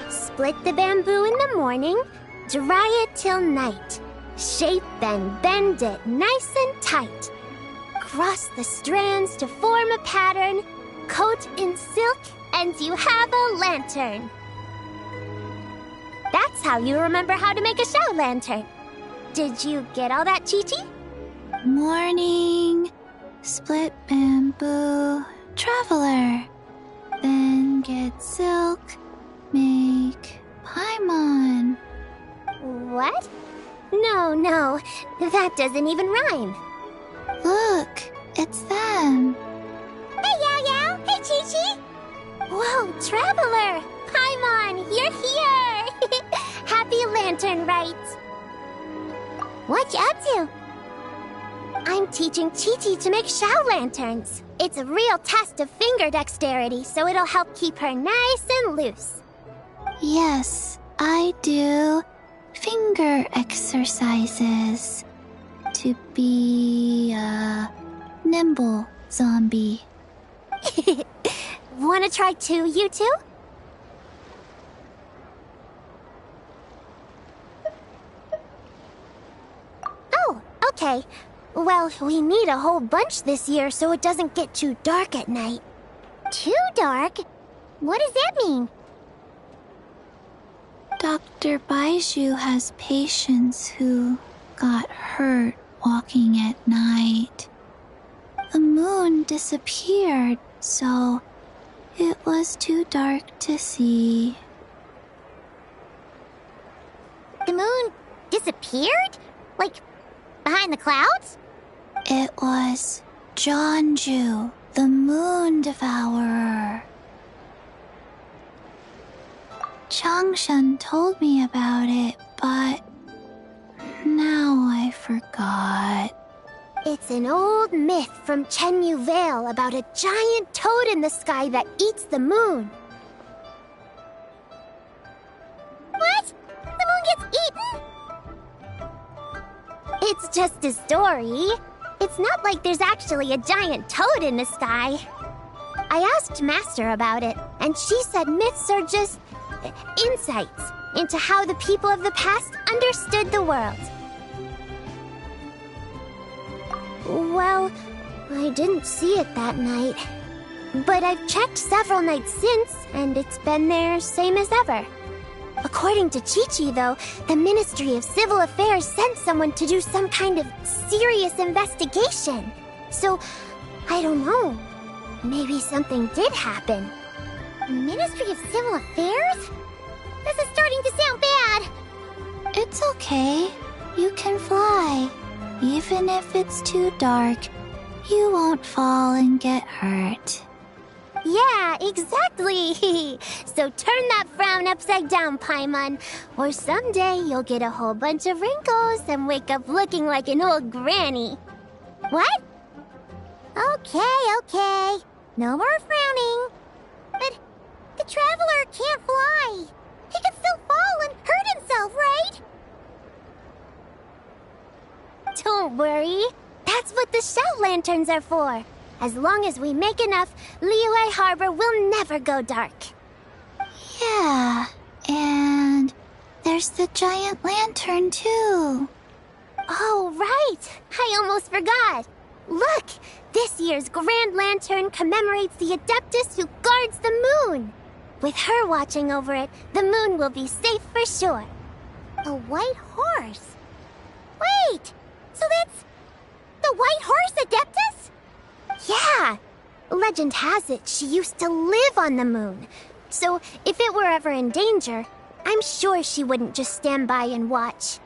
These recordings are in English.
Split the bamboo in the morning, dry it till night. Shape and bend it nice and tight. Cross the strands to form a pattern, coat in silk, and you have a lantern. That's how you remember how to make a shout lantern. Did you get all that, Chi-Chi? Morning, split bamboo, traveler. Then get silk, make paimon. What? No, that doesn't even rhyme. Look, it's them. Hey, Yao Yao! Hey, Chi-Chi! Whoa, Traveler! Paimon, you're here! Happy Lantern Rite! What you up to? I'm teaching Chi-Chi to make Shao lanterns. It's a real test of finger dexterity, so it'll help keep her nice and loose. Yes, I do finger exercises to be a nimble zombie. Wanna try too, you two? Oh, okay. Well, we need a whole bunch this year so it doesn't get too dark at night. Too dark? What does that mean? Dr. Baiju has patients who got hurt walking at night. The moon disappeared, so it was too dark to see. The moon disappeared? Like, behind the clouds? It was Jeonju, the moon devourer. Changshan told me about it, but now I forgot. It's an old myth from Chenyu Vale about a giant toad in the sky that eats the moon. What? The moon gets eaten? It's just a story. It's not like there's actually a giant toad in the sky. I asked Master about it, and she said myths are just insights into how the people of the past understood the world. Well, I didn't see it that night. But I've checked several nights since, and it's been there same as ever. According to Chi-Chi, though, the Ministry of Civil Affairs sent someone to do some kind of serious investigation. So, I don't know. Maybe something did happen. Ministry of Civil Affairs? This is starting to sound bad. It's okay. You can fly. Even if it's too dark, you won't fall and get hurt. Yeah, exactly. So turn that frown upside down, Paimon. Or someday you'll get a whole bunch of wrinkles and wake up looking like an old granny. What? Okay. No more frowning. But the Traveler can't fly. He could still fall and hurt himself, right? Don't worry. That's what the shout lanterns are for. As long as we make enough, Liyue Harbour will never go dark. Yeah, and there's the giant lantern too. Oh, right! I almost forgot. Look! This year's Grand Lantern commemorates the Adeptus who guards the moon. With her watching over it, the moon will be safe for sure. A white horse? Wait! Adeptus? Yeah. Legend has it she used to live on the moon. So if it were ever in danger, I'm sure she wouldn't just stand by and watch.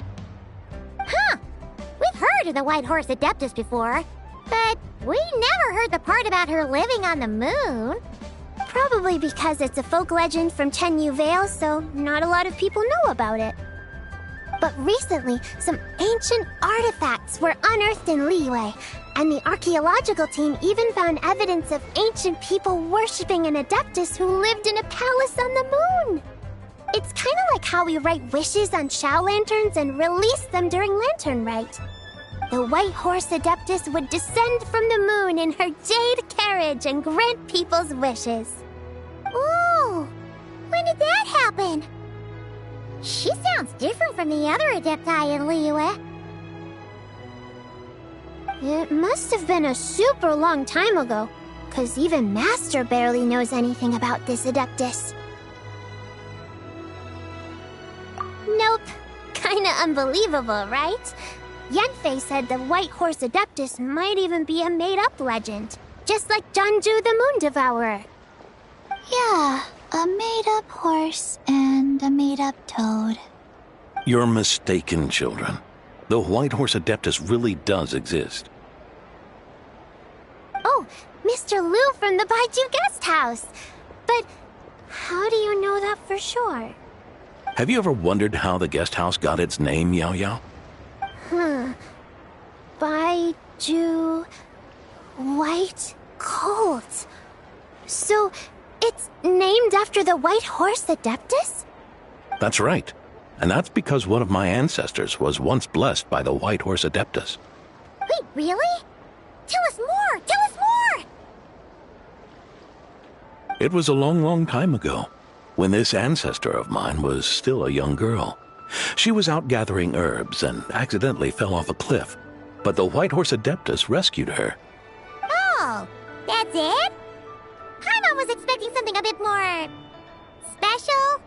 Huh. We've heard of the White Horse Adeptus before, but we never heard the part about her living on the moon. Probably because it's a folk legend from Tenyu Vale, so not a lot of people know about it. But recently, some ancient artifacts were unearthed in Liyue, and the archaeological team even found evidence of ancient people worshipping an Adeptus who lived in a palace on the moon. It's kind of like how we write wishes on Shao lanterns and release them during Lantern Rite. The White Horse Adeptus would descend from the moon in her jade carriage and grant people's wishes. Ooh! When did that happen? She sounds different from the other Adepti in Liyue. It must have been a super long time ago, 'cause even Master barely knows anything about this Adeptus. Nope. Kinda unbelievable, right? Yanfei said the White Horse Adeptus might even be a made-up legend, just like Janju the Moon Devourer. Yeah, a made-up horse and a made-up toad. You're mistaken, children. The White Horse Adeptus really does exist. Oh, Mr. Liu from the Baiju Guest House. But how do you know that for sure? Have you ever wondered how the guest house got its name, Yao Yao? Baiju... White Colt. So, it's named after the White Horse Adeptus? That's right. And that's because one of my ancestors was once blessed by the White Horse Adeptus. Wait, really? Tell us more! Tell us more! It was a long, long time ago, when this ancestor of mine was still a young girl. She was out gathering herbs and accidentally fell off a cliff, but the White Horse Adeptus rescued her. Oh, that's it? Paimon was expecting something a bit more... special?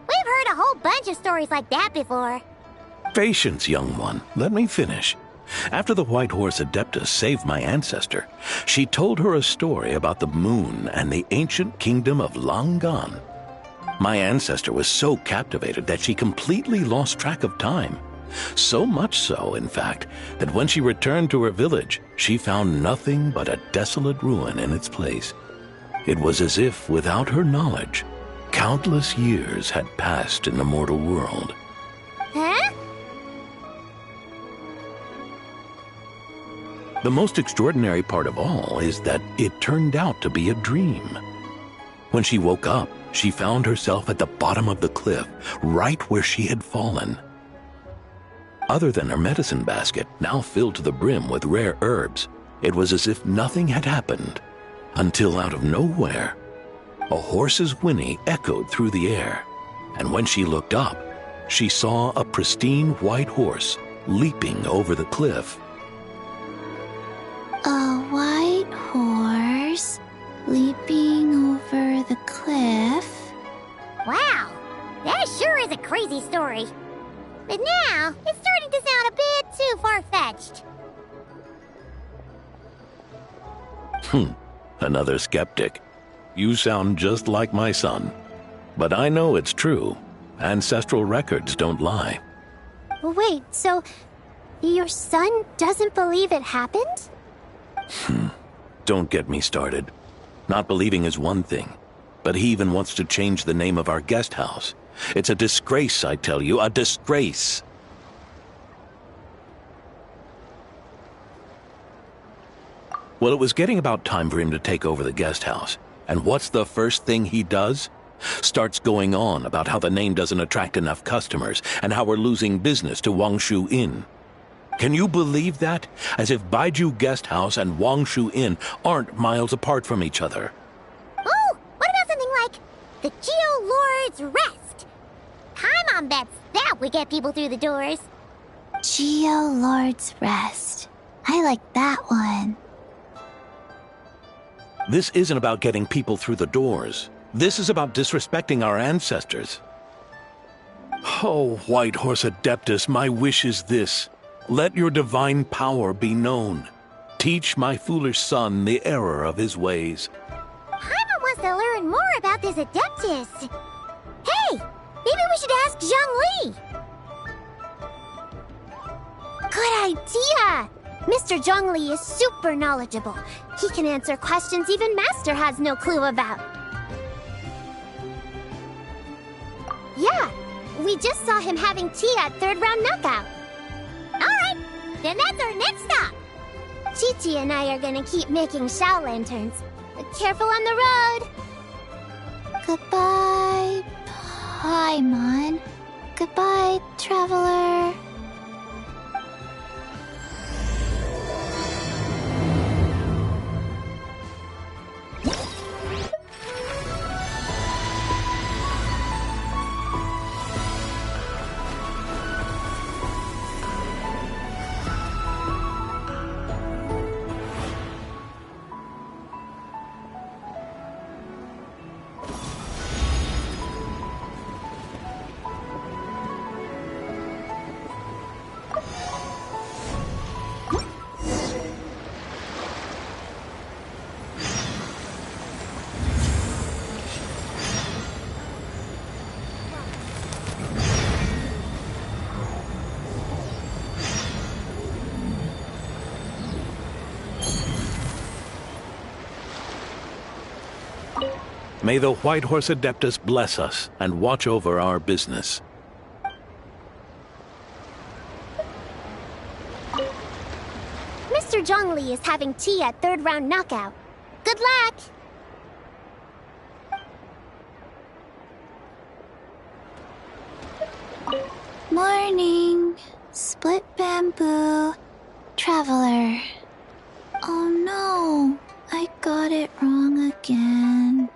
We've heard a whole bunch of stories like that before. Patience, young one. Let me finish. After the White Horse Adeptus saved my ancestor, she told her a story about the moon and the ancient kingdom of Langan. My ancestor was so captivated that she completely lost track of time. So much so, in fact, that when she returned to her village, she found nothing but a desolate ruin in its place. It was as if, without her knowledge, countless years had passed in the mortal world. Huh? The most extraordinary part of all is that it turned out to be a dream. When she woke up, she found herself at the bottom of the cliff, right where she had fallen. Other than her medicine basket, now filled to the brim with rare herbs, it was as if nothing had happened, until out of nowhere, a horse's whinny echoed through the air, and when she looked up, she saw a pristine white horse leaping over the cliff. A white horse leaping over the cliff? Wow, that sure is a crazy story. But now, it's starting to sound a bit too far-fetched. Another skeptic. You sound just like my son. But I know it's true. Ancestral records don't lie. Wait, so your son doesn't believe it happened? Don't get me started. Not believing is one thing, but he even wants to change the name of our guest house. It's a disgrace, I tell you, a disgrace. Well, it was getting about time for him to take over the guest house. And what's the first thing he does? Starts going on about how the name doesn't attract enough customers and how we're losing business to Wangshu Inn. Can you believe that? As if Baiju Guest House and Wangshu Inn aren't miles apart from each other. Oh, what about something like the Geo Lord's Rest? Paimon bets that would get people through the doors. Geo Lord's Rest. I like that one. This isn't about getting people through the doors. This is about disrespecting our ancestors. Oh, White Horse Adeptus, my wish is this. Let your divine power be known. teach my foolish son the error of his ways. Paimon wants to learn more about this Adeptus. Hey, maybe we should ask Zhongli. Good idea! Mr. Zhongli is super knowledgeable. He can answer questions even Master has no clue about. Yeah, we just saw him having tea at third round knockout. Alright, then that's our next stop. Chi-Chi and I are gonna keep making Shao lanterns. Careful on the road. Goodbye, Paimon. Goodbye, traveler. May the White Horse Adeptus bless us and watch over our business. Mr. Zhongli is having tea at third round knockout. Good luck! Morning, split bamboo, traveler. Oh no, I got it wrong again.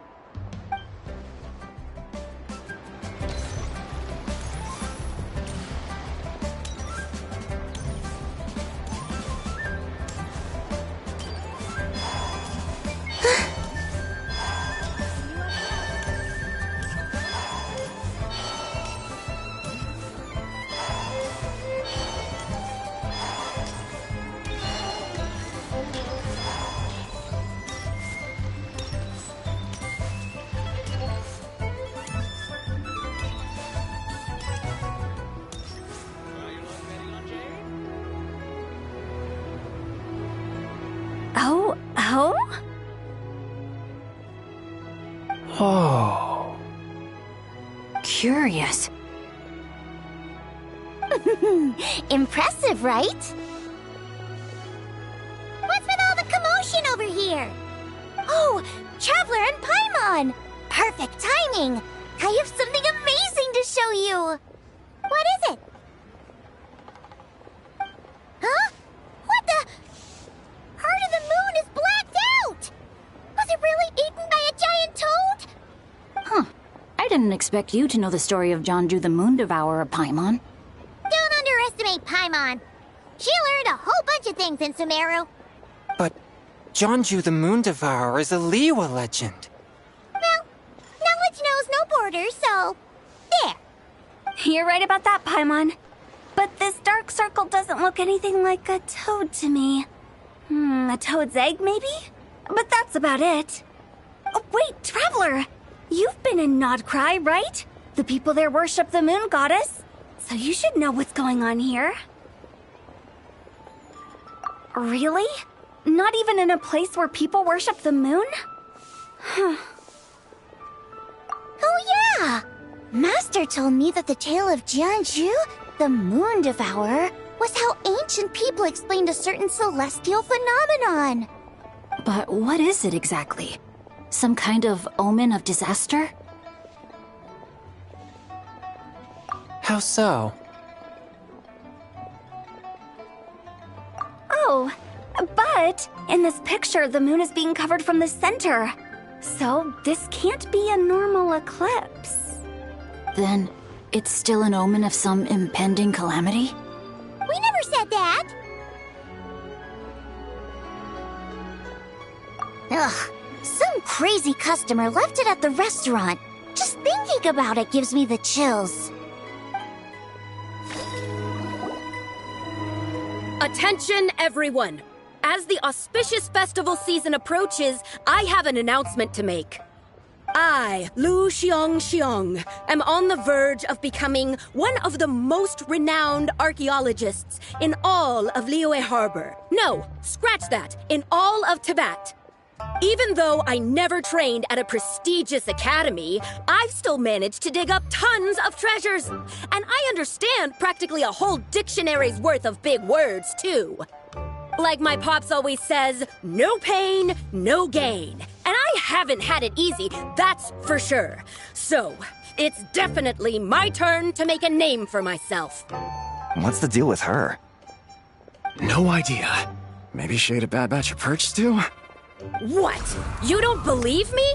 Oh. Curious. Impressive, right? What's with all the commotion over here? Oh, Traveler and Paimon! Perfect timing! I have something amazing to show you! What is it? Huh? What the? Heart of the Moon is blacked out! Was it really eaten by a giant toad? Huh. I didn't expect you to know the story of Jonju the Moon Devourer, Paimon. Don't underestimate Paimon. She learned a whole bunch of things in Sumeru. But Jonju the Moon Devourer is a Liyue legend. Well, knowledge knows no borders, so... there. You're right about that, Paimon. But this dark circle doesn't look anything like a toad to me. A toad's egg, maybe? But that's about it. Oh, wait, Traveler! You've been in Nodcry, right? The people there worship the moon goddess. So you should know what's going on here. Really? Not even in a place where people worship the moon? Oh yeah! Master told me that the tale of Jianzhu, the Moon Devourer, was how ancient people explained a certain celestial phenomenon. But what is it exactly? Some kind of omen of disaster? How so? Oh, but in this picture, the moon is being covered from the center. So this can't be a normal eclipse. Then it's still an omen of some impending calamity? We never said that! Ugh, some crazy customer left it at the restaurant. Just thinking about it gives me the chills. Attention, everyone! as the auspicious festival season approaches, I have an announcement to make. I, Lu Xiong, am on the verge of becoming one of the most renowned archaeologists in all of Liyue Harbour. No, scratch that, in all of Tibet. Even though I never trained at a prestigious academy, I've still managed to dig up tons of treasures. And I understand practically a whole dictionary's worth of big words, too. Like my pops always says, no pain, no gain. And I haven't had it easy, that's for sure. So, it's definitely my turn to make a name for myself. What's the deal with her? No idea. Maybe she ate a bad batch of perch stew? What? You don't believe me?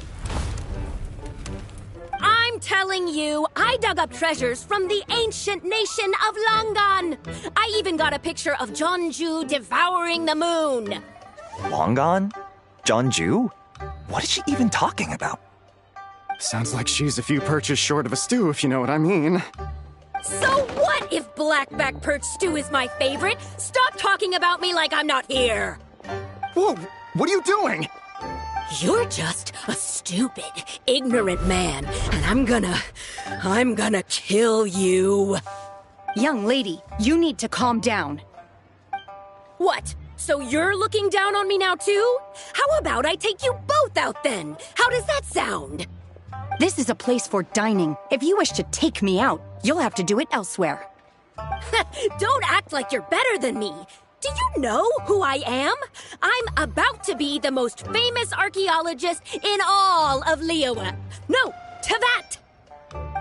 I'm telling you, I dug up treasures from the ancient nation of Longan. I even got a picture of Jeonju devouring the moon. Longan? Jeonju? What is she even talking about? Sounds like she's a few perches short of a stew, if you know what I mean. So what if blackback perch stew is my favorite? Stop talking about me like I'm not here. Whoa, what are you doing? You're just a stupid, ignorant man, and I'm gonna kill you. Young lady, you need to calm down. What? So you're looking down on me now too? How about I take you both out then? How does that sound? This is a place for dining. If you wish to take me out, you'll have to do it elsewhere. Don't act like you're better than me. Do you know who I am? I'm about to be the most famous archaeologist in all of Liyue. No, Tibet!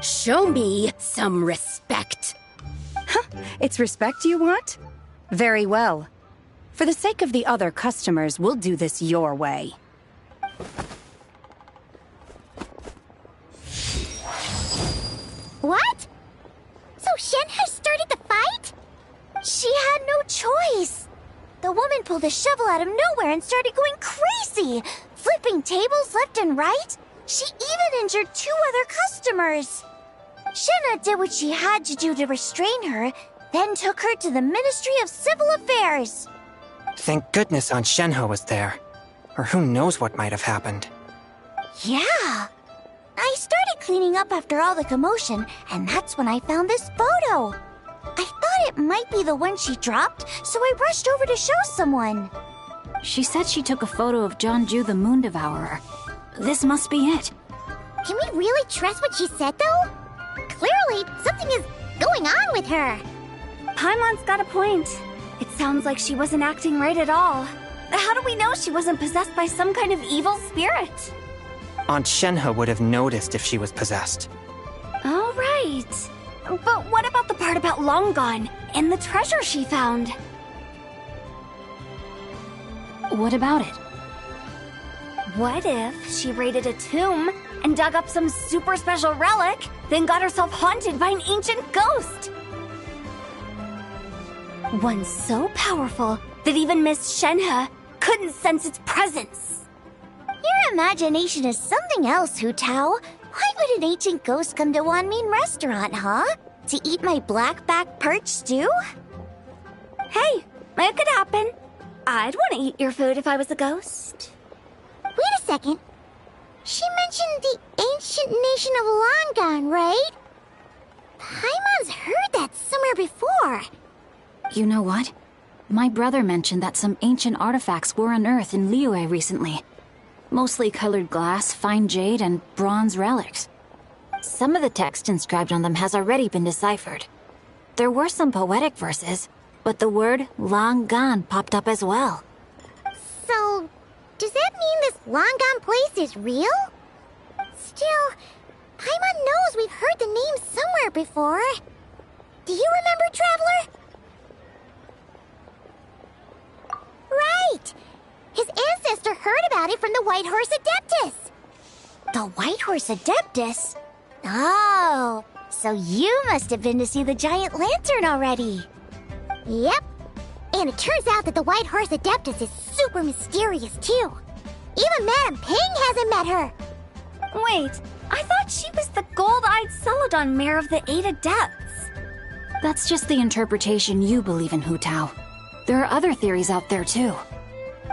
Show me some respect. It's respect you want? Very well. For the sake of the other customers, we'll do this your way. What? So Shen has started the fight? She had no choice. The woman pulled a shovel out of nowhere and started going crazy, flipping tables left and right. She even injured 2 other customers. Shenna did what she had to do to restrain her, then took her to the Ministry of Civil Affairs. Thank goodness Aunt Shenhe was there. Or who knows what might have happened. Yeah. I started cleaning up after all the commotion, and that's when I found this photo. I thought it might be the one she dropped, so I rushed over to show someone. She said she took a photo of Jeonju the Moon Devourer. This must be it. Can we really trust what she said, though? Clearly, something is going on with her. Paimon's got a point. It sounds like she wasn't acting right at all. How do we know she wasn't possessed by some kind of evil spirit? Aunt Shenhe would have noticed if she was possessed. All right. But what about the part about Longan and the treasure she found? What about it? What if she raided a tomb and dug up some super special relic, then got herself haunted by an ancient ghost? One so powerful that even Miss Shenhe couldn't sense its presence. Your imagination is something else, Hu Tao. Why would an ancient ghost come to Wanmin restaurant, huh? To eat my blackback perch stew? Hey, it could happen. I'd want to eat your food if I was a ghost. Wait a second. She mentioned the ancient nation of Longan, right? Paimon's heard that somewhere before. You know what? My brother mentioned that some ancient artifacts were unearthed in Liyue recently. Mostly colored glass, fine jade, and bronze relics. Some of the text inscribed on them has already been deciphered. There were some poetic verses, but the word Longan popped up as well. So, does that mean this Longan place is real? Still, Paimon knows we've heard the name somewhere before. Do you remember, Traveler? Right! His ancestor heard about it from the White Horse Adeptus. The White Horse Adeptus? Oh, so you must have been to see the giant lantern already. Yep. And it turns out that the White Horse Adeptus is super mysterious, too. Even Madame Ping hasn't met her. Wait, I thought she was the gold-eyed Celadon mare of the 8 Adepts. That's just the interpretation you believe in, Hu Tao. There are other theories out there, too.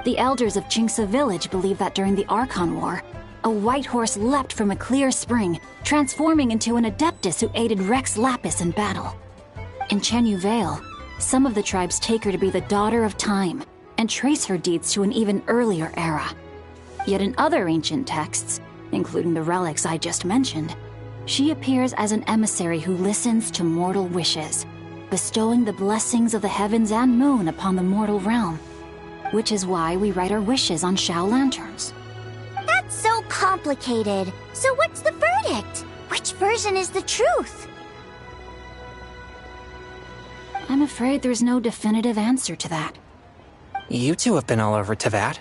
The elders of Qingce village believe that during the Archon War, a white horse leapt from a clear spring, transforming into an adeptus who aided Rex Lapis in battle. In Chenyu Vale, some of the tribes take her to be the daughter of time and trace her deeds to an even earlier era. Yet in other ancient texts, including the relics I just mentioned, she appears as an emissary who listens to mortal wishes, bestowing the blessings of the heavens and moon upon the mortal realm, which is why we write our wishes on Shao lanterns. That's so complicated. So what's the verdict? Which version is the truth? I'm afraid there's no definitive answer to that. You two have been all over Teyvat.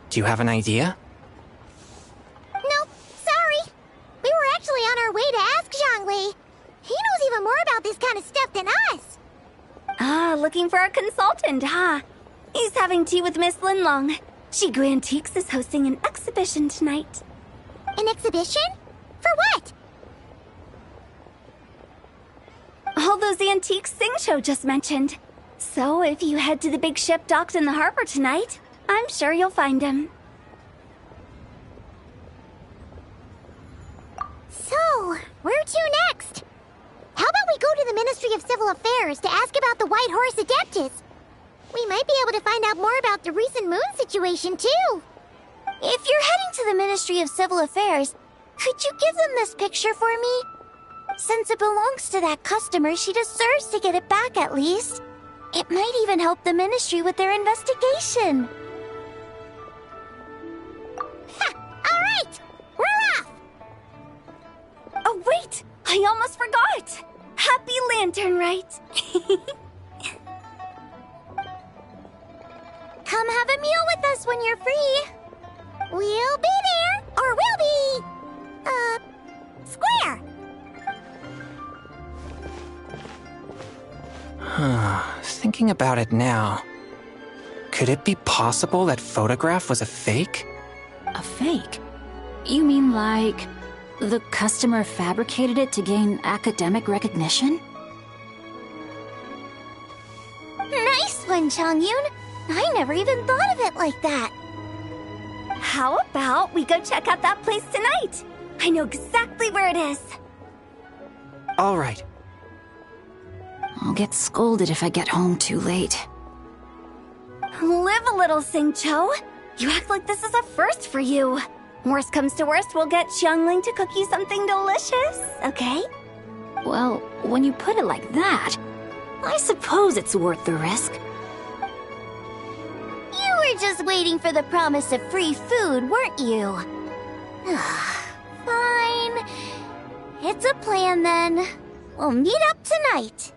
Do you have an idea? Nope, sorry. We were actually on our way to ask Zhongli. He knows even more about this kind of stuff than us. Ah, looking for a consultant, huh? He's having tea with Miss Linlong. Shigu Antiques is hosting an exhibition tonight. An exhibition? For what? All those antiques Sing Show just mentioned. So if you head to the big ship docked in the harbor tonight, I'm sure you'll find him. So, where to next? How about we go to the Ministry of Civil Affairs to ask about the White Horse Adeptus? We might be able to find out more about the recent moon situation, too. If you're heading to the Ministry of Civil Affairs, could you give them this picture for me? Since it belongs to that customer, she deserves to get it back at least. It might even help the Ministry with their investigation. Ha! All right! We're off! Oh, wait! I almost forgot! Happy Lantern Rite! Come have a meal with us when you're free. We'll be there, or we'll be... square. Thinking about it now, could it be possible that photograph was a fake? A fake? You mean like the customer fabricated it to gain academic recognition? Nice one, Changyun. I never even thought of it like that. How about we go check out that place tonight? I know exactly where it is. All right. I'll get scolded if I get home too late. Live a little, Sing-Cho. You act like this is a first for you. Worst comes to worst, we'll get Xiangling to cook you something delicious, okay? Well, when you put it like that, I suppose it's worth the risk. You were just waiting for the promise of free food, weren't you? Fine. It's a plan then. We'll meet up tonight.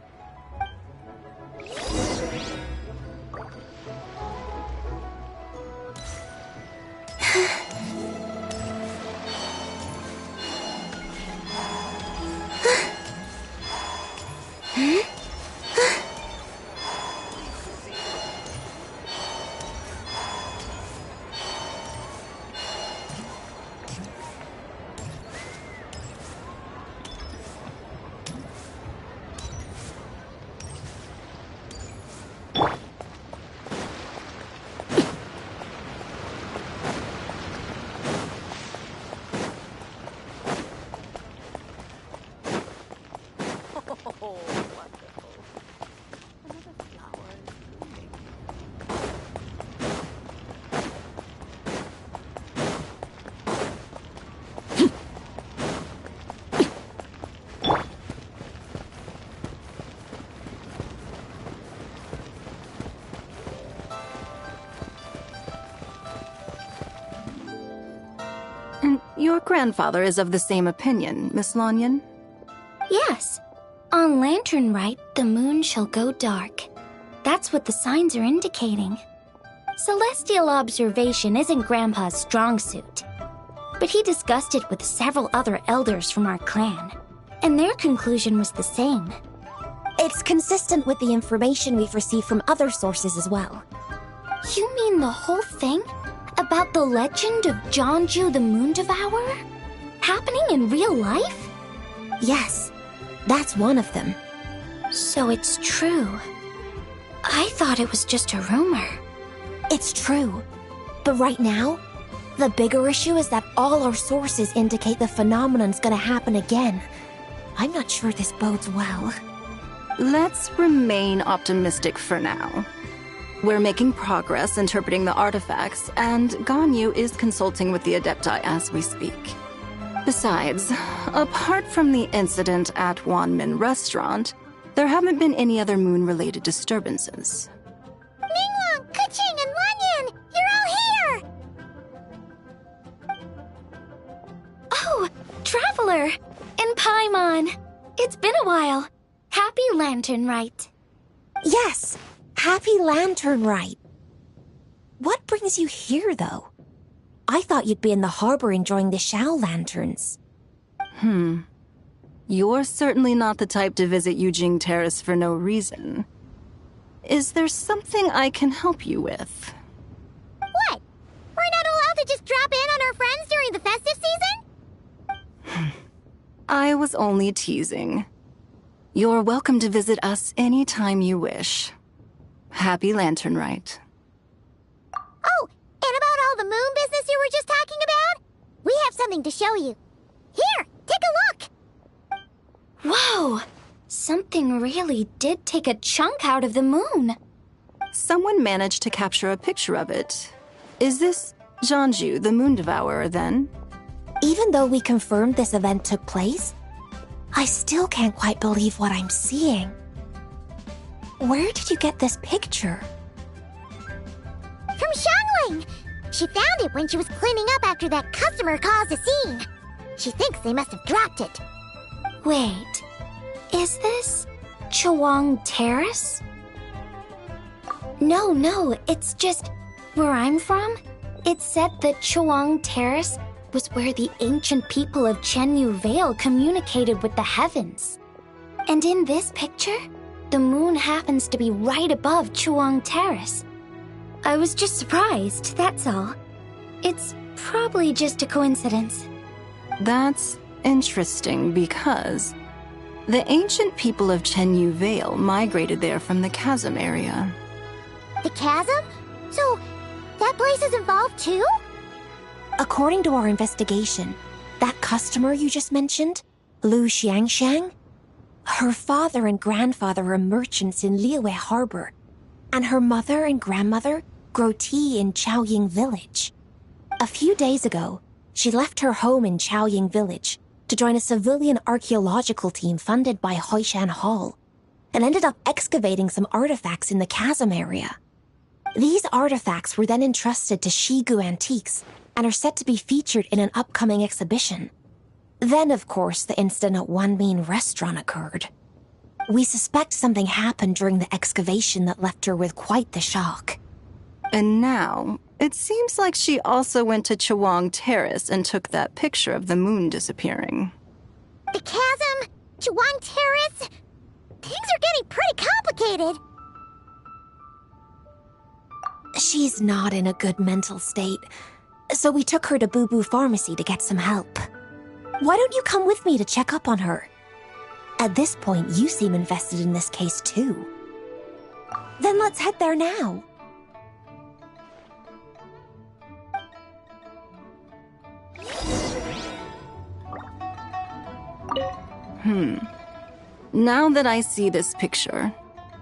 Your grandfather is of the same opinion, Miss Lanyan? Yes. On Lantern Rite, the moon shall go dark. That's what the signs are indicating. Celestial observation isn't Grandpa's strong suit. But he discussed it with several other elders from our clan, and their conclusion was the same. It's consistent with the information we've received from other sources as well. You mean the whole thing? About the legend of Zhongju the Moon Devourer? Happening in real life? Yes, that's one of them. So it's true. I thought it was just a rumor. It's true. But right now, the bigger issue is that all our sources indicate the phenomenon's gonna happen again. I'm not sure this bodes well. Let's remain optimistic for now. We're making progress interpreting the artifacts, and Ganyu is consulting with the Adepti as we speak. Besides, apart from the incident at Wanmin Restaurant, there haven't been any other moon-related disturbances. Ningguang, Keqing, and Lanyan! You're all here! Oh, Traveler! And Paimon! It's been a while. Happy Lantern Rite. Yes, happy Lantern Rite. What brings you here, though? I thought you'd be in the harbor enjoying the Shao lanterns. You're certainly not the type to visit Yujing Terrace for no reason. Is there something I can help you with? What? We're not allowed to just drop in on our friends during the festive season? I was only teasing. You're welcome to visit us anytime you wish. Happy Lantern Rite. Oh, and about all the moon business you were just talking about? We have something to show you. Here, take a look! Whoa! Something really did take a chunk out of the moon. Someone managed to capture a picture of it. Is this Zhanju, the Moon Devourer, then? Even though we confirmed this event took place, I still can't quite believe what I'm seeing. Where did you get this picture? From Xiangling! She found it when she was cleaning up after that customer caused a scene. She thinks they must have dropped it. Wait, is this Chuang Terrace? No, it's just where I'm from. It said that Chuang Terrace was where the ancient people of Chenyu Vale communicated with the heavens. And in this picture, the moon happens to be right above Chuang Terrace. I was just surprised, that's all. It's probably just a coincidence. That's interesting because the ancient people of Chenyu Vale migrated there from the chasm area. The chasm? So, that place is involved too? According to our investigation, that customer you just mentioned, Lu Xiangxiang, her father and grandfather are merchants in Liyue Harbour, and her mother and grandmother grow tea in Chaoying Village. A few days ago, she left her home in Chaoying Village to join a civilian archaeological team funded by Hoishan Hall, and ended up excavating some artifacts in the chasm area. These artifacts were then entrusted to Shigu Antiques and are set to be featured in an upcoming exhibition. Then, of course, the incident at Wanmin Restaurant occurred. We suspect something happened during the excavation that left her with quite the shock. And now, it seems like she also went to Chuang Terrace and took that picture of the moon disappearing. The chasm? Chuang Terrace? Things are getting pretty complicated. She's not in a good mental state, so we took her to Boo Boo Pharmacy to get some help. Why don't you come with me to check up on her? At this point, you seem invested in this case too. Then let's head there now. Now that I see this picture,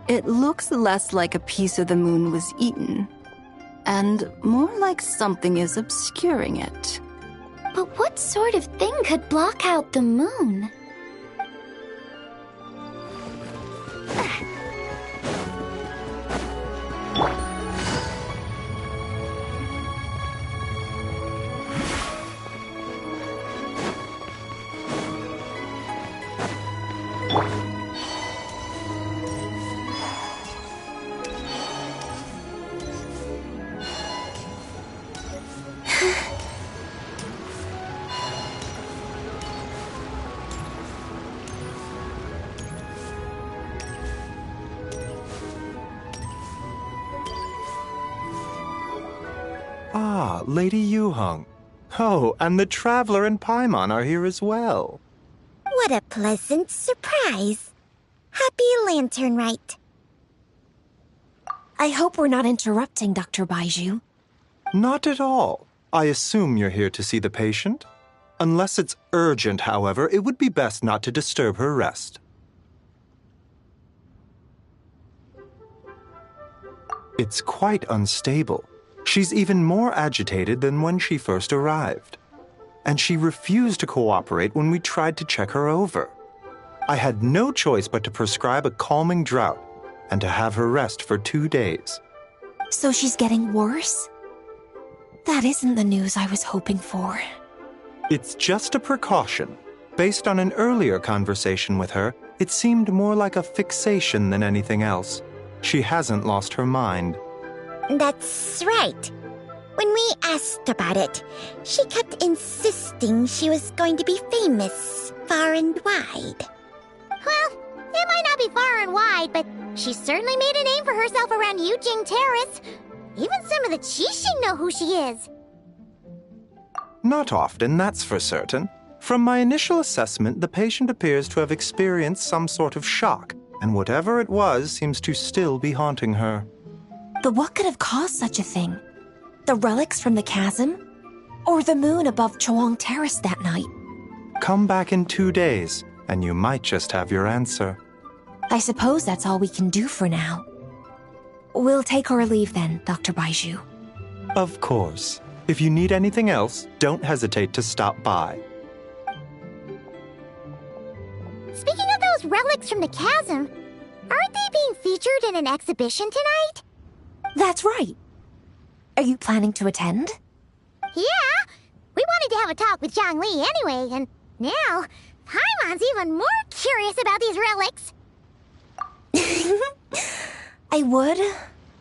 it looks less like a piece of the moon was eaten, and more like something is obscuring it. But what sort of thing could block out the moon? Ah, Lady Yuheng. Oh, and the Traveler and Paimon are here as well. What a pleasant surprise. Happy Lantern Rite. I hope we're not interrupting, Dr. Baiju. Not at all. I assume you're here to see the patient? Unless it's urgent, however, it would be best not to disturb her rest. It's quite unstable. She's even more agitated than when she first arrived. And she refused to cooperate when we tried to check her over. I had no choice but to prescribe a calming draught and to have her rest for 2 days. So she's getting worse? That isn't the news I was hoping for. It's just a precaution. Based on an earlier conversation with her, it seemed more like a fixation than anything else. She hasn't lost her mind. That's right. When we asked about it, she kept insisting she was going to be famous far and wide. Well, it might not be far and wide, but she certainly made a name for herself around Yujing Terrace. Even some of the Qixing know who she is. Not often, that's for certain. From my initial assessment, the patient appears to have experienced some sort of shock, and whatever it was seems to still be haunting her. But what could have caused such a thing? The relics from the chasm? Or the moon above Chuang Terrace that night? Come back in 2 days, and you might just have your answer. I suppose that's all we can do for now. We'll take our leave then, Dr. Baiju. Of course. If you need anything else, don't hesitate to stop by. Speaking of those relics from the chasm, aren't they being featured in an exhibition tonight? That's right. Are you planning to attend? Yeah! We wanted to have a talk with Zhang Li anyway, and now Paimon's even more curious about these relics. I would,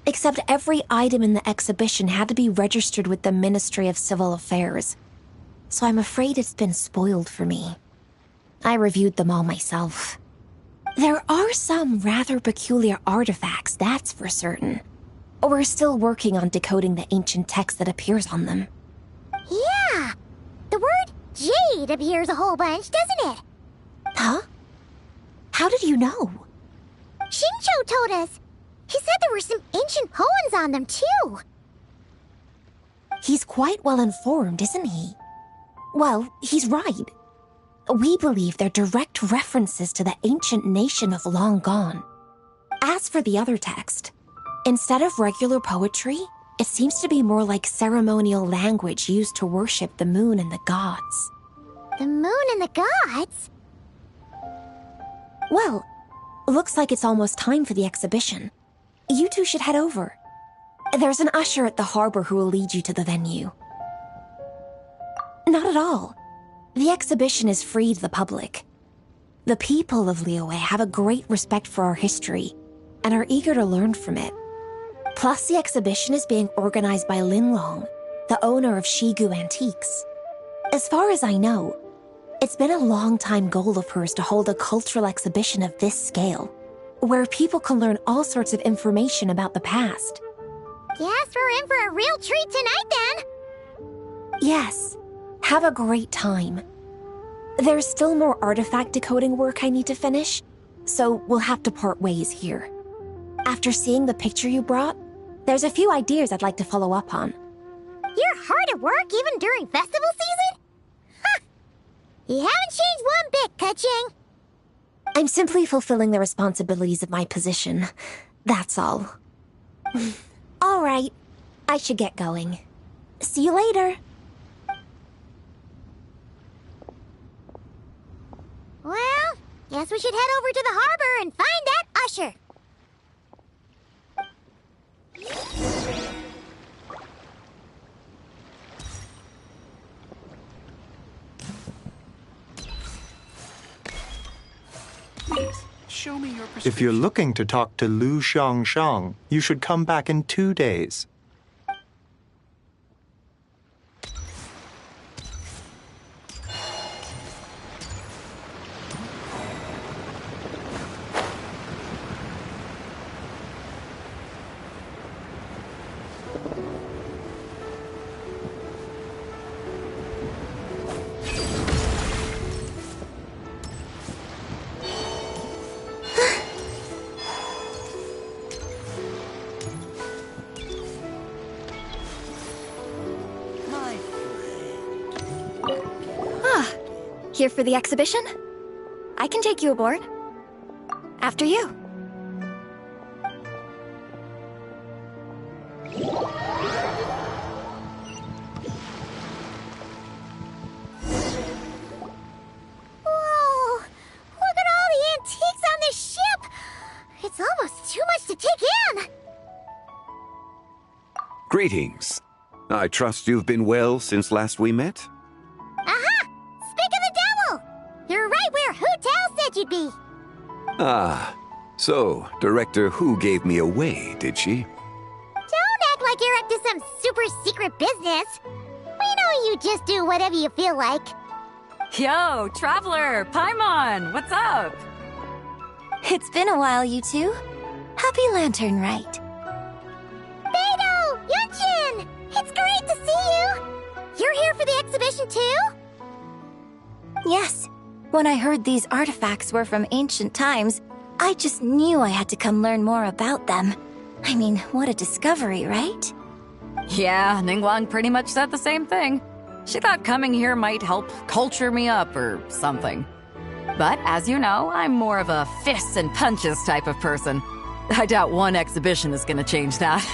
except every item in the exhibition had to be registered with the Ministry of Civil Affairs. So I'm afraid it's been spoiled for me. I reviewed them all myself. There are some rather peculiar artifacts, that's for certain. We're still working on decoding the ancient text that appears on them. Yeah! The word jade appears a whole bunch, doesn't it? Huh? How did you know? Xingqiu told us. He said there were some ancient poems on them, too. He's quite well informed, isn't he? Well, he's right. We believe they're direct references to the ancient nation of long gone. As for the other text, instead of regular poetry, it seems to be more like ceremonial language used to worship the moon and the gods. The moon and the gods? Well, looks like it's almost time for the exhibition. You two should head over. There's an usher at the harbor who will lead you to the venue. Not at all. The exhibition is free to the public. The people of Liyue have a great respect for our history and are eager to learn from it. Plus, the exhibition is being organized by Linlong, the owner of Shigu Antiques. As far as I know, it's been a long-time goal of hers to hold a cultural exhibition of this scale, where people can learn all sorts of information about the past. Guess we're in for a real treat tonight, then. Yes, have a great time. There's still more artifact decoding work I need to finish, so we'll have to part ways here. After seeing the picture you brought, there's a few ideas I'd like to follow up on. You're hard at work even during festival season? Huh! You haven't changed one bit, Keqing. I'm simply fulfilling the responsibilities of my position. That's all. All right, I should get going. See you later. Well, guess we should head over to the harbor and find that usher. Please, show me your prescription. If you're looking to talk to Lu Xiangshang, you should come back in 2 days. Here for the exhibition? I can take you aboard. After you. Whoa! Look at all the antiques on this ship! It's almost too much to take in! Greetings. I trust you've been well since last we met? Aha! Speak of the devil! You're right where Hu Tao said you'd be! Ah, so Director Hu gave me away, did she? Don't act like you're up to some super secret business! We know you just do whatever you feel like. Yo, Traveler! Paimon! What's up? It's been a while, you two. Happy Lantern Rite. Beidou! Yunshin! It's great to see you! You're here for the exhibition too? Yes. When I heard these artifacts were from ancient times, I just knew I had to come learn more about them. I mean, what a discovery, right? Yeah, Ningguang pretty much said the same thing. She thought coming here might help culture me up or something. But as you know, I'm more of a fists and punches type of person. I doubt one exhibition is gonna change that.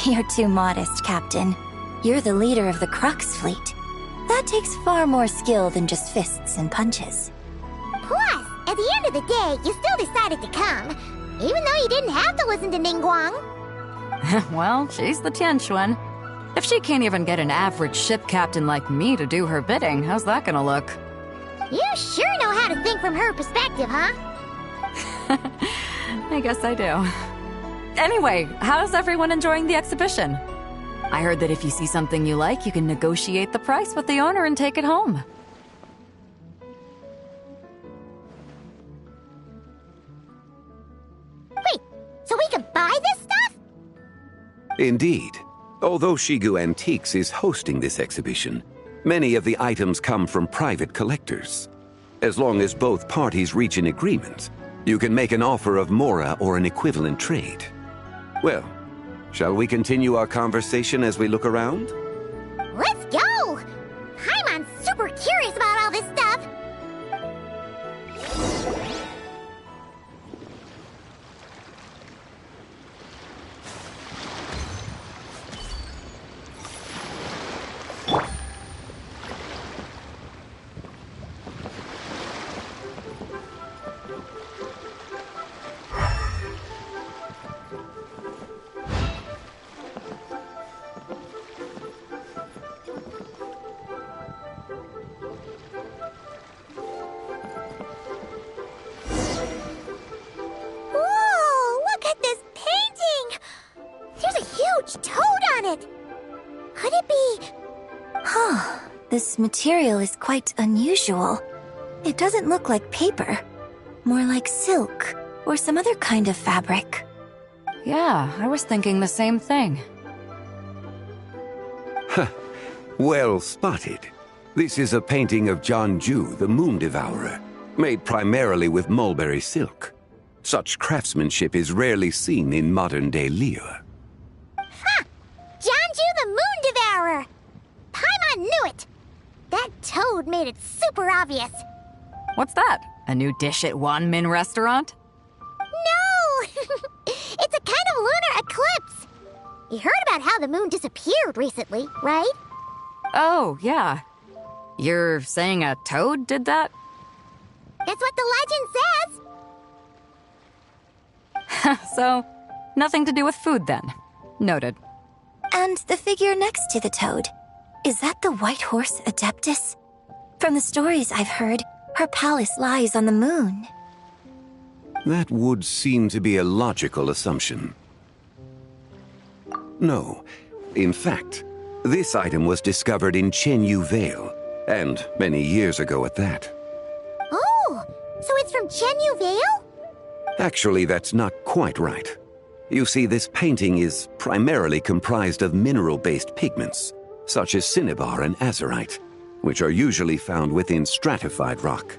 You're too modest, Captain. You're the leader of the Crux fleet. That takes far more skill than just fists and punches. Plus, at the end of the day, you still decided to come, even though you didn't have to listen to Ningguang. Well, she's the Tianquan. If she can't even get an average ship captain like me to do her bidding, how's that gonna look? You sure know how to think from her perspective, huh? I guess I do. Anyway, how's everyone enjoying the exhibition? I heard that if you see something you like, you can negotiate the price with the owner and take it home. Wait, so we can buy this stuff? Indeed. Although Shigu Antiques is hosting this exhibition, many of the items come from private collectors. As long as both parties reach an agreement, you can make an offer of mora or an equivalent trade. Well, shall we continue our conversation as we look around? Let's go! Paimon's super curious about all this stuff. This material is quite unusual. It doesn't look like paper. More like silk, or some other kind of fabric. Yeah, I was thinking the same thing. Well spotted. This is a painting of Jianju, the Moon Devourer, made primarily with mulberry silk. Such craftsmanship is rarely seen in modern-day Liyue. Ha! Jianju the Moon Devourer! Paimon knew it! That toad made it super obvious. What's that? A new dish at Wanmin restaurant? No! It's a kind of lunar eclipse. You heard about how the moon disappeared recently, right? Oh, yeah. You're saying a toad did that? That's what the legend says. So, nothing to do with food then. Noted. And the figure next to the toad. Is that the white horse Adeptus? From the stories I've heard, her palace lies on the moon. That would seem to be a logical assumption. No. In fact, this item was discovered in Chenyu Vale, and many years ago at that. Oh, so it's from Chenyu Vale? Actually, that's not quite right. You see, this painting is primarily comprised of mineral-based pigments, such as cinnabar and azurite, which are usually found within stratified rock.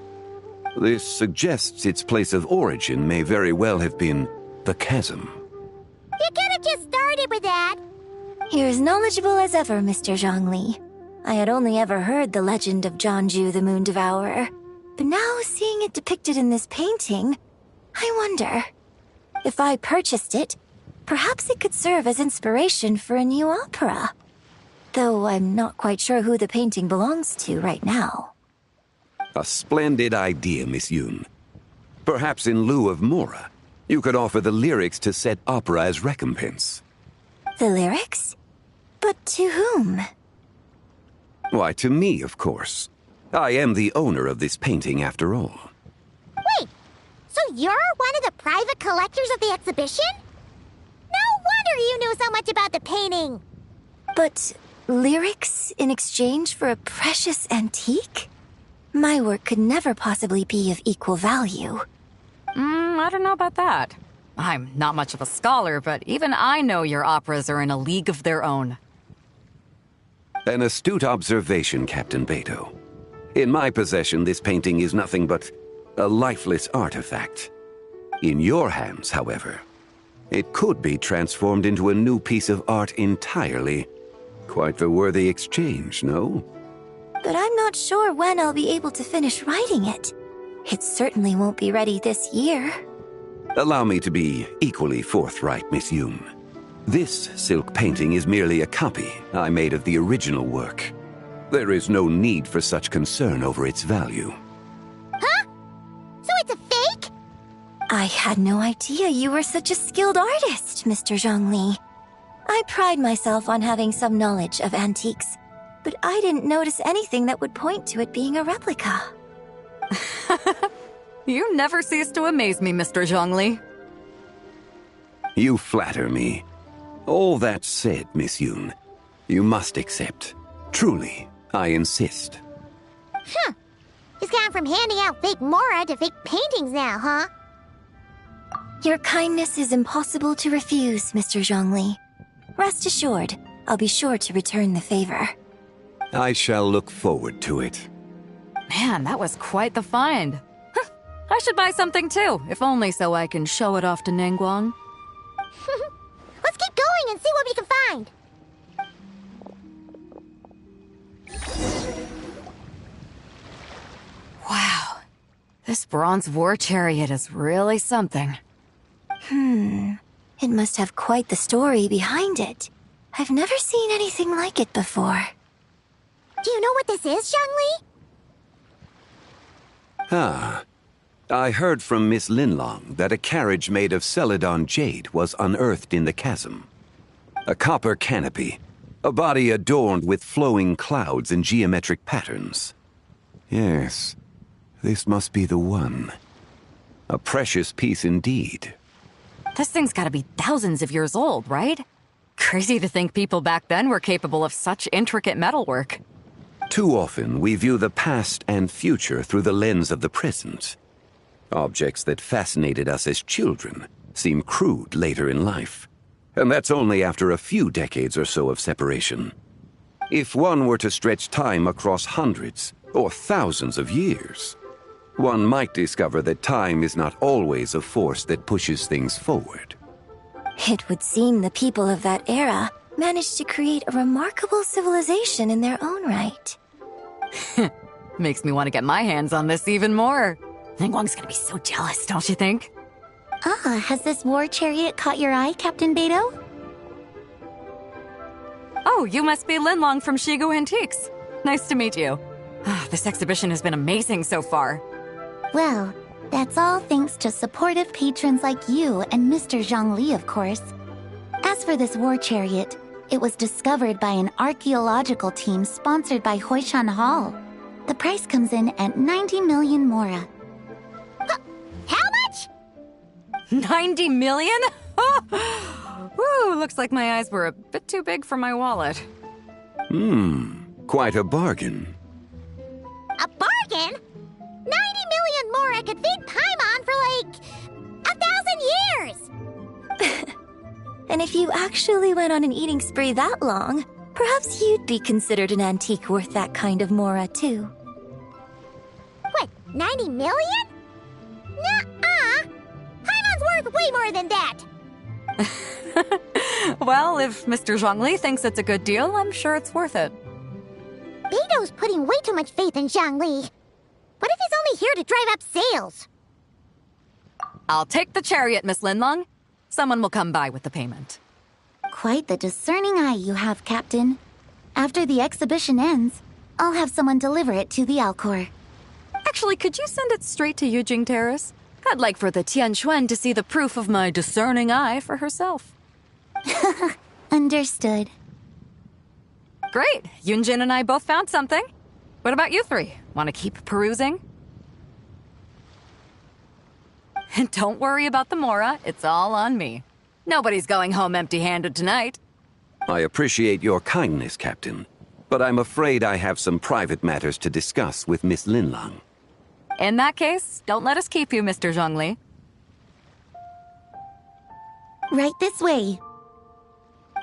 This suggests its place of origin may very well have been the chasm. You could have just started with that. You're as knowledgeable as ever, Mr. Zhongli. I had only ever heard the legend of Jeonju the Moon Devourer, but now seeing it depicted in this painting, I wonder, if I purchased it, perhaps it could serve as inspiration for a new opera. Though I'm not quite sure who the painting belongs to right now. A splendid idea, Miss Yoon. Perhaps in lieu of Mora, you could offer the lyrics to said opera as recompense. The lyrics? But to whom? Why, to me, of course. I am the owner of this painting, after all. Wait, so you're one of the private collectors of the exhibition? No wonder you knew so much about the painting. But lyrics in exchange for a precious antique? My work could never possibly be of equal value. I don't know about that. I'm not much of a scholar, but even I know your operas are in a league of their own. An astute observation, Captain Beto. In my possession, this painting is nothing but a lifeless artifact. In your hands, however, it could be transformed into a new piece of art entirely. Quite the worthy exchange, no? But I'm not sure when I'll be able to finish writing it. It certainly won't be ready this year. Allow me to be equally forthright, Miss Yoon. This silk painting is merely a copy I made of the original work. There is no need for such concern over its value. Huh? So it's a fake? I had no idea you were such a skilled artist, Mr. Zhongli. I pride myself on having some knowledge of antiques, but I didn't notice anything that would point to it being a replica. You never cease to amaze me, Mr. Zhongli. You flatter me. All that said, Miss Yoon, you must accept. Truly, I insist. Huh. He's gone from handing out fake Mora to fake paintings now, huh? Your kindness is impossible to refuse, Mr. Zhongli. Rest assured, I'll be sure to return the favor. I shall look forward to it. Man, that was quite the find. I should buy something too, if only so I can show it off to Ningguang. Let's keep going and see what we can find. Wow. This bronze war chariot is really something. It must have quite the story behind it. I've never seen anything like it before. Do you know what this is, Zhongli? Ah. I heard from Miss Linlong that a carriage made of Celadon jade was unearthed in the chasm. A copper canopy, a body adorned with flowing clouds and geometric patterns. Yes, this must be the one. A precious piece indeed. This thing's gotta be thousands of years old, right? Crazy to think people back then were capable of such intricate metalwork. Too often, we view the past and future through the lens of the present. Objects that fascinated us as children seem crude later in life. And that's only after a few decades or so of separation. If one were to stretch time across hundreds or thousands of years, one might discover that time is not always a force that pushes things forward. It would seem the people of that era managed to create a remarkable civilization in their own right. Makes me want to get my hands on this even more. Ningguang's gonna be so jealous, don't you think? Has this war chariot caught your eye, Captain Beto? Oh, you must be Linlong from Shigu Antiques. Nice to meet you. This exhibition has been amazing so far. Well, that's all thanks to supportive patrons like you and Mr. Zhongli, of course. As for this war chariot, it was discovered by an archaeological team sponsored by Hoishan Hall. The price comes in at 90 million Mora. How much? 90 million? Woo, looks like my eyes were a bit too big for my wallet. Quite a bargain. A bargain? 90 million Mora could feed Paimon for like 1,000 years! And if you actually went on an eating spree that long, perhaps you'd be considered an antique worth that kind of Mora, too. What, 90 million? Nuh-uh! Paimon's worth way more than that! Well, if Mr. Zhongli thinks it's a good deal, I'm sure it's worth it. Beto's putting way too much faith in Zhangli. What if he's only here to drive up sales? I'll take the chariot, Miss Linlong. Someone will come by with the payment. Quite the discerning eye you have, Captain. After the exhibition ends, I'll have someone deliver it to the Alcor. Actually, could you send it straight to Yujing Terrace? I'd like for the Tianquan to see the proof of my discerning eye for herself. Understood. Great. Yunjin and I both found something. What about you three? Want to keep perusing? And don't worry about the Mora. It's all on me. Nobody's going home empty-handed tonight. I appreciate your kindness, Captain, but I'm afraid I have some private matters to discuss with Miss Linlong. In that case, don't let us keep you, Mr. Zhongli. Right this way.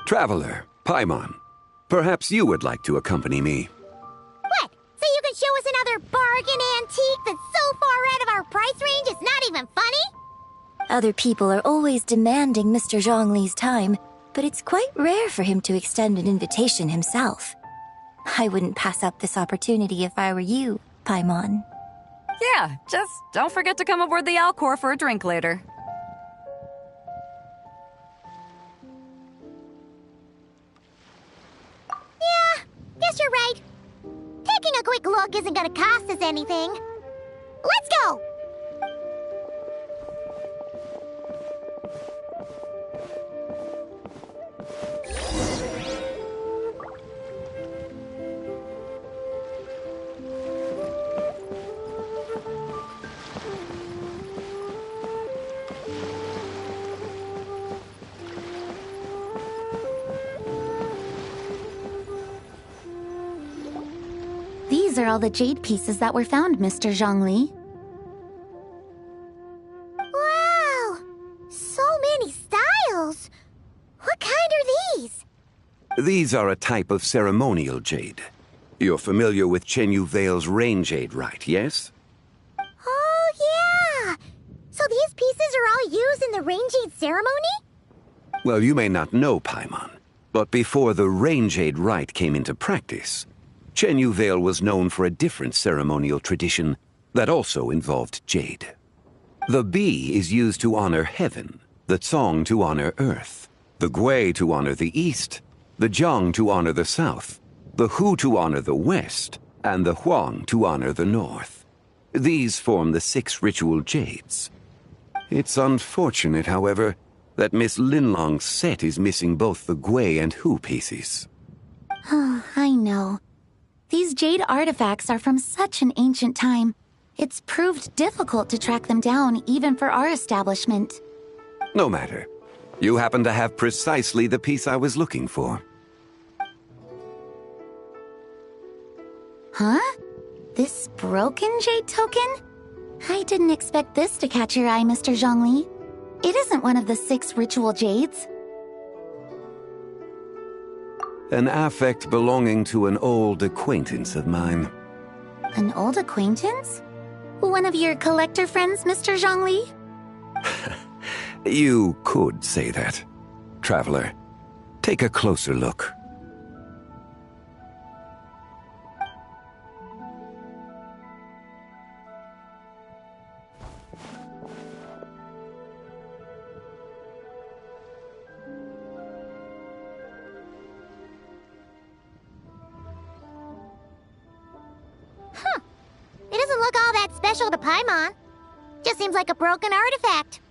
Traveler, Paimon, perhaps you would like to accompany me. What? So you can show us another bargain antique that's so far out of our price range it's not even funny? Other people are always demanding Mr. Zhongli's time, but it's quite rare for him to extend an invitation himself. I wouldn't pass up this opportunity if I were you, Paimon. Yeah, just don't forget to come aboard the Alcor for a drink later. Yeah, guess you're right. Taking a quick look isn't gonna cost us anything. Let's go! These are all the jade pieces that were found, Mr. Zhongli. Wow! So many styles! What kind are these? These are a type of ceremonial jade. You're familiar with Chenyu Vale's rain jade, right, yes? Oh, yeah! So these pieces are all used in the rain jade ceremony? Well, you may not know, Paimon, but before the rain jade rite came into practice, Chenyu Vale was known for a different ceremonial tradition that also involved jade. The bee is used to honor heaven, the Tsong to honor earth, the Gui to honor the east, the Jiang to honor the south, the Hu to honor the west, and the Huang to honor the north. These form the 6 ritual jades. It's unfortunate, however, that Miss Linlong's set is missing both the Gui and Hu pieces. Oh, I know. These jade artifacts are from such an ancient time. It's proved difficult to track them down, even for our establishment. No matter. You happen to have precisely the piece I was looking for. Huh? This broken jade token? I didn't expect this to catch your eye, Mr. Zhongli. It isn't one of the 6 ritual jades. An affect belonging to an old acquaintance of mine. An old acquaintance? One of your collector friends, Mr. Zhongli? You could say that. Traveler, take a closer look. It doesn't look all that special to Paimon. Just seems like a broken artifact.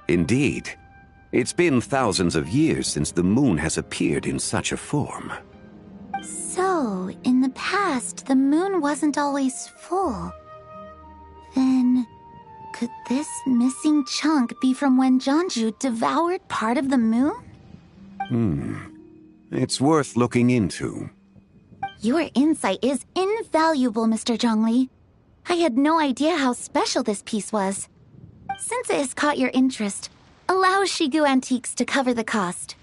Indeed. It's been thousands of years since the moon has appeared in such a form. So, in the past, the moon wasn't always full. Then, could this missing chunk be from when Jianzhu devoured part of the moon? It's worth looking into. Your insight is invaluable, Mr. Zhongli. I had no idea how special this piece was. Since it has caught your interest, allow Shigu Antiques to cover the cost.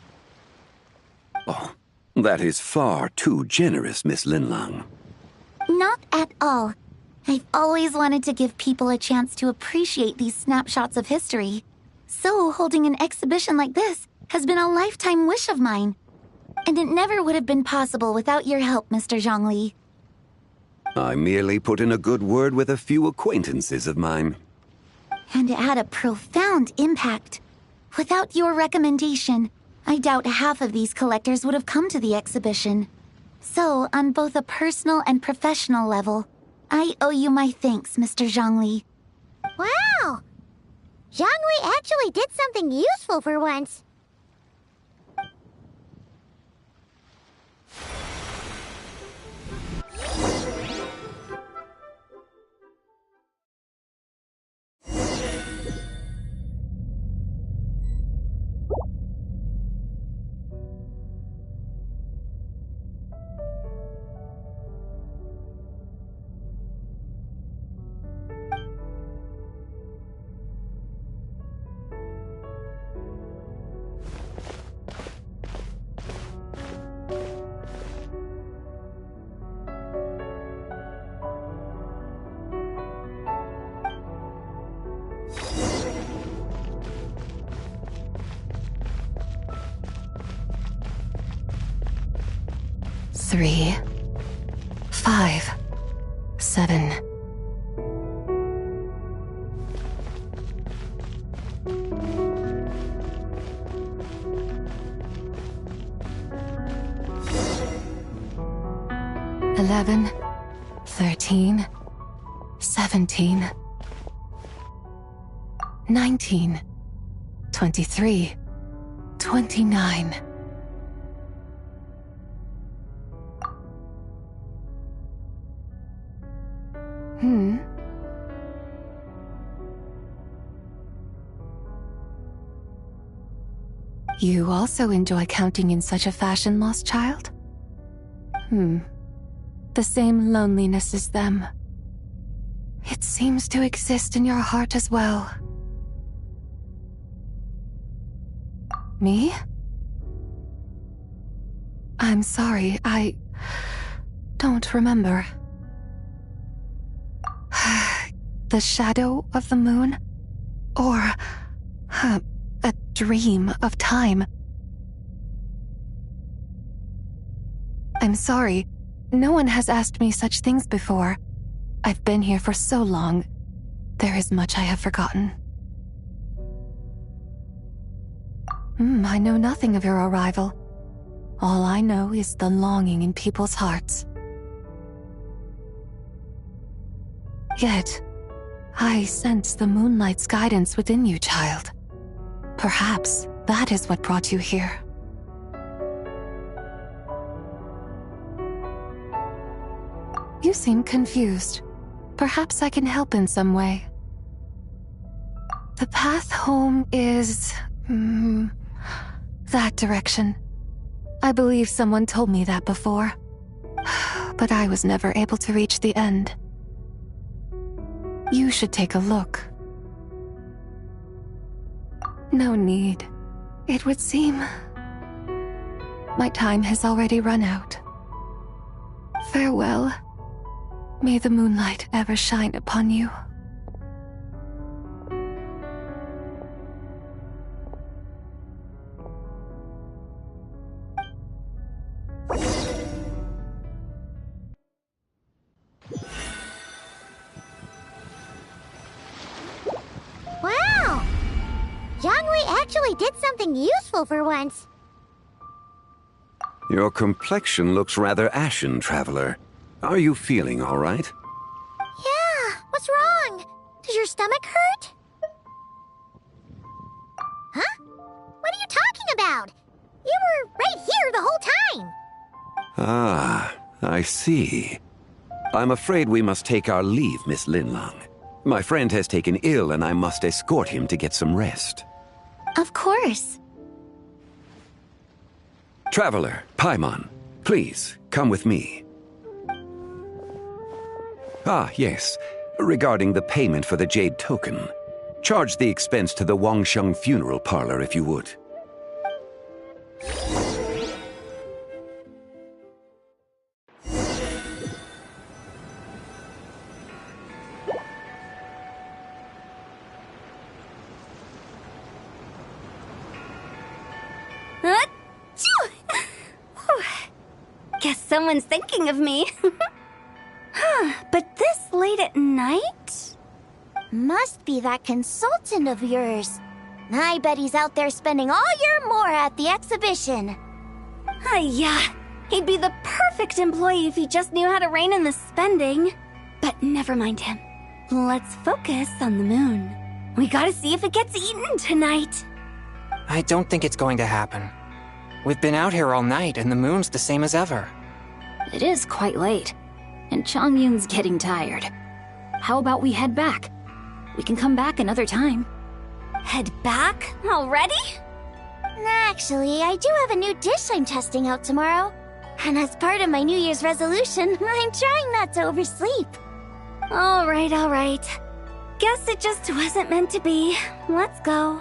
Oh, that is far too generous, Miss Linlong. Not at all. I've always wanted to give people a chance to appreciate these snapshots of history. So holding an exhibition like this has been a lifetime wish of mine. And it never would have been possible without your help, Mr. Zhongli. I merely put in a good word with a few acquaintances of mine. And it had a profound impact. Without your recommendation, I doubt half of these collectors would have come to the exhibition. So, on both a personal and professional level, I owe you my thanks, Mr. Zhongli. Wow! Zhongli actually did something useful for once. Three, 5, 7. $11, 13, 17, 19, 23, 29. You also enjoy counting in such a fashion, lost child? The same loneliness as them. It seems to exist in your heart as well. Me? I'm sorry, I don't remember. The shadow of the moon? Or a dream of time? I'm sorry. No one has asked me such things before. I've been here for so long. There is much I have forgotten. I know nothing of your arrival. All I know is the longing in people's hearts. Yet, I sense the moonlight's guidance within you, child. Perhaps that is what brought you here. You seem confused. Perhaps I can help in some way. The path home is... that direction. I believe someone told me that before. But I was never able to reach the end. You should take a look. No need. It would seem... my time has already run out. Farewell. May the moonlight ever shine upon you. Wow! Zhongli actually did something useful for once. Your complexion looks rather ashen, traveler. Are you feeling all right? Yeah, what's wrong? Does your stomach hurt? Huh? What are you talking about? You were right here the whole time. Ah, I see. I'm afraid we must take our leave, Miss Linlang. My friend has taken ill and I must escort him to get some rest. Of course. Traveler, Paimon, please, come with me. Ah, yes. Regarding the payment for the jade token. Charge the expense to the Wangsheng funeral parlor if you would. someone's thinking of me. But this late at night? Must be that consultant of yours. I bet he's out there spending all year more at the exhibition. Yeah, he'd be the perfect employee if he just knew how to rein in the spending. But never mind him. Let's focus on the moon. We gotta see if it gets eaten tonight. I don't think it's going to happen. We've been out here all night and the moon's the same as ever. It is quite late, and Chongyun's getting tired. How about we head back? We can come back another time. Head back? Already? Actually, I do have a new dish I'm testing out tomorrow. And as part of my New Year's resolution, I'm trying not to oversleep. All right. Guess it just wasn't meant to be. Let's go.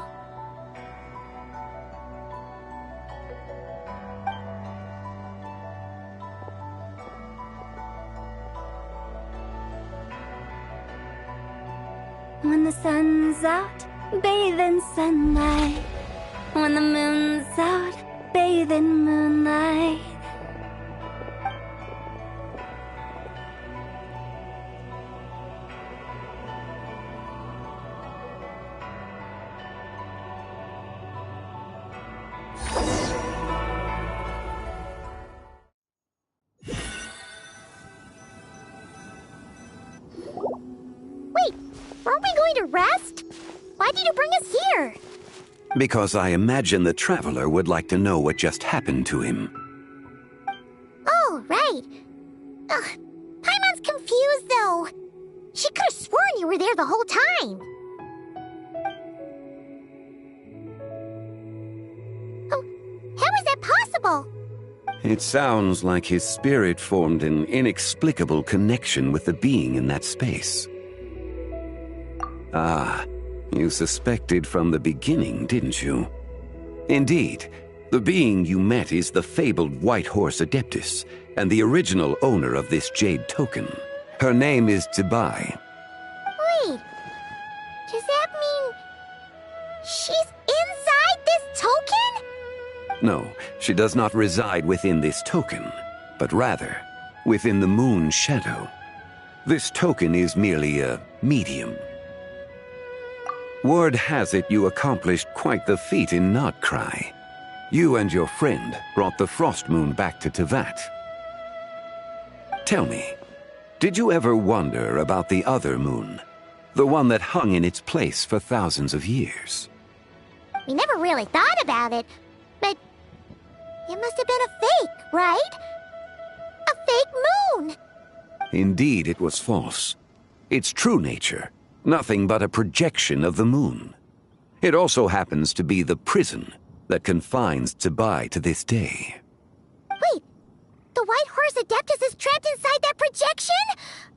When the sun's out, bathe in sunlight. When the moon's out, bathe in moonlight. Aren't we going to rest? Why did you bring us here? Because I imagine the traveler would like to know what just happened to him. Oh, right. Paimon's confused, though. She could have sworn you were there the whole time. How is that possible? It sounds like his spirit formed an inexplicable connection with the being in that space. Ah, you suspected from the beginning, didn't you? Indeed, the being you met is the fabled White Horse Adeptus, and the original owner of this jade token. Her name is Zibai. Wait, does that mean she's inside this token? No, she does not reside within this token, but rather within the moon's shadow. This token is merely a medium. Word has it you accomplished quite the feat in Notcry. You and your friend brought the Frost Moon back to Tevat. Tell me, did you ever wonder about the other moon? The one that hung in its place for thousands of years? We never really thought about it, but it must have been a fake, right? A fake moon! Indeed, it was false. Its true nature, nothing but a projection of the moon. It also happens to be the prison that confines Zibai to this day. Wait, the White Horse Adeptus is trapped inside that projection?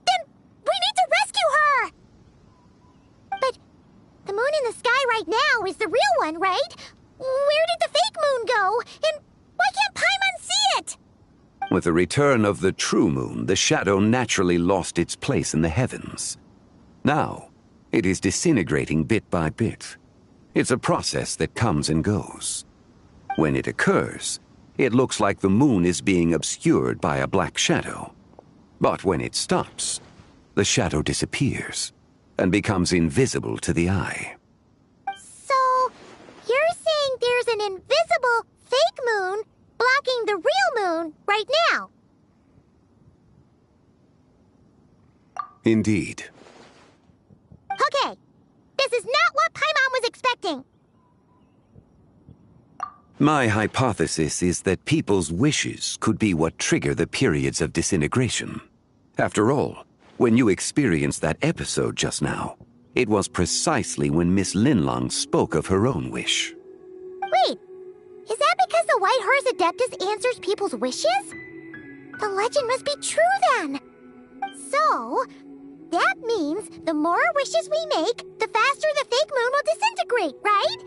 Then we need to rescue her! But the moon in the sky right now is the real one, right? Where did the fake moon go? And why can't Paimon see it? With the return of the true moon, the shadow naturally lost its place in the heavens. Now, it is disintegrating bit by bit. It's a process that comes and goes. When it occurs, it looks like the moon is being obscured by a black shadow. But when it stops, the shadow disappears and becomes invisible to the eye. So, you're saying there's an invisible fake moon blocking the real moon right now? Indeed. Okay, this is not what Paimon was expecting. My hypothesis is that people's wishes could be what trigger the periods of disintegration. After all, when you experienced that episode just now, it was precisely when Miss Linlong spoke of her own wish. Wait, is that because the White Horse Adeptus answers people's wishes? The legend must be true then. So, that means the more wishes we make, the faster the fake moon will disintegrate, right?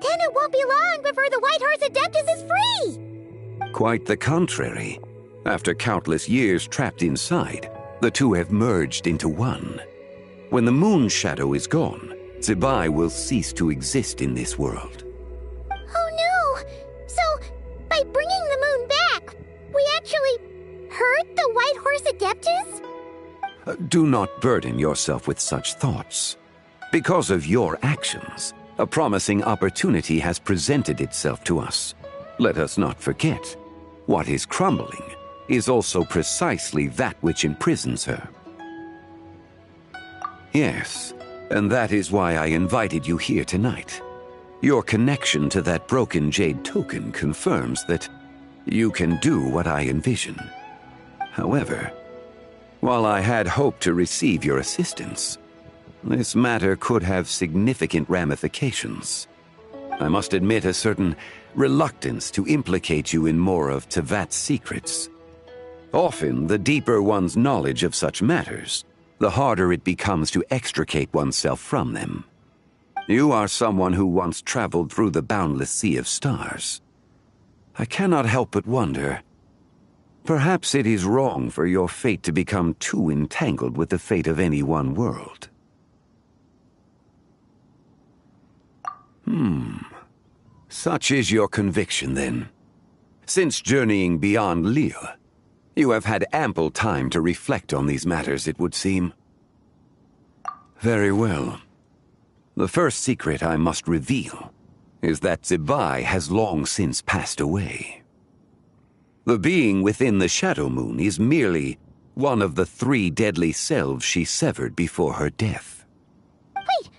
Then it won't be long before the White Horse Adeptus is free! Quite the contrary. After countless years trapped inside, the two have merged into one. When the moon shadow is gone, Zibai will cease to exist in this world. Oh no! So, by bringing the moon back, we actually Do not burden yourself with such thoughts. Because of your actions, a promising opportunity has presented itself to us. Let us not forget, what is crumbling is also precisely that which imprisons her. Yes, and that is why I invited you here tonight. Your connection to that broken jade token confirms that you can do what I envision. However, while I had hoped to receive your assistance, this matter could have significant ramifications. I must admit a certain reluctance to implicate you in more of Tevat's secrets. Often, the deeper one's knowledge of such matters, the harder it becomes to extricate oneself from them. You are someone who once traveled through the boundless sea of stars. I cannot help but wonder, perhaps it is wrong for your fate to become too entangled with the fate of any one world. Such is your conviction, then. Since journeying beyond Liyue, you have had ample time to reflect on these matters, it would seem. Very well. The first secret I must reveal is that Zebai has long since passed away. The being within the Shadow Moon is merely one of the 3 deadly selves she severed before her death. Wait,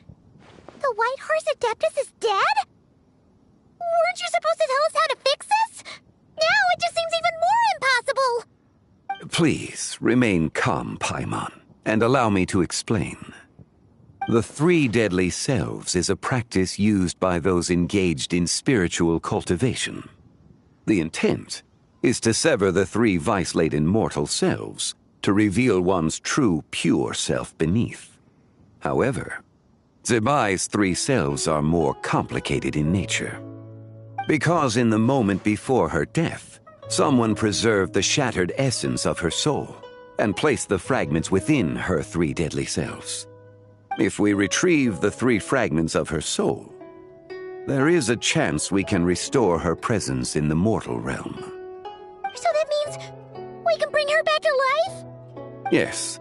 the White Horse Adeptus is dead? Weren't you supposed to tell us how to fix this? Now it just seems even more impossible! Please, remain calm, Paimon, and allow me to explain. The 3 deadly selves is a practice used by those engaged in spiritual cultivation. The intent is to sever the 3 vice-laden mortal selves to reveal one's true, pure self beneath. However, Zebai's 3 selves are more complicated in nature. Because in the moment before her death, someone preserved the shattered essence of her soul and placed the fragments within her 3 deadly selves. If we retrieve the 3 fragments of her soul, there is a chance we can restore her presence in the mortal realm. So that means we can bring her back to life? Yes,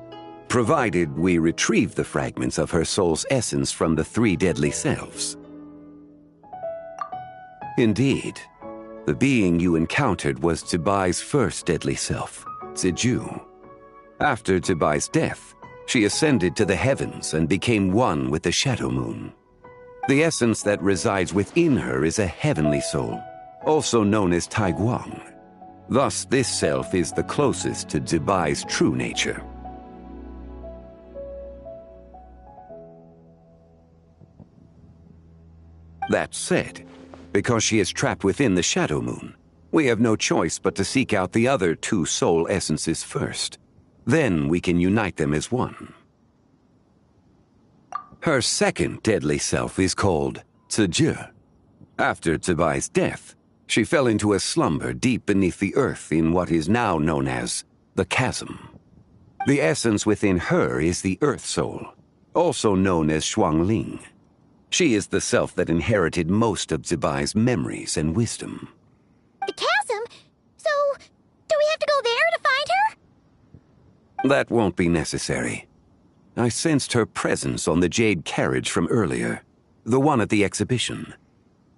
provided we retrieve the fragments of her soul's essence from the 3 deadly selves. Indeed, the being you encountered was Zebai's first deadly self, Ziju. After Zebai's death, she ascended to the heavens and became one with the Shadow Moon. The essence that resides within her is a heavenly soul, also known as Taiguang. Thus, this self is the closest to Zebai's true nature. That said, because she is trapped within the Shadow Moon, we have no choice but to seek out the other 2 soul essences first. Then we can unite them as one. Her second deadly self is called Ziju. After Zebai's death, she fell into a slumber deep beneath the earth in what is now known as the Chasm. The essence within her is the Earth Soul, also known as Shuangling. She is the self that inherited most of Zebai's memories and wisdom. The chasm? So, do we have to go there to find her? That won't be necessary. I sensed her presence on the jade carriage from earlier, the one at the exhibition.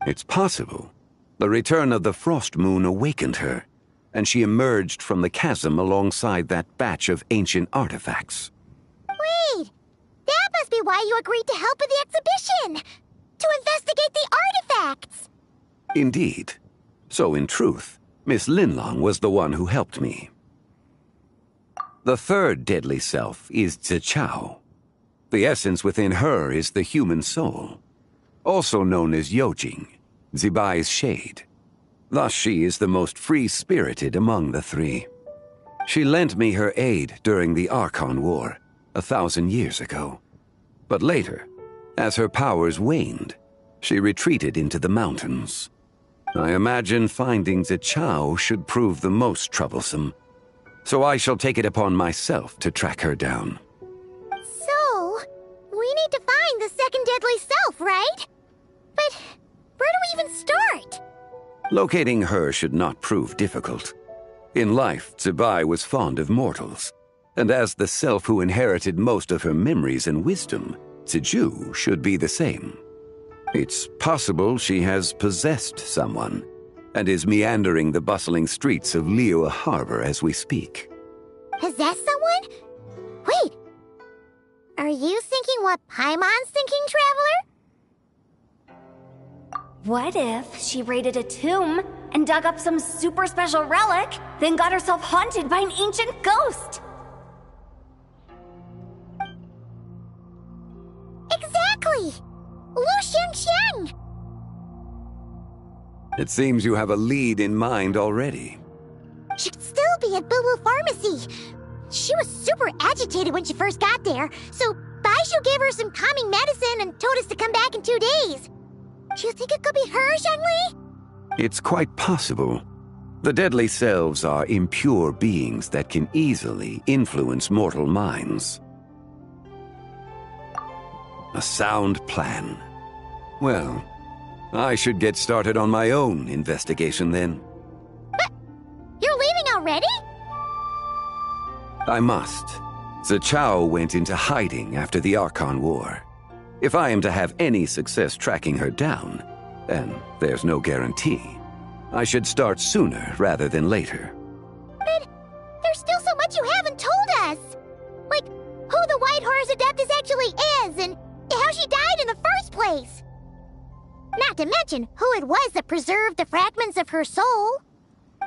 It's possible the return of the Frost Moon awakened her, and she emerged from the chasm alongside that batch of ancient artifacts. Wait! That must be why you agreed to help with the exhibition! To investigate the artifacts! Indeed. So in truth, Miss Linlong was the one who helped me. The third deadly self is Zichao. The essence within her is the human soul, also known as Yojing, Zebai's shade. Thus she is the most free-spirited among the 3. She lent me her aid during the Archon War 1,000 years ago. But later, as her powers waned, she retreated into the mountains. I imagine finding Zichao should prove the most troublesome, so I shall take it upon myself to track her down. So, we need to find the second deadly self, right? But where do we even start? Locating her should not prove difficult. In life, Zebai was fond of mortals. And as the self who inherited most of her memories and wisdom, Ziju should be the same. It's possible she has possessed someone and is meandering the bustling streets of Liyue Harbour as we speak. Possess someone? Wait. Are you thinking what Paimon's thinking, Traveler? What if she raided a tomb and dug up some super special relic, then got herself haunted by an ancient ghost? Exactly! Lu Xiangxiang! It seems you have a lead in mind already. She'd still be at Boo Boo Pharmacy. She was super agitated when she first got there, so Baishu gave her some calming medicine and told us to come back in 2 days. Do you think it could be her, Zhengli? It's quite possible. The deadly selves are impure beings that can easily influence mortal minds. A sound plan. Well, I should get started on my own investigation then. But you're leaving already? I must. Zichao went into hiding after the Archon War. If I am to have any success tracking her down, and there's no guarantee, I should start sooner rather than later. But there's still so much you haven't told us! Like, who the White Horse Adeptus actually is, and how she died in the first place! Not to mention who it was that preserved the fragments of her soul.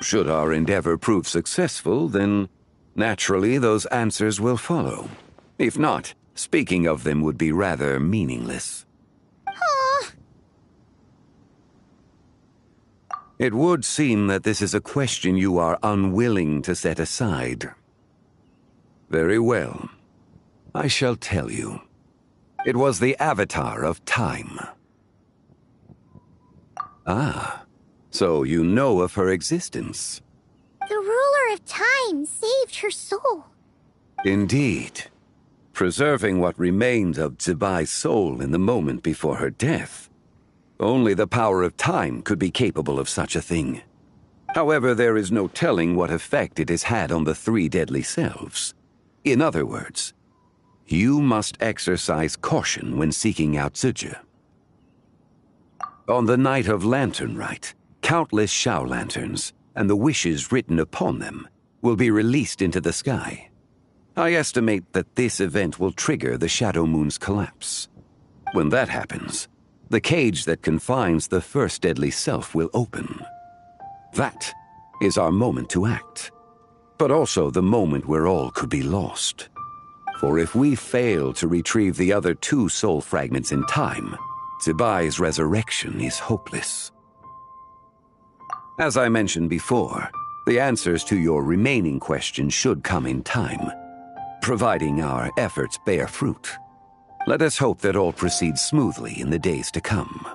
Should our endeavor prove successful, then naturally those answers will follow. If not, speaking of them would be rather meaningless. It would seem that this is a question you are unwilling to set aside. Very well. I shall tell you. It was the Avatar of Time. Ah, so you know of her existence. The ruler of time saved her soul. Indeed. Preserving what remained of Zibai's soul in the moment before her death. Only the power of time could be capable of such a thing. However, there is no telling what effect it has had on the 3 deadly selves. In other words, you must exercise caution when seeking out Ziju. On the night of Lantern Rite, countless Shao lanterns, and the wishes written upon them, will be released into the sky. I estimate that this event will trigger the Shadow Moon's collapse. When that happens, the cage that confines the first deadly self will open. That is our moment to act, but also the moment where all could be lost. For if we fail to retrieve the other 2 soul fragments in time, Zibai's resurrection is hopeless. As I mentioned before, the answers to your remaining questions should come in time, providing our efforts bear fruit. Let us hope that all proceeds smoothly in the days to come.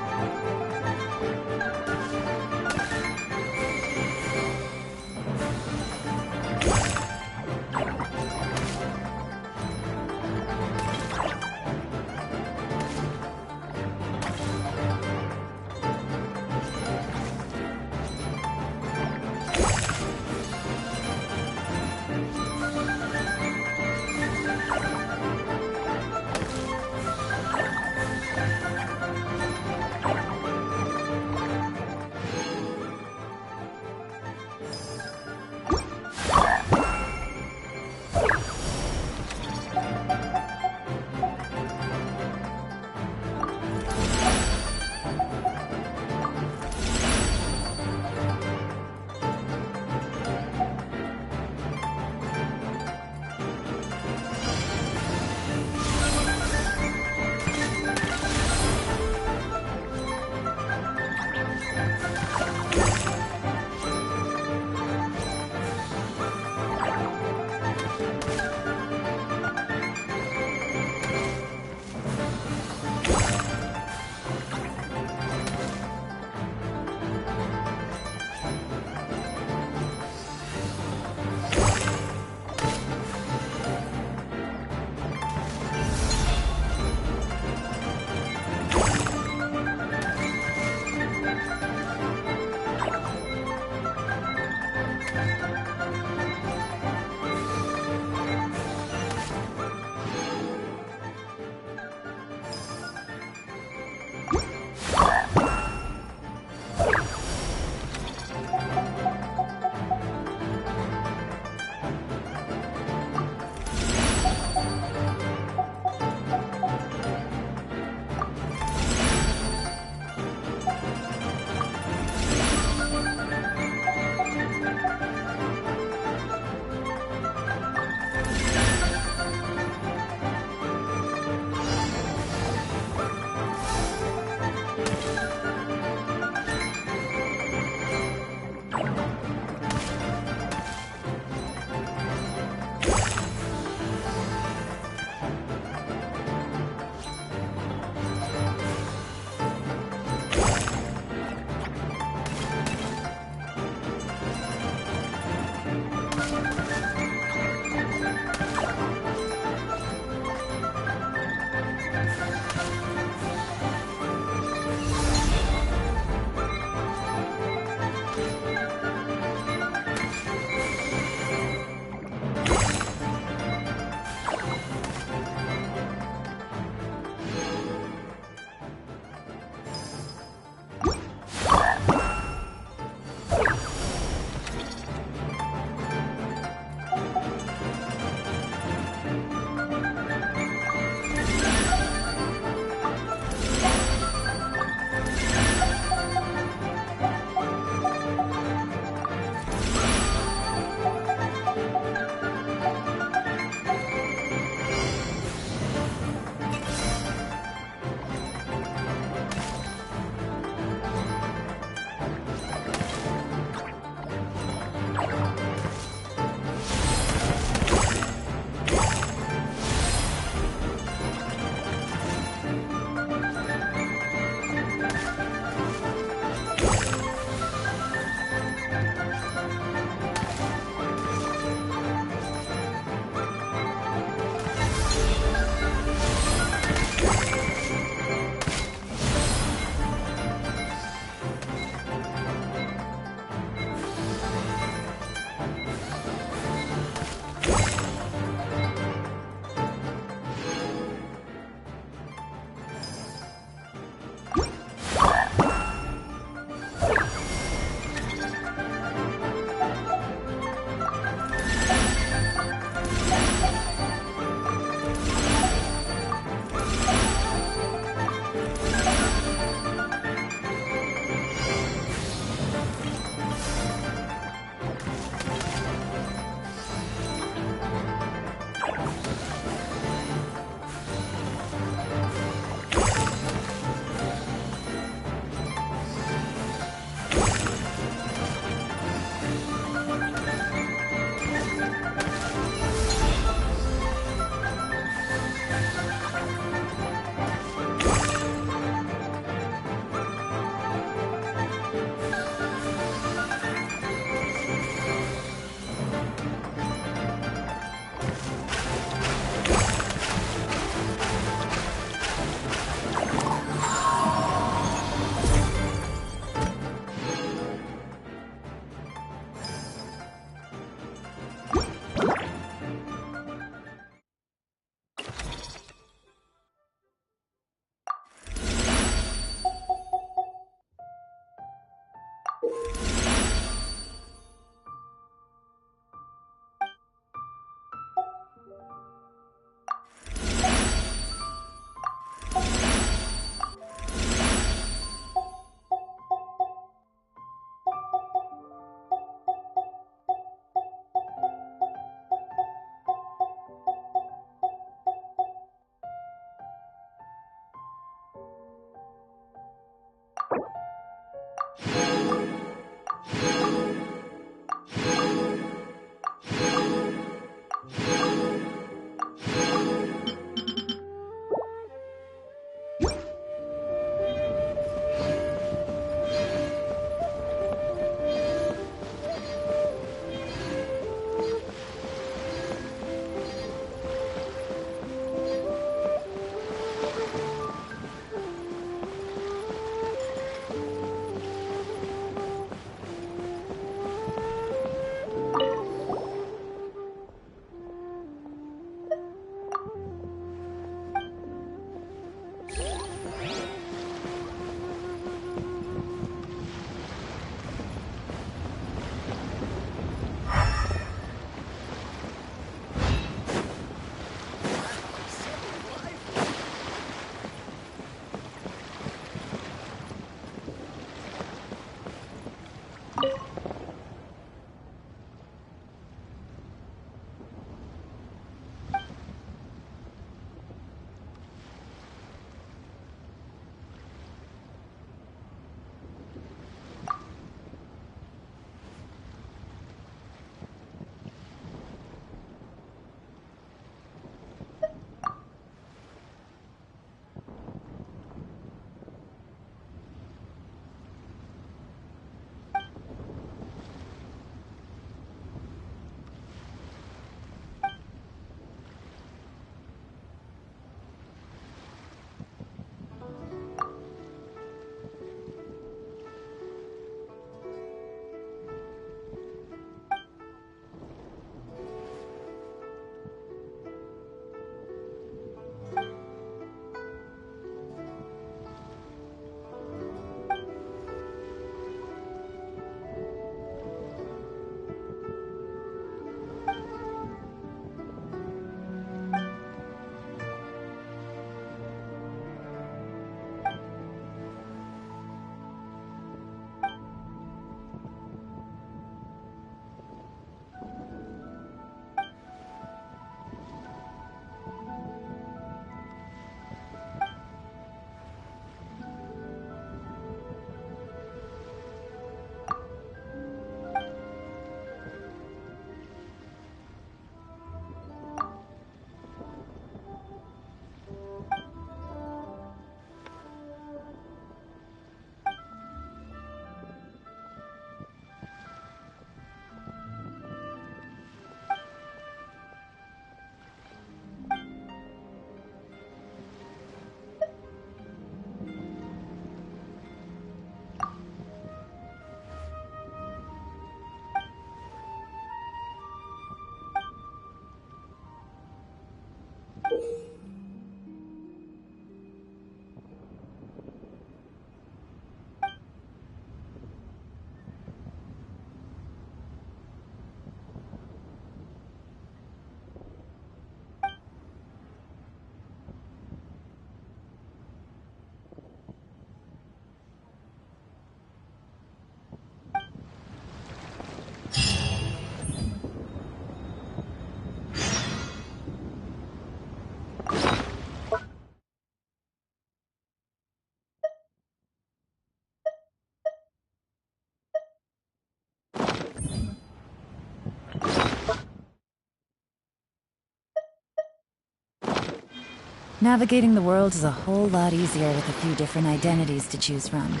Navigating the world is a whole lot easier with a few different identities to choose from.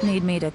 Need me to...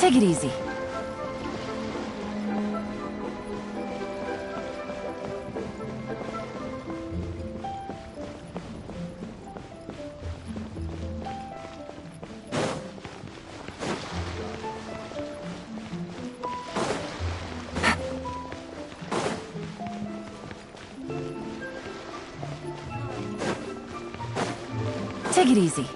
Take it easy. Take it easy.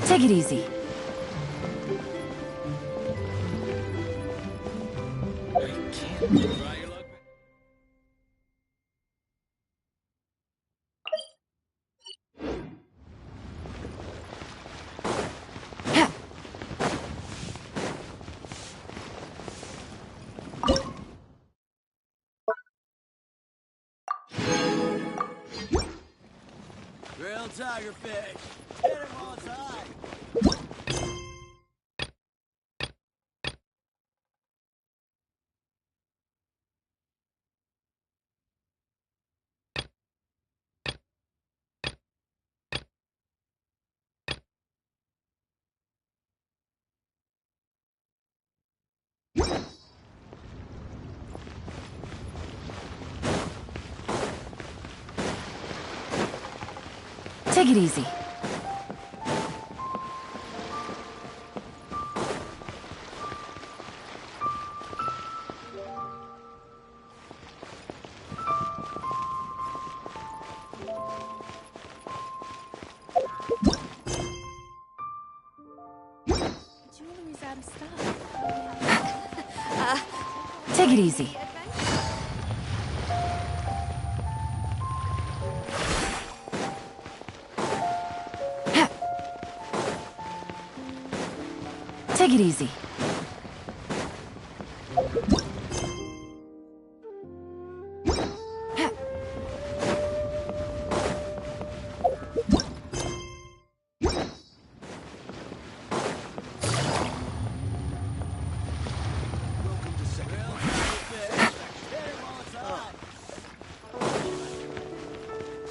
Take it easy. Real tigerfish. Hit him while it's high. Take it easy. Jewelry's out of stock. Take it easy. Take it easy.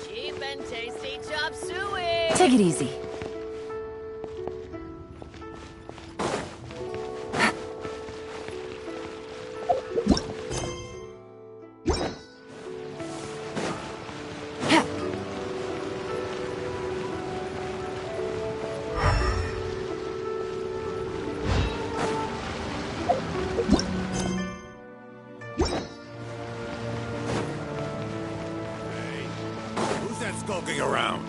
Cheap and tasty chop suey. Take it easy. Who's that skulking around?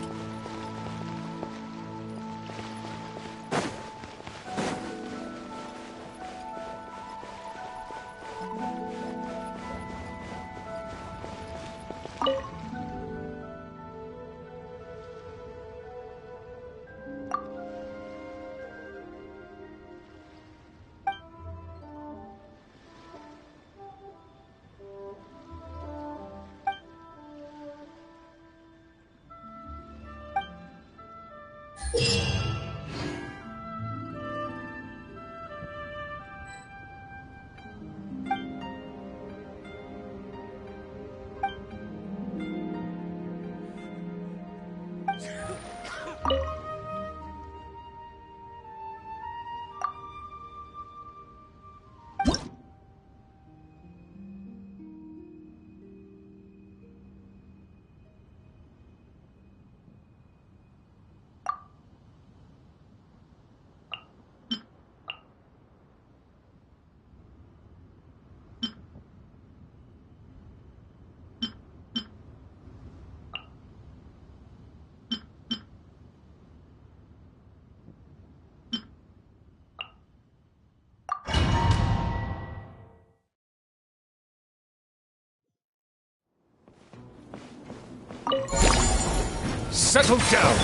Settle down!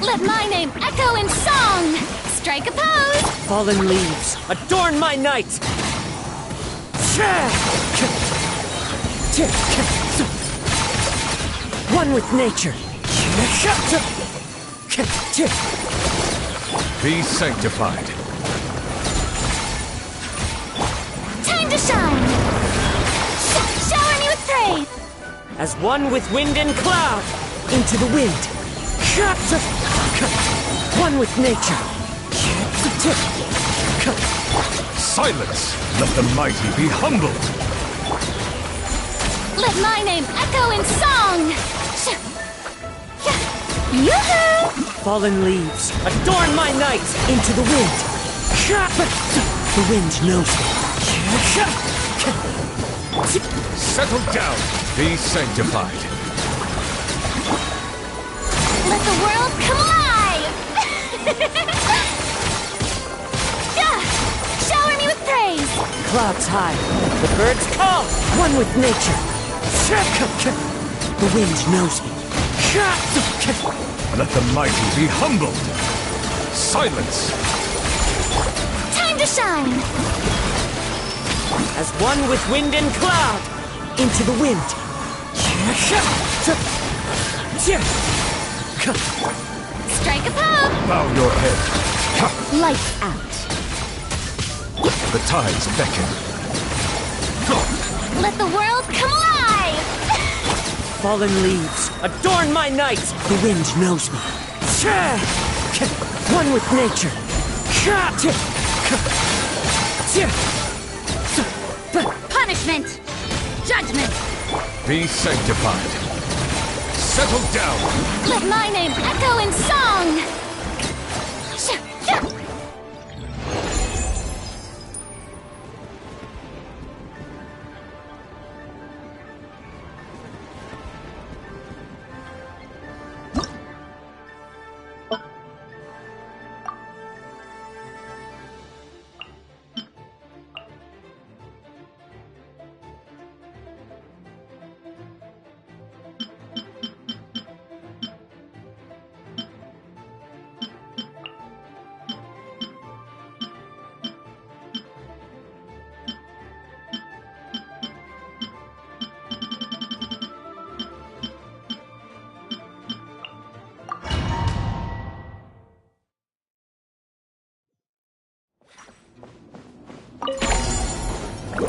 Let my name echo in song! Strike a pose! Fallen leaves, adorn my night! One with nature. Be sanctified. to shine! Shower me with praise! As one with wind and cloud, into the wind. One with nature. Silence! Let the mighty be humbled! Let my name echo in song! Yoo-hoo! Fallen leaves, adorn my night into the wind. The wind knows me. Settle down. Be sanctified. Let the world come alive! Shower me with praise! Clouds high, the birds call, one with nature. The wind knows me. Let the mighty be humbled. Silence! Time to shine! As one with wind and cloud, into the wind. Strike a pose! Bow your head. Lights out. The tides beckon. Let the world come alive! Fallen leaves, adorn my night. The wind knows me. One with nature. Punishment! Judgment! Be sanctified. Settle down. Let my name echo in song!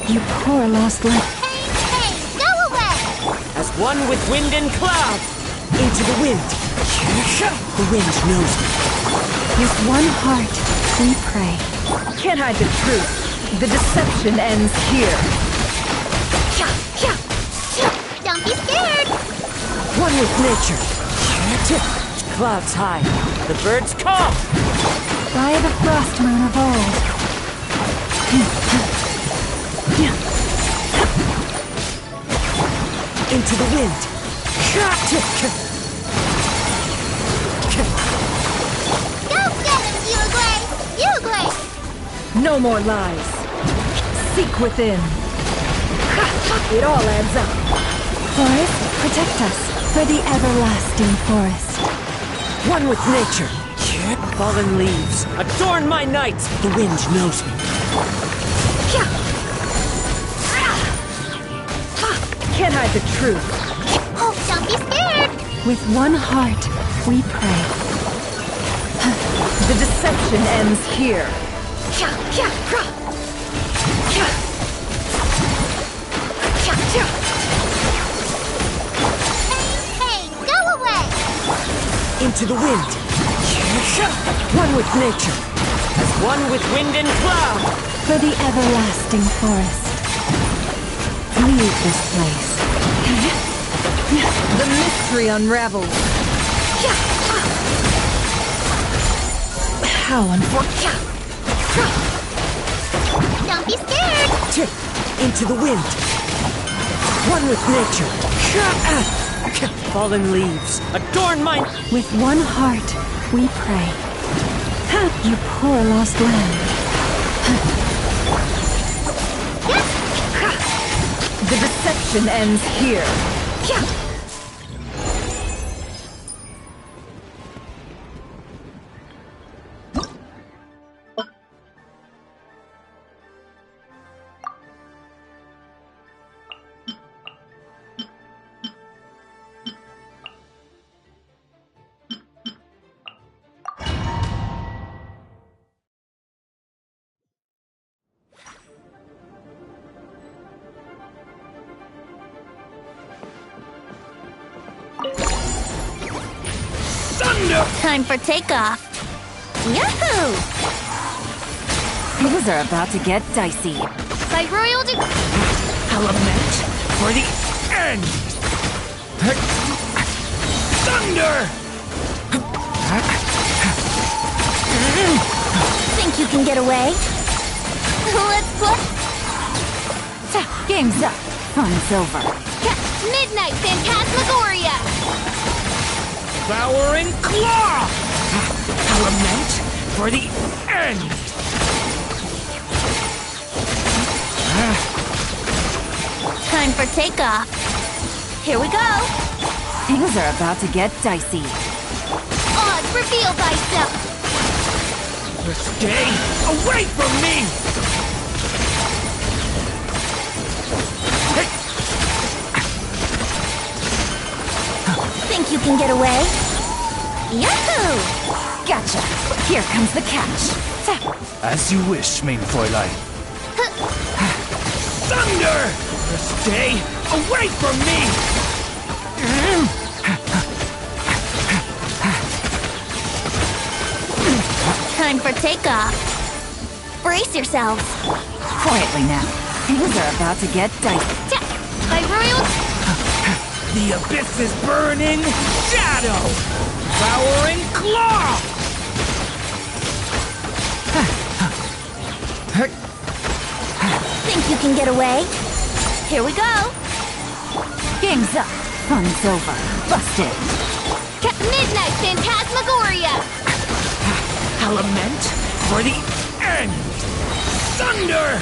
You poor lost life. Hey, go away! As one with wind and cloud, into the wind. The wind knows me. With one heart, we pray. Can't hide the truth. The deception ends here. Don't be scared! One with nature. Clouds high, the birds call. By the frost moon of old. Into the wind. Go get him, Liyue! No more lies. Seek within. It all adds up. Forest, protect us for the everlasting forest. One with nature. Fallen leaves, adorn my night. The wind knows me. Can't hide the truth. Oh, don't be scared! With one heart, we pray. The deception ends here. Hey, go away! Into the wind. One with nature. As one with wind and cloud. For the everlasting forest. Leave this place. The mystery unravels. How unfortunate. Don't be scared! Into the wind. One with nature. Fallen leaves, adorn mine. With one heart, we pray. You poor lost land. The deception ends here. Time for takeoff. Yahoo! Things are about to get dicey. By royal Element for the end! Thunder! Think you can get away? Let's play. Game's up. Fun's over. Midnight Phantasmagoria! Devouring Claw! Element for the end! Time for takeoff. Here we go. Things are about to get dicey. Odds reveal thyself. Stay away from me! Think you can get away? Yahoo! Gotcha. Here comes the catch. As you wish, main Fräulein. Thunder! Stay away from me! Time for takeoff. Brace yourselves. Quietly now. Things are about to get dicey. By royal... The abyss is burning shadow! Devouring Claw! Think you can get away? Here we go. Game's up. Fun's over. Busted. Midnight Phantasmagoria! Element for the end! Thunder!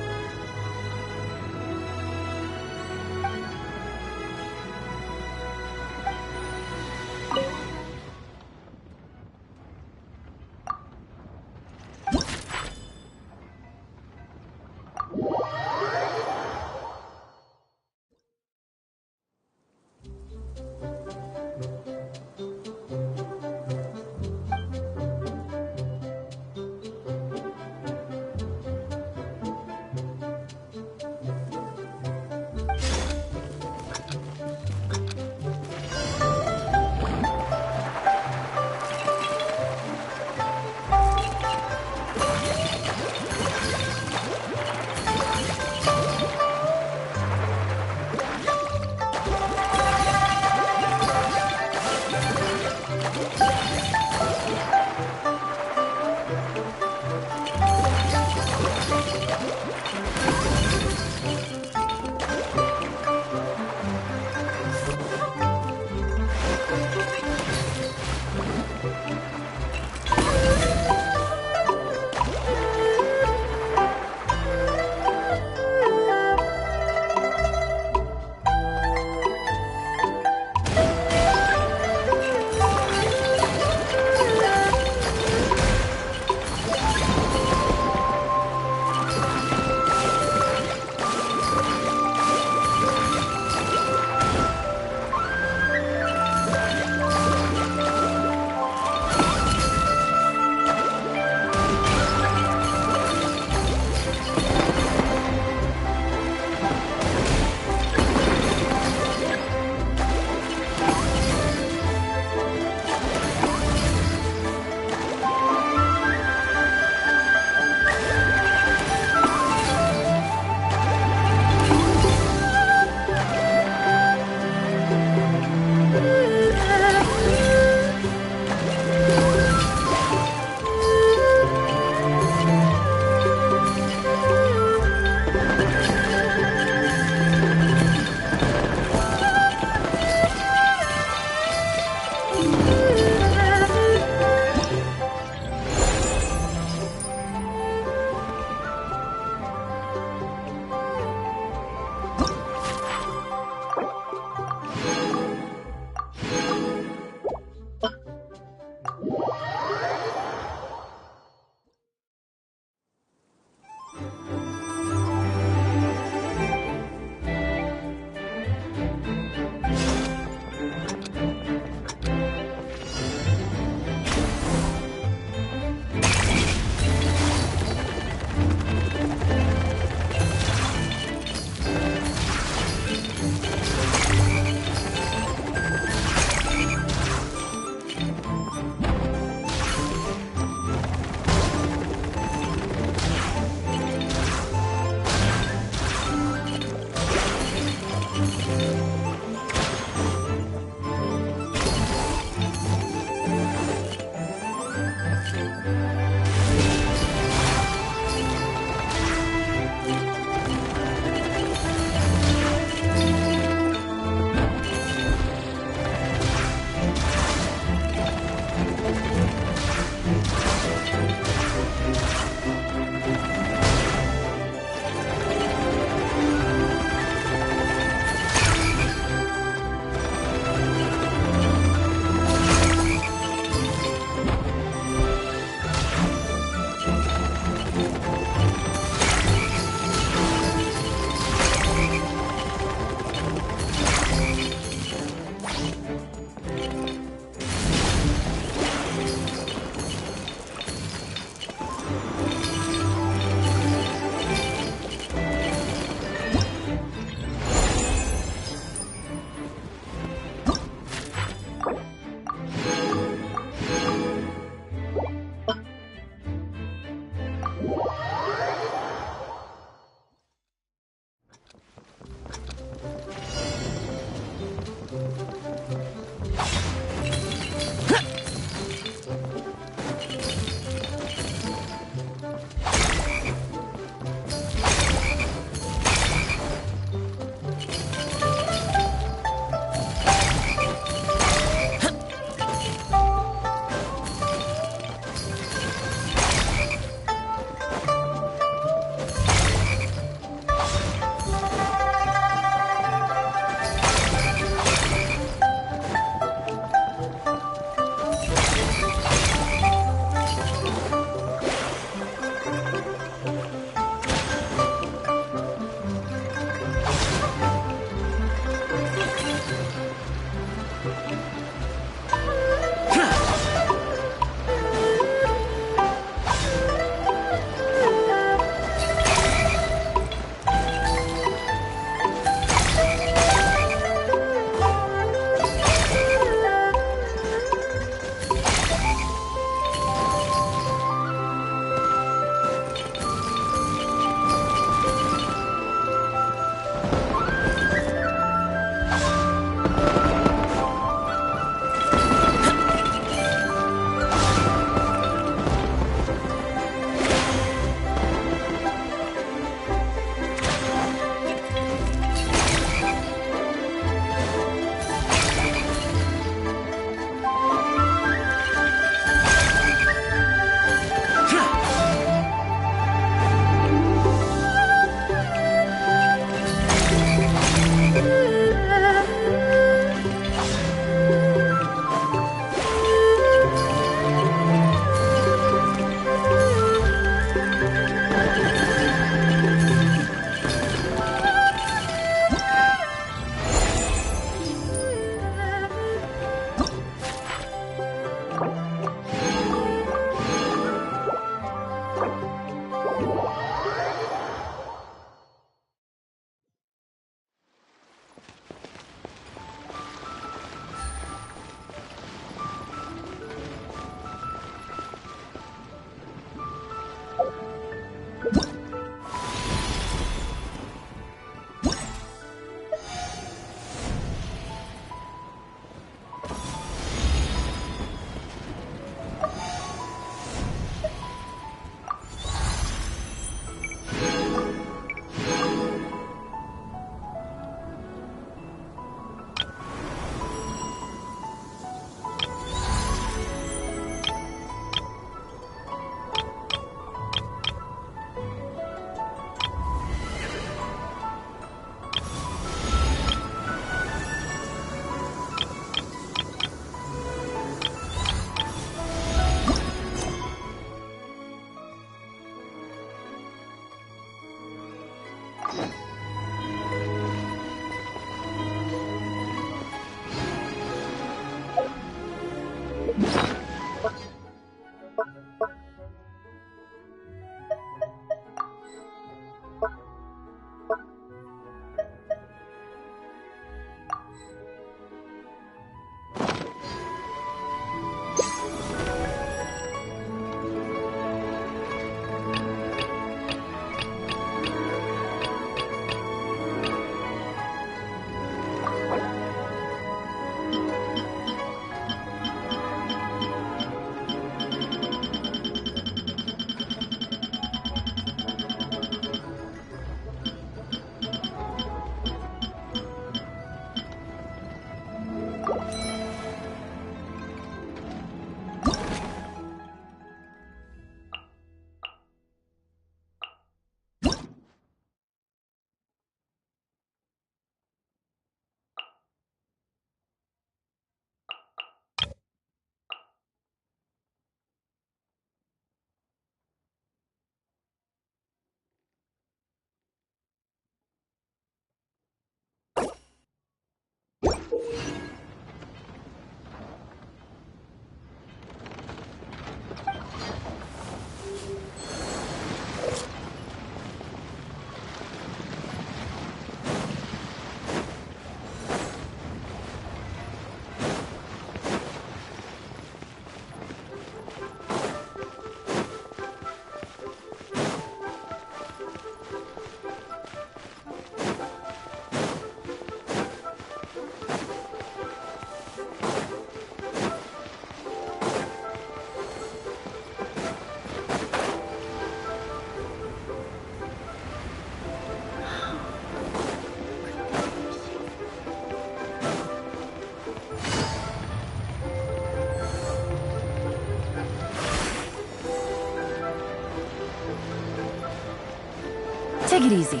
Take it easy.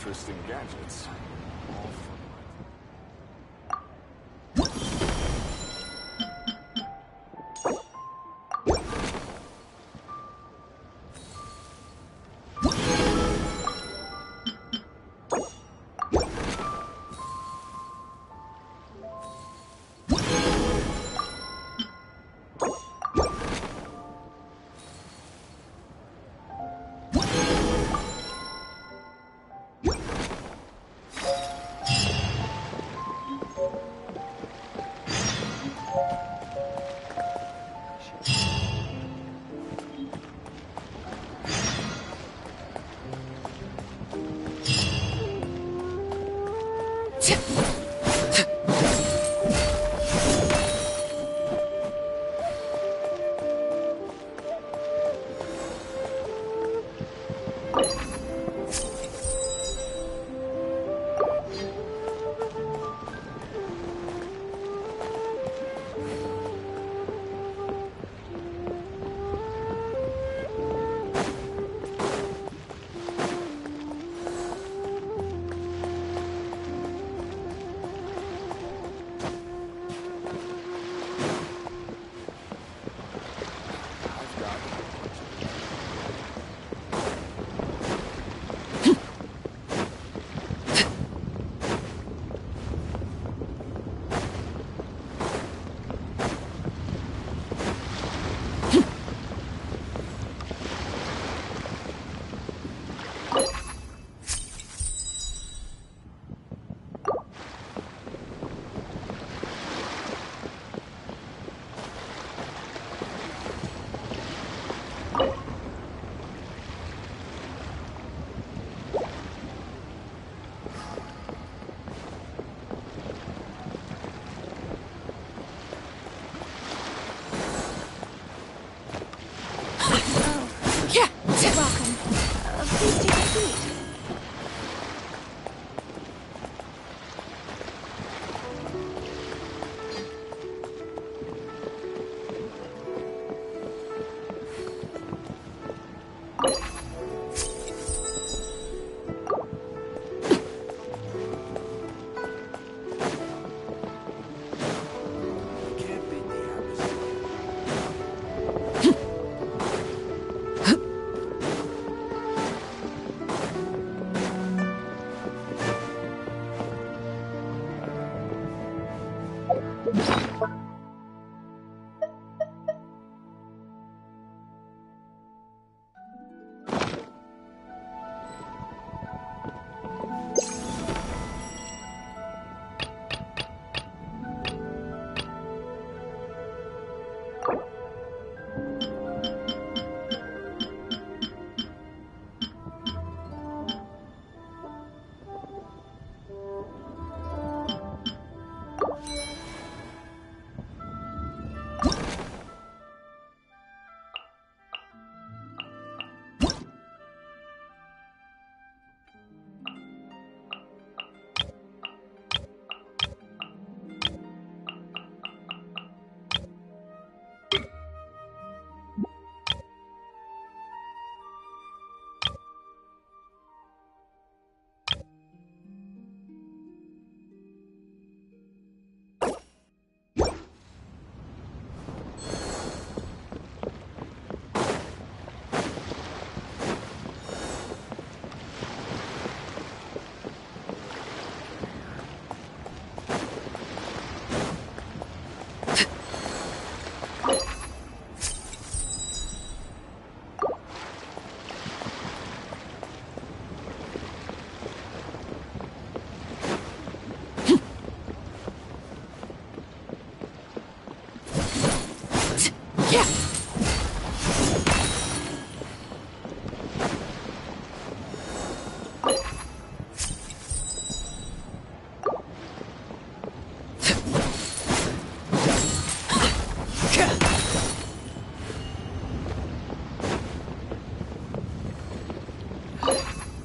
Interesting gadgets. feet.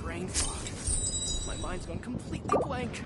Brain fog. My mind's gone completely blank.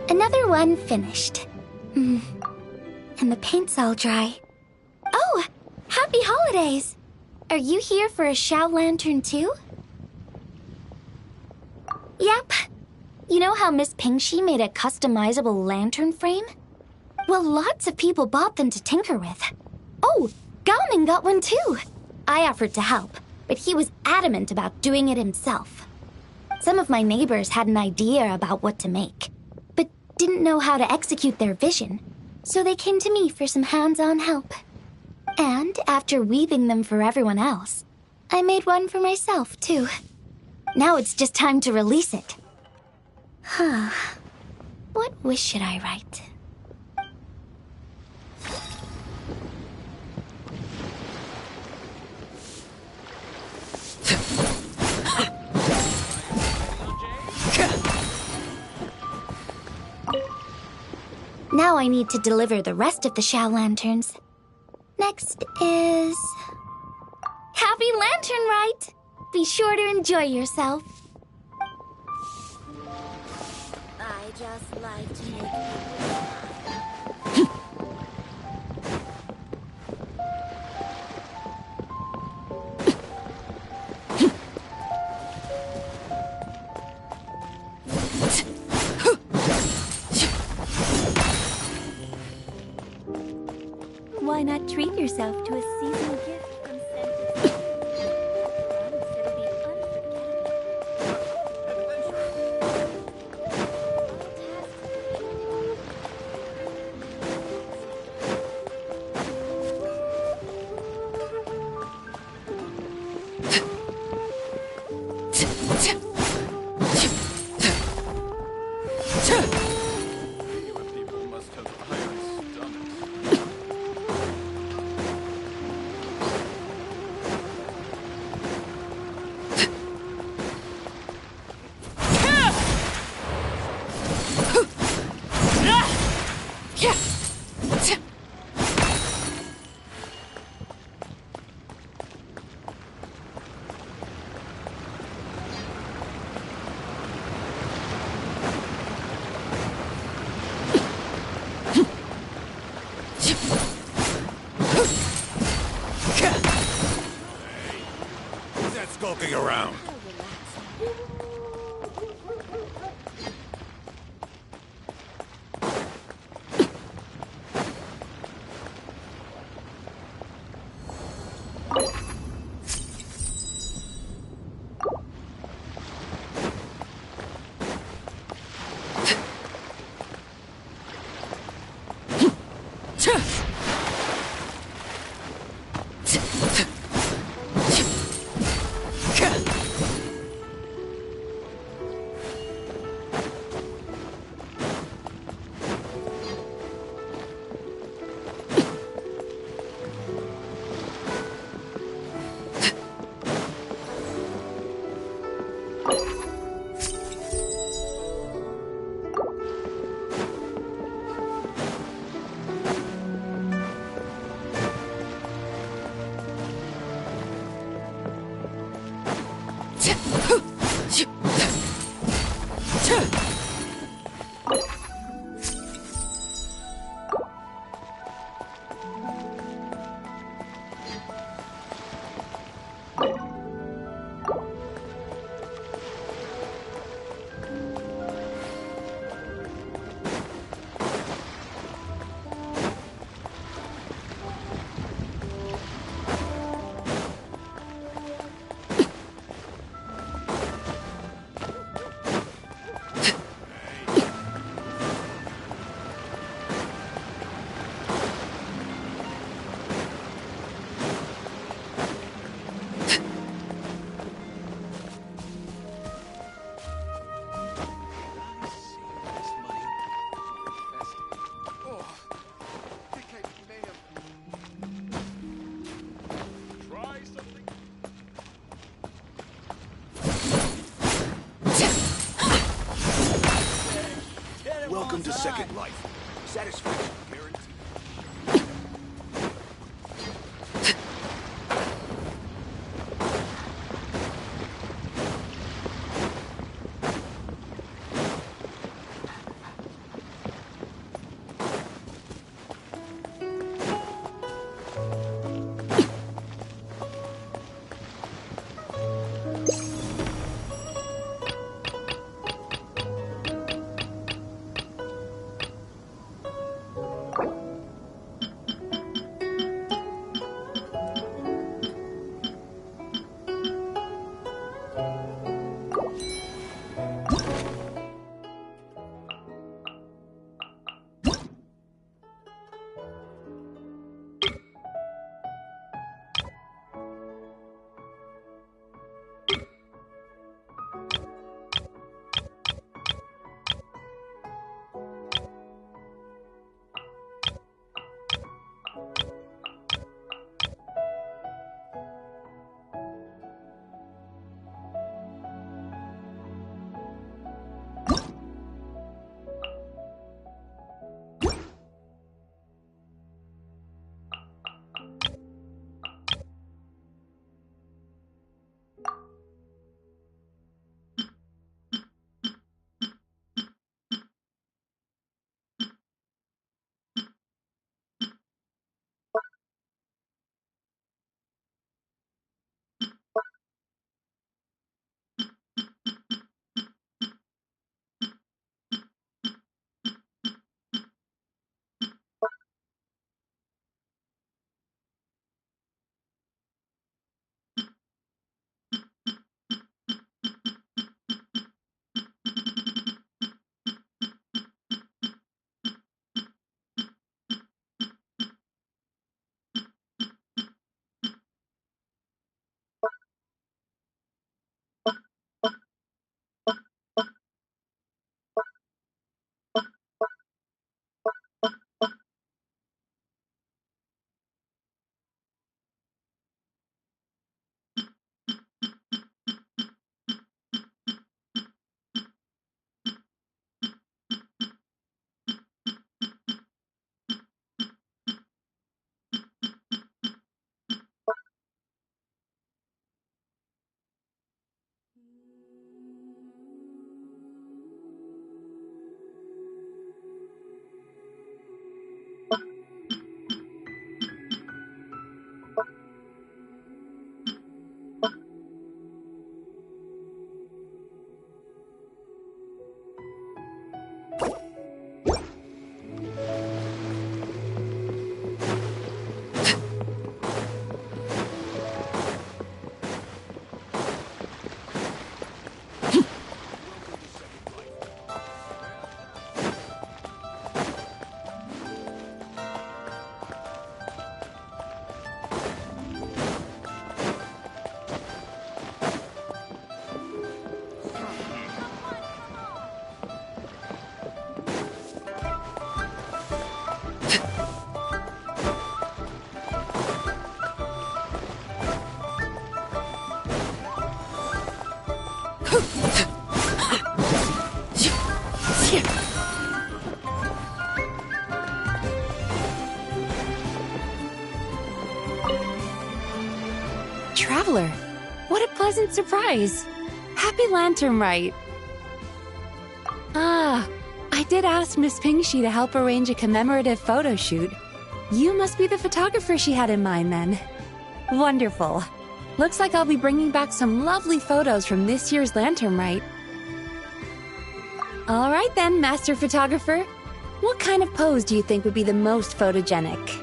Another one finished. And the paint's all dry. Oh, happy holidays! Are you here for a Shao Lantern too? Yep. You know how Miss Pingxi made a customizable lantern frame? Well, lots of people bought them to tinker with. Oh, Gaoming got one too. I offered to help, but he was adamant about doing it himself. Some of my neighbors had an idea about what to make, but didn't know how to execute their vision, so they came to me for some hands-on help. And after weaving them for everyone else, I made one for myself too. Now it's just time to release it. Huh. What wish should I write? Now I need to deliver the rest of the Shao lanterns. Next is... Happy Lantern Rite! Be sure to enjoy yourself. I just like to make Why not treat yourself to a seasonal gift from Scented? It'll be People must have iron stomachs. Who's that skulking around? Welcome to Second Life. Satisfaction guaranteed. pleasant surprise. Happy Lantern Rite. Ah, I did ask Miss Pingshi to help arrange a commemorative photo shoot. You must be the photographer she had in mind then. Wonderful. Looks like I'll be bringing back some lovely photos from this year's Lantern Rite. All right then, Master Photographer. What kind of pose do you think would be the most photogenic?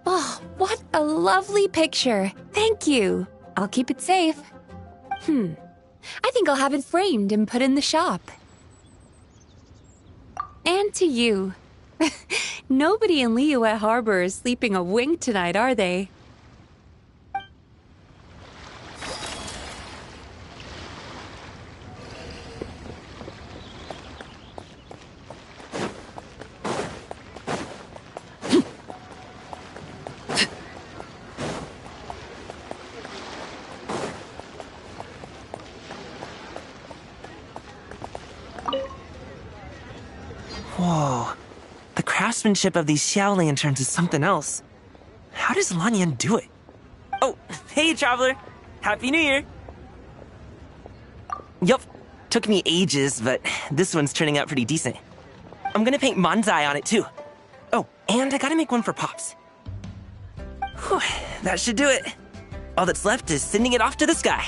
Oh, what a lovely picture. Thank you. I'll keep it safe. I think I'll have it framed and put in the shop. And to you. Nobody in Liyue Harbour is sleeping a wink tonight, are they? Whoa. The craftsmanship of these Xiao lanterns is something else. How does Lanyan do it? Oh, hey, Traveler. Happy New Year. Yup. Took me ages, but this one's turning out pretty decent. I'm gonna paint Manzai on it, too. Oh, and I gotta make one for Pops. Whew, that should do it. All that's left is sending it off to the sky.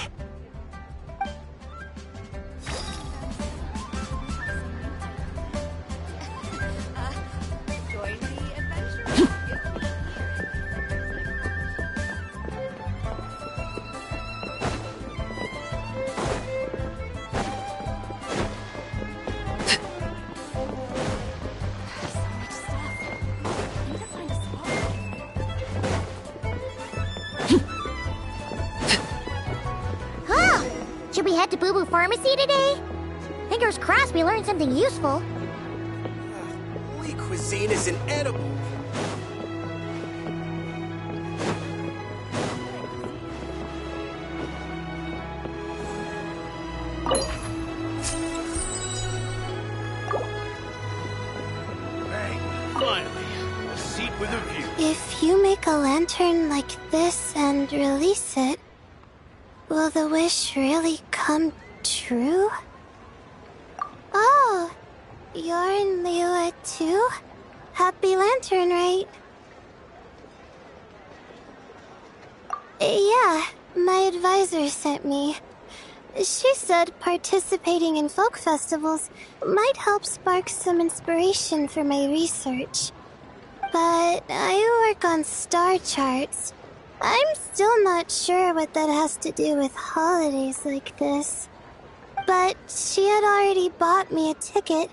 Should we head to Boo Boo Pharmacy today? Fingers crossed we learned something useful. Holy cuisine is inedible. Finally, a seat with a view. If you make a lantern like this and release it, will the wish really come true? Oh, you're in Liyue too? Happy Lantern Rite. Yeah, my advisor sent me. She said participating in folk festivals might help spark some inspiration for my research. But I work on star charts. I'm still not sure what that has to do with holidays like this. But she had already bought me a ticket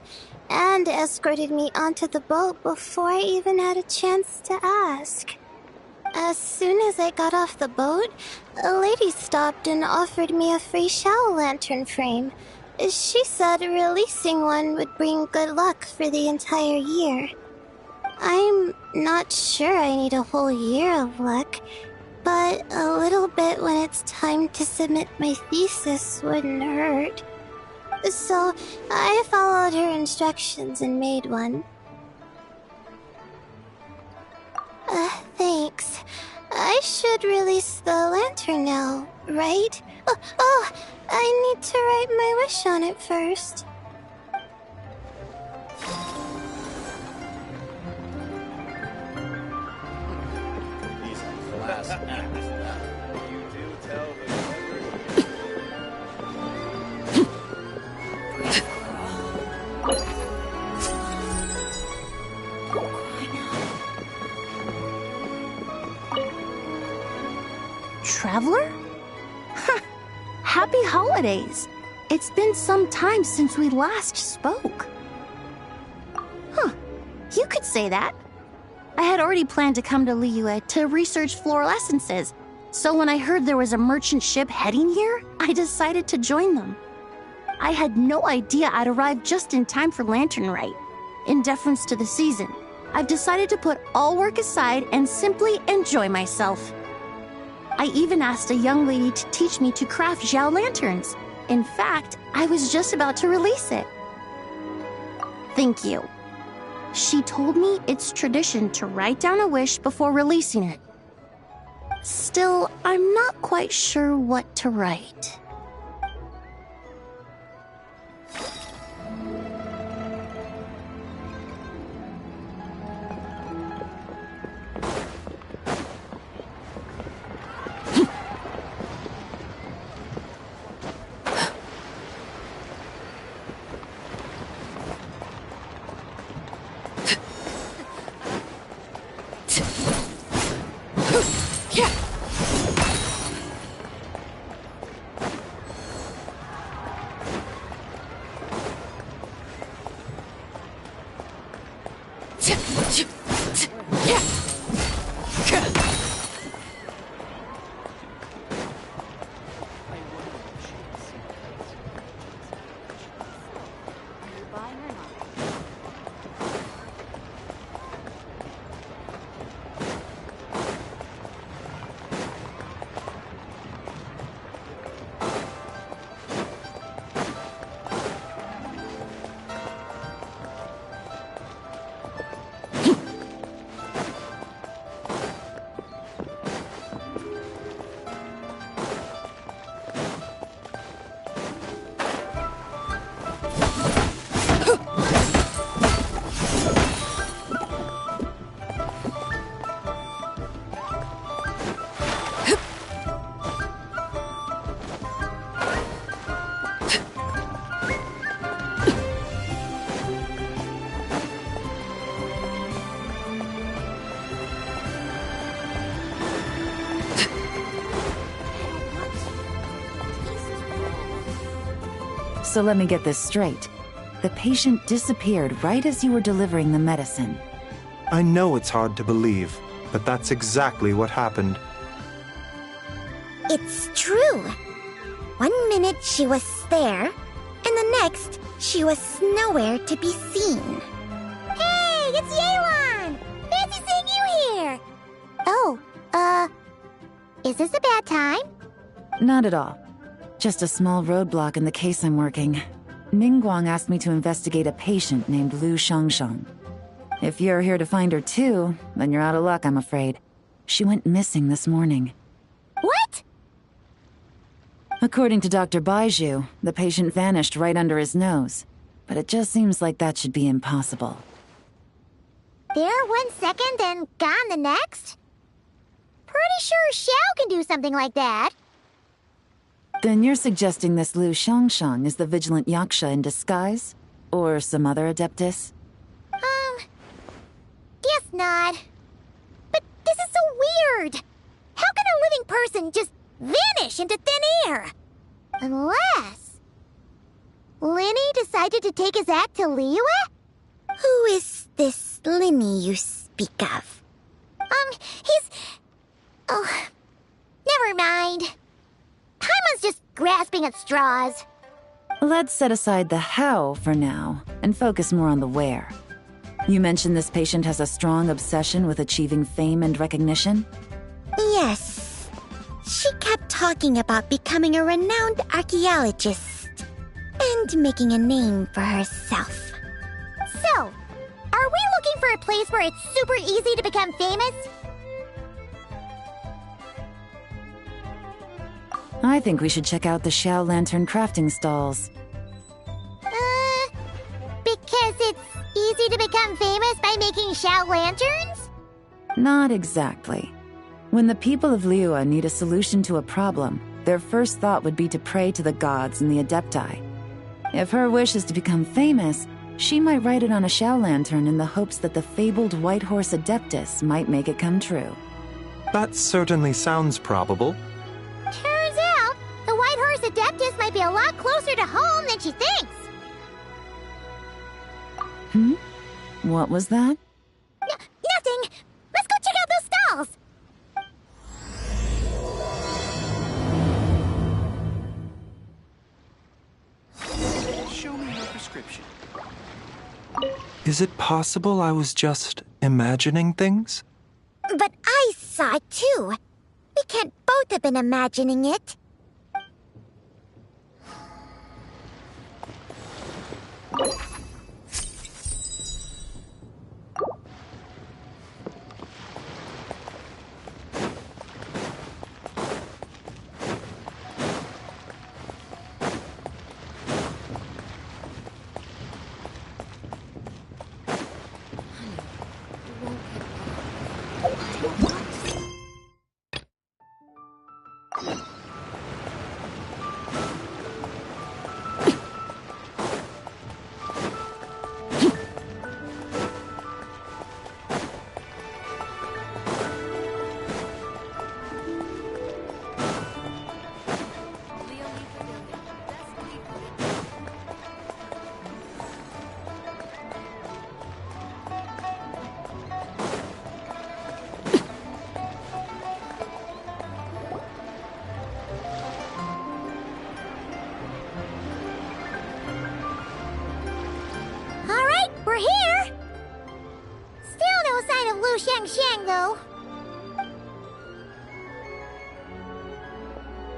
and escorted me onto the boat before I even had a chance to ask. As soon as I got off the boat, a lady stopped and offered me a free Xiao lantern frame. She said releasing one would bring good luck for the entire year. I'm not sure I need a whole year of luck, but a little bit when it's time to submit my thesis wouldn't hurt. So I followed her instructions and made one. Thanks. I should release the lantern now, right? Oh, I need to write my wish on it first. You do tell the Traveler? Happy holidays! It's been some time since we last spoke. You could say that. I had already planned to come to Liyue to research floral essences, so when I heard there was a merchant ship heading here, I decided to join them. I had no idea I'd arrive just in time for Lantern Rite. In deference to the season, I've decided to put all work aside and simply enjoy myself. I even asked a young lady to teach me to craft Xiao lanterns. In fact, I was just about to release it. Thank you. She told me it's tradition to write down a wish before releasing it. Still, I'm not quite sure what to write. So let me get this straight. The patient disappeared right as you were delivering the medicine. I know it's hard to believe, but that's exactly what happened. It's true. 1 minute she was there, and the next she was nowhere to be seen. Hey, it's Yelan! Fancy seeing you here! Oh, is this a bad time? Not at all. Just a small roadblock in the case I'm working. Ningguang asked me to investigate a patient named Lu Shangshang. If you're here to find her too, then you're out of luck, I'm afraid. She went missing this morning. What? According to Dr. Baiju, the patient vanished right under his nose. But it just seems like that should be impossible. There 1 second and gone the next? Pretty sure Xiao can do something like that. Then you're suggesting this Lu Shangshang is the vigilant Yaksha in disguise? Or some other adeptus? Guess not. But this is so weird. How can a living person just vanish into thin air? Unless Linny decided to take his act to Liyue? Who is this Linny you speak of? He's... Oh, never mind. Paimon's just grasping at straws. Let's set aside the how for now, and focus more on the where. You mentioned this patient has a strong obsession with achieving fame and recognition? Yes. She kept talking about becoming a renowned archaeologist and making a name for herself. So, are we looking for a place where it's super easy to become famous? I think we should check out the Xiao Lantern crafting stalls. Because it's easy to become famous by making Xiao lanterns? Not exactly. When the people of Liyue need a solution to a problem, their first thought would be to pray to the gods and the Adepti. If her wish is to become famous, she might write it on a Xiao lantern in the hopes that the fabled White Horse Adeptus might make it come true. That certainly sounds probable. Turns out, the White Horse Adeptus might be a lot closer to home than she thinks. What was that? Nothing! Let's go check out those stalls! Show me your prescription. Is it possible I was just imagining things? But I saw it too. We can't both have been imagining it. We're here! Still no sign of Lu Xiangxiang, though.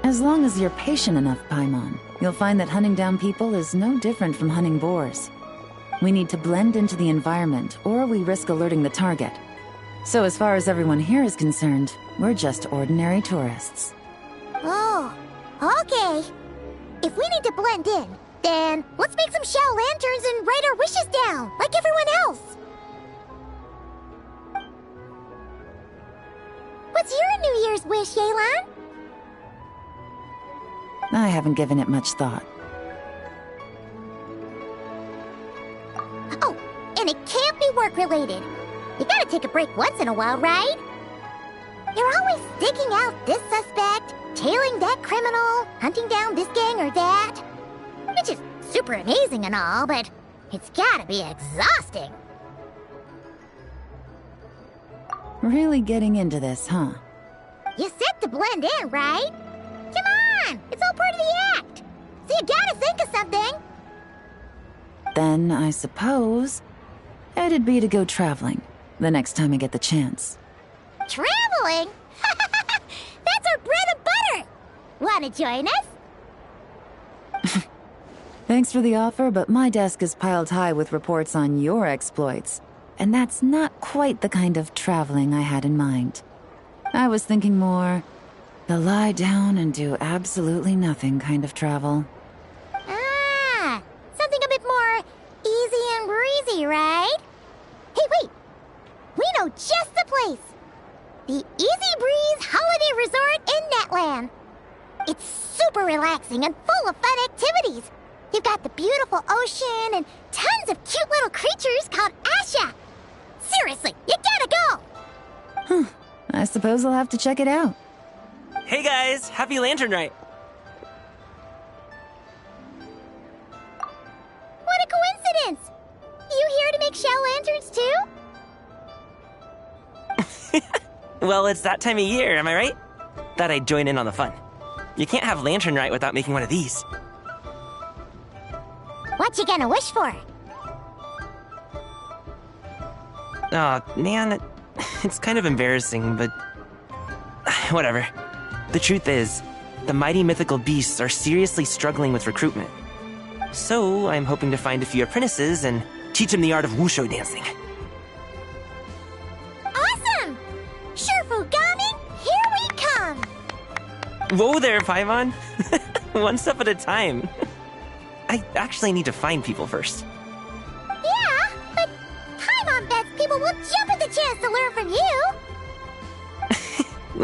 As long as you're patient enough, Paimon, you'll find that hunting down people is no different from hunting boars. We need to blend into the environment, or we risk alerting the target. So as far as everyone here is concerned, we're just ordinary tourists. Oh, okay. If we need to blend in, then let's make some shell lanterns and write our wishes down, like everyone else. What's your New Year's wish, Yelan? I haven't given it much thought. Oh, and it can't be work-related. You gotta take a break once in a while, right? You're always digging out this suspect, tailing that criminal, hunting down this gang or that. Which is super amazing and all, but it's gotta be exhausting. Really getting into this, huh? You said to blend in, right? Come on! It's all part of the act! So you gotta think of something! Then, I suppose, it'd be to go traveling, the next time I get the chance. Traveling? That's our bread and butter! Wanna join us? Thanks for the offer, but my desk is piled high with reports on your exploits. And that's not quite the kind of traveling I had in mind. I was thinking more the lie down and do absolutely nothing kind of travel. Ah, something a bit more easy and breezy, right? Hey, wait! We know just the place! The Easy Breeze Holiday Resort in Netland. It's super relaxing and full of fun activities. You've got the beautiful ocean and tons of cute little creatures called Asha. Seriously, you gotta go! Huh. I suppose I'll have to check it out. Hey guys, happy Lantern Rite! What a coincidence! You here to make shell lanterns too? Well, it's that time of year, am I right? Thought I'd join in on the fun. You can't have Lantern Rite without making one of these. What you gonna wish for? Aw, man, it's kind of embarrassing, but whatever. The truth is, the mighty mythical beasts are seriously struggling with recruitment. So I'm hoping to find a few apprentices and teach them the art of wushu dancing. Awesome! Shurfugami, here we come! Whoa there, Paimon! One step at a time. I actually need to find people first. Yeah, but Paimon bets people will jump at the chance to learn from you!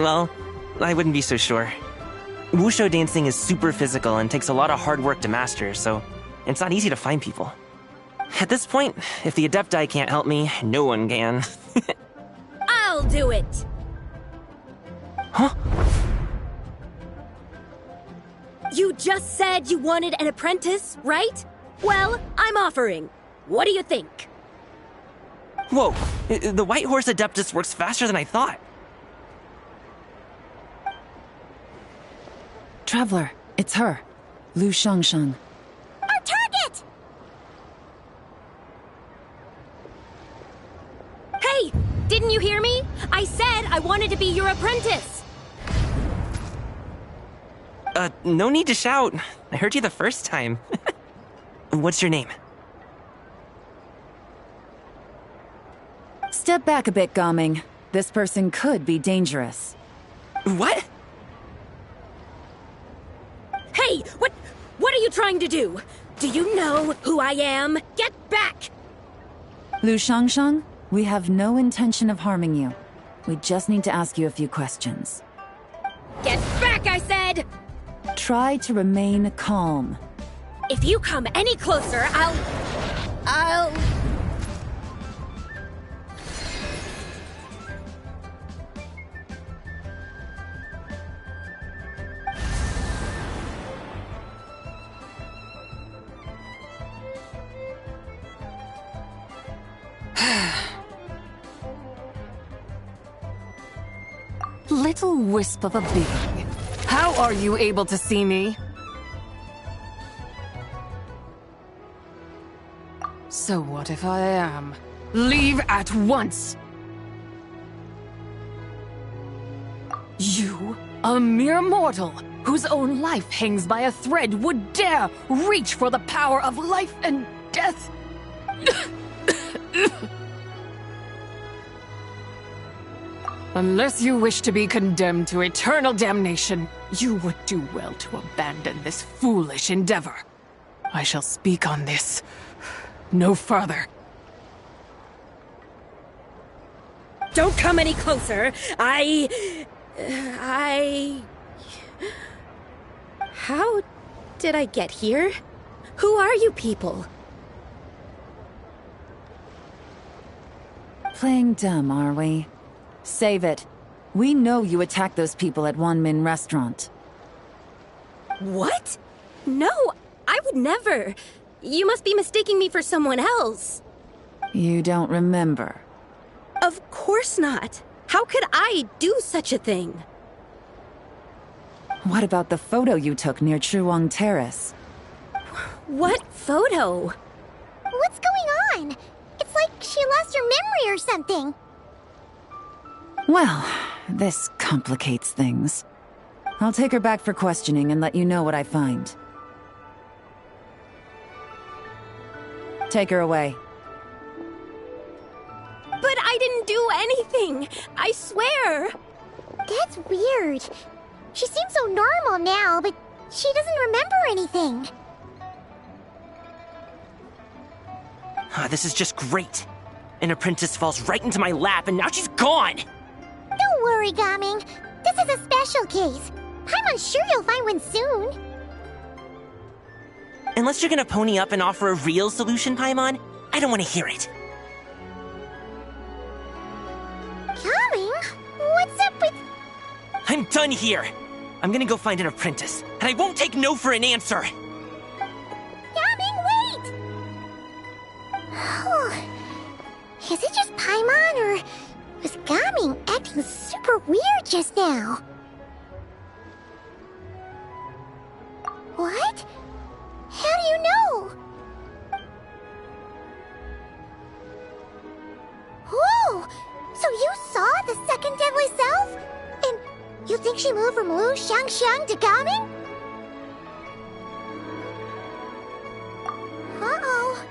Well, I wouldn't be so sure. Wushu dancing is super physical and takes a lot of hard work to master, so it's not easy to find people. At this point, if the Adepti can't help me, no one can. I'll do it! Huh? You just said you wanted an apprentice, right? Well, I'm offering. What do you think? Whoa, the White Horse Adeptus works faster than I thought. Traveler, it's her. Lu Xiangxiang. Our target! Hey! Didn't you hear me? I said I wanted to be your apprentice! No need to shout. I heard you the first time. What's your name? Step back a bit, Gaming. This person could be dangerous. What? Hey, what are you trying to do? Do you know who I am? Get back! Lu Shangshang, we have no intention of harming you. We just need to ask you a few questions. Get back, I said! Try to remain calm. If you come any closer, I'll... Little wisp of a being. How are you able to see me? So what if I am? Leave at once! You, a mere mortal, whose own life hangs by a thread, would dare reach for the power of life and death? Unless you wish to be condemned to eternal damnation, you would do well to abandon this foolish endeavor. I shall speak on this no further. Don't come any closer. How did I get here? Who are you people? Playing dumb, are we? Save it. We know you attacked those people at Wanmin Restaurant. What? No, I would never. You must be mistaking me for someone else. You don't remember? Of course not. How could I do such a thing? What about the photo you took near Chuang Terrace? What photo? What's going on? It's like she lost her memory or something. Well, this complicates things. I'll take her back for questioning and let you know what I find. Take her away. But I didn't do anything! I swear! That's weird. She seems so normal now, but she doesn't remember anything. This is just great. An apprentice falls right into my lap and now she's gone! Don't worry, Gaming. This is a special case. I'm sure you'll find one soon. Unless you're gonna pony up and offer a real solution, Paimon, I don't want to hear it. Gaming? What's up with... I'm done here. I'm gonna go find an apprentice, and I won't take no for an answer. Gaming, wait! Is it just Paimon, or was Gaming acting super weird just now? What? How do you know? Whoa! So you saw the second deadly self? And you think she moved from Lu Shangshang to Gaming? Uh-oh.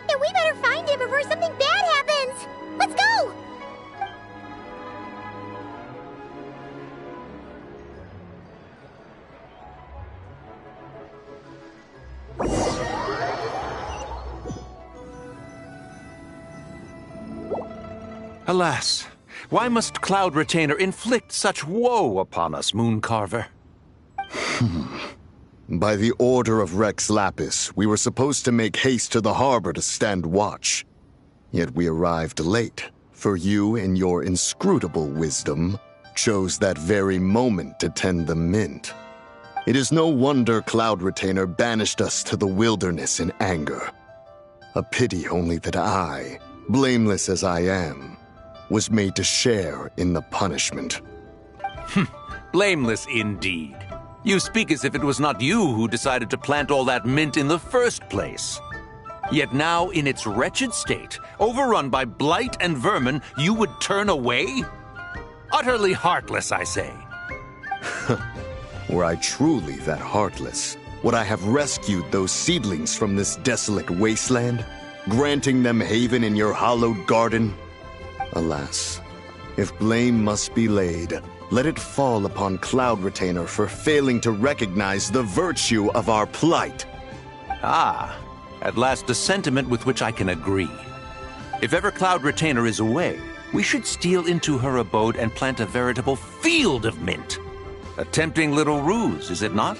Then we better find him before something bad happens! Let's go! Alas, why must Cloud Retainer inflict such woe upon us, Mooncarver? By the order of Rex Lapis, we were supposed to make haste to the harbor to stand watch. Yet we arrived late, for you, in your inscrutable wisdom, chose that very moment to tend the mint. It is no wonder Cloud Retainer banished us to the wilderness in anger. A pity only that I, blameless as I am, was made to share in the punishment. Blameless indeed. You speak as if it was not you who decided to plant all that mint in the first place. Yet now, in its wretched state, overrun by blight and vermin, you would turn away? Utterly heartless, I say. Were I truly that heartless, would I have rescued those seedlings from this desolate wasteland, granting them haven in your hallowed garden? Alas, if blame must be laid, let it fall upon Cloud Retainer for failing to recognize the virtue of our plight. Ah, at last a sentiment with which I can agree. If ever Cloud Retainer is away, we should steal into her abode and plant a veritable field of mint. A tempting little ruse, is it not?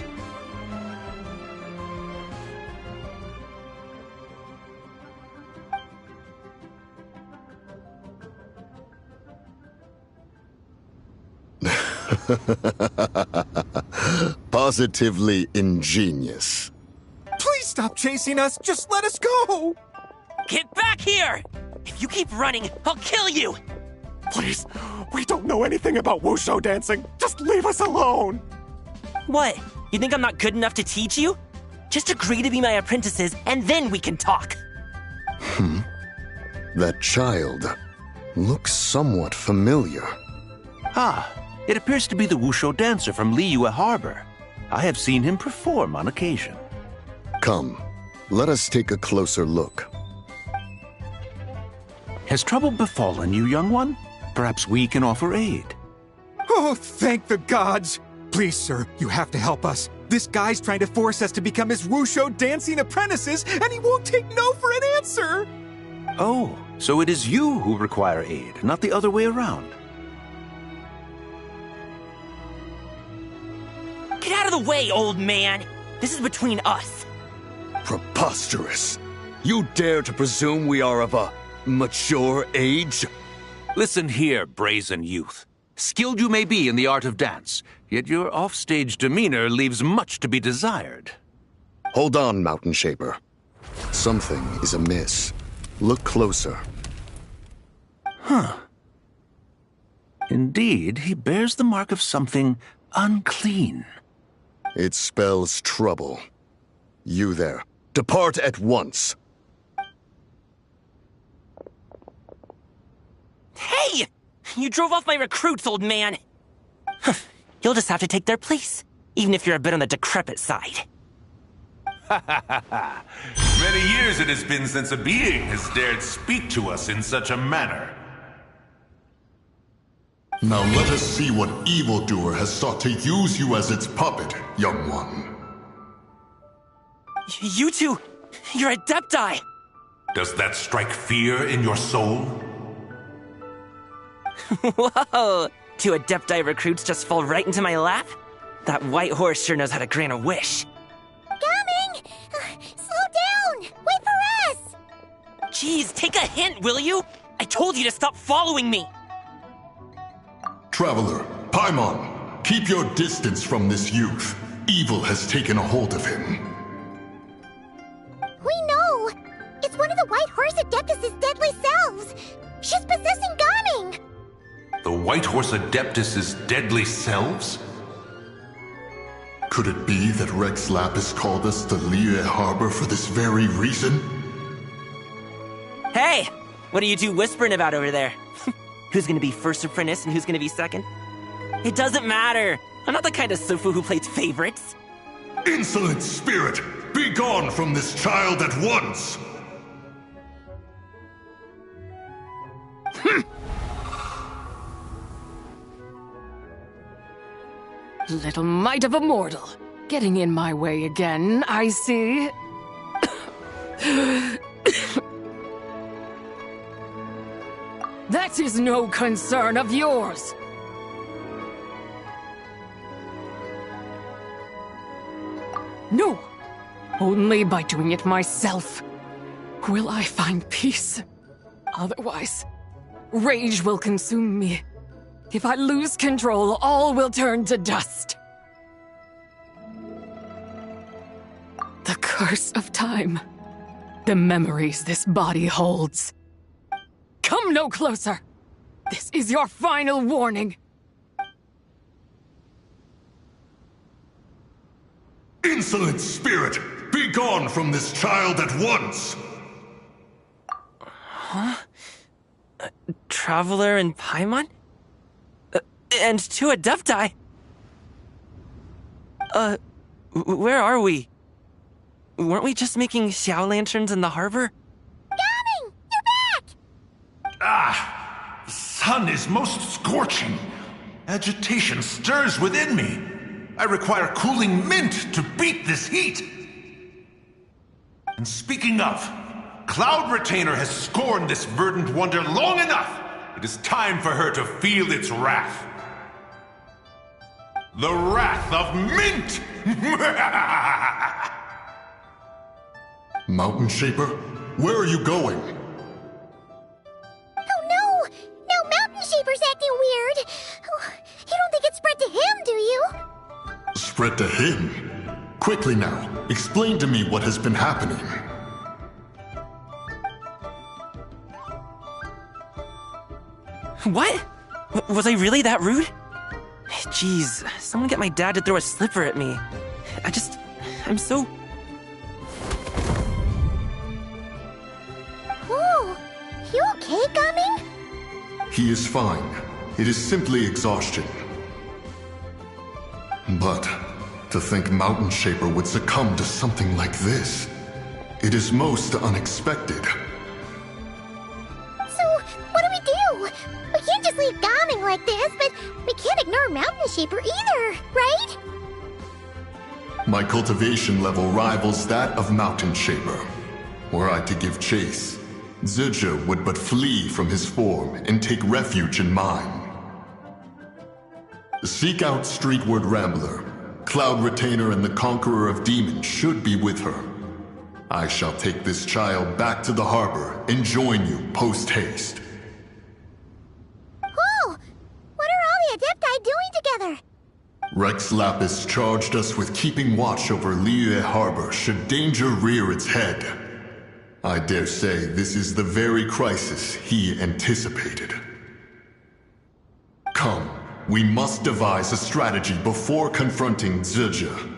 Positively ingenious. Please stop chasing us. Just let us go. Get back here! If you keep running, I'll kill you! Please, we don't know anything about wushu dancing. Just leave us alone. What? You think I'm not good enough to teach you? Just agree to be my apprentices, and then we can talk. That child looks somewhat familiar. Ah, it appears to be the wushu dancer from Liyue Harbour. I have seen him perform on occasion. Come, let us take a closer look. Has trouble befallen you, young one? Perhaps we can offer aid. Oh, thank the gods. Please, sir, you have to help us. This guy's trying to force us to become his wushu dancing apprentices, and he won't take no for an answer. Oh, so it is you who require aid, not the other way around. Get out of the way, old man! This is between us. Preposterous. You dare to presume we are of a mature age? Listen here, brazen youth. Skilled you may be in the art of dance, yet your offstage demeanor leaves much to be desired. Hold on, Mountain Shaper. Something is amiss. Look closer. Huh. Indeed, he bears the mark of something unclean. It spells trouble. You there, depart at once. Hey! You drove off my recruits, old man! You'll just have to take their place, even if you're a bit on the decrepit side. Many years it has been since a being has dared speak to us in such a manner. Now let us see what evildoer has sought to use you as its puppet, young one. You two, you're Adepti! Does that strike fear in your soul? Whoa! Two Adepti recruits just fall right into my lap? That white horse sure knows how to grant a wish. Coming! Slow down! Wait for us! Jeez, take a hint, will you? I told you to stop following me! Traveler, Paimon, keep your distance from this youth. Evil has taken a hold of him. We know! It's one of the White Horse Adeptus' deadly selves! She's possessing Gaming! The White Horse Adeptus' deadly selves? Could it be that Rex Lapis called us to Liyue Harbour for this very reason? Hey! What are you two whispering about over there? Who's gonna be first apprentice and who's gonna be second? It doesn't matter! I'm not the kind of Sufu who plays favorites. Insolent spirit! Be gone from this child at once! Little mite of a mortal. Getting in my way again, I see. That is no concern of yours. No, only by doing it myself will I find peace. Otherwise, rage will consume me. If I lose control, all will turn to dust. The curse of time. The memories this body holds. Come no closer! This is your final warning. Insolent spirit! Be gone from this child at once! Huh? Traveler and Paimon? And two Adepti? Where are we? Weren't we just making Xiao lanterns in the harbor? Gaming! You're back! Ah! sun is most scorching. Agitation stirs within me. I require cooling mint to beat this heat. And speaking of, Cloud Retainer has scorned this verdant wonder long enough. It is time for her to feel its wrath. The wrath of mint! Mountain Shaper, where are you going? Oh no! Now Mountain Shaper's acting weird! Oh, you don't think it spread to him, do you? Spread to him? Quickly now, explain to me what has been happening. What? Was I really that rude? Jeez, someone get my dad to throw a slipper at me. I'm so... Oh, you okay, Gaming? He is fine. It is simply exhaustion. But to think Mountain Shaper would succumb to something like this, it is most unexpected. So, what do we do? We can't just leave Gaming like this, but we can't ignore Mountain Shaper either, right? My cultivation level rivals that of Mountain Shaper. Were I to give chase, Zizha would but flee from his form and take refuge in mine. Seek out Streetward Rambler. Cloud Retainer and the Conqueror of Demons should be with her. I shall take this child back to the harbor and join you post-haste. Oh! What are all the Adepti doing together? Rex Lapis charged us with keeping watch over Liyue Harbour should danger rear its head. I dare say this is the very crisis he anticipated. Come, we must devise a strategy before confronting Zizha.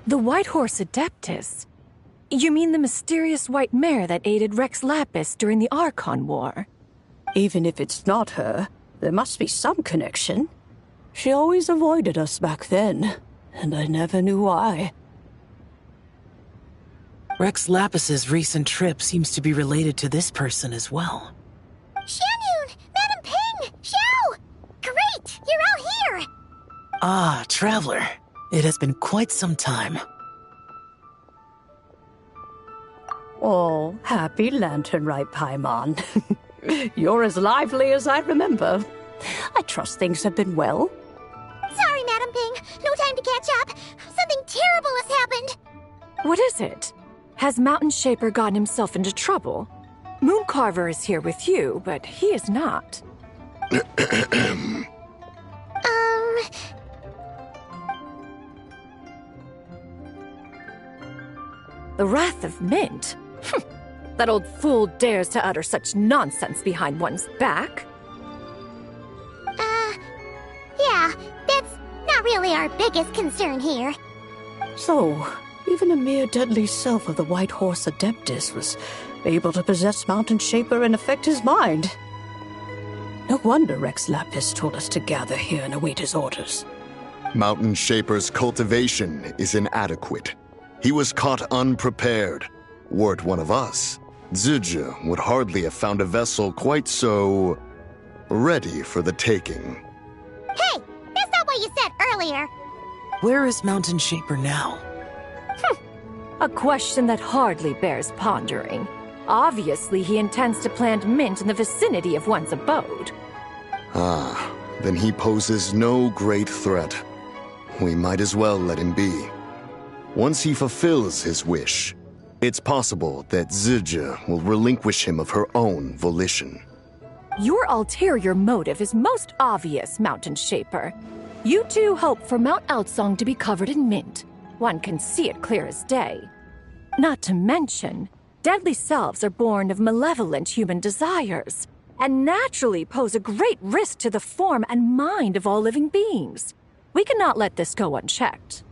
The White Horse Adeptus? You mean the mysterious white mare that aided Rex Lapis during the Archon War? Even if it's not her, there must be some connection. She always avoided us back then, and I never knew why. Rex Lapis's recent trip seems to be related to this person as well. Xianyun! Madam Ping! Xiao! Great! You're all here! Ah, Traveler. It has been quite some time. Oh, happy Lantern Rite, Paimon. You're as lively as I remember. I trust things have been well. Sorry, Madam Ping. No time to catch up. Something terrible has happened. What is it? Has Mountain Shaper gotten himself into trouble? Mooncarver is here with you, but he is not. The Wrath of Mint? That old fool dares to utter such nonsense behind one's back. Yeah, that's not really our biggest concern here. So, even a mere deadly self of the White Horse Adeptus was able to possess Mountain Shaper and affect his mind. No wonder Rex Lapis told us to gather here and await his orders. Mountain Shaper's cultivation is inadequate. He was caught unprepared. Were it one of us, Zizhe would hardly have found a vessel quite so ready for the taking. Hey, that's not what you said earlier. Where is Mountain Shaper now? A question that hardly bears pondering. Obviously, he intends to plant mint in the vicinity of one's abode. Ah, then he poses no great threat. We might as well let him be. Once he fulfills his wish, it's possible that Zizhe will relinquish him of her own volition. Your ulterior motive is most obvious, Mountain Shaper. You two hope for Mount Eltsong to be covered in mint. One can see it clear as day. Not to mention, deadly selves are born of malevolent human desires, and naturally pose a great risk to the form and mind of all living beings. We cannot let this go unchecked.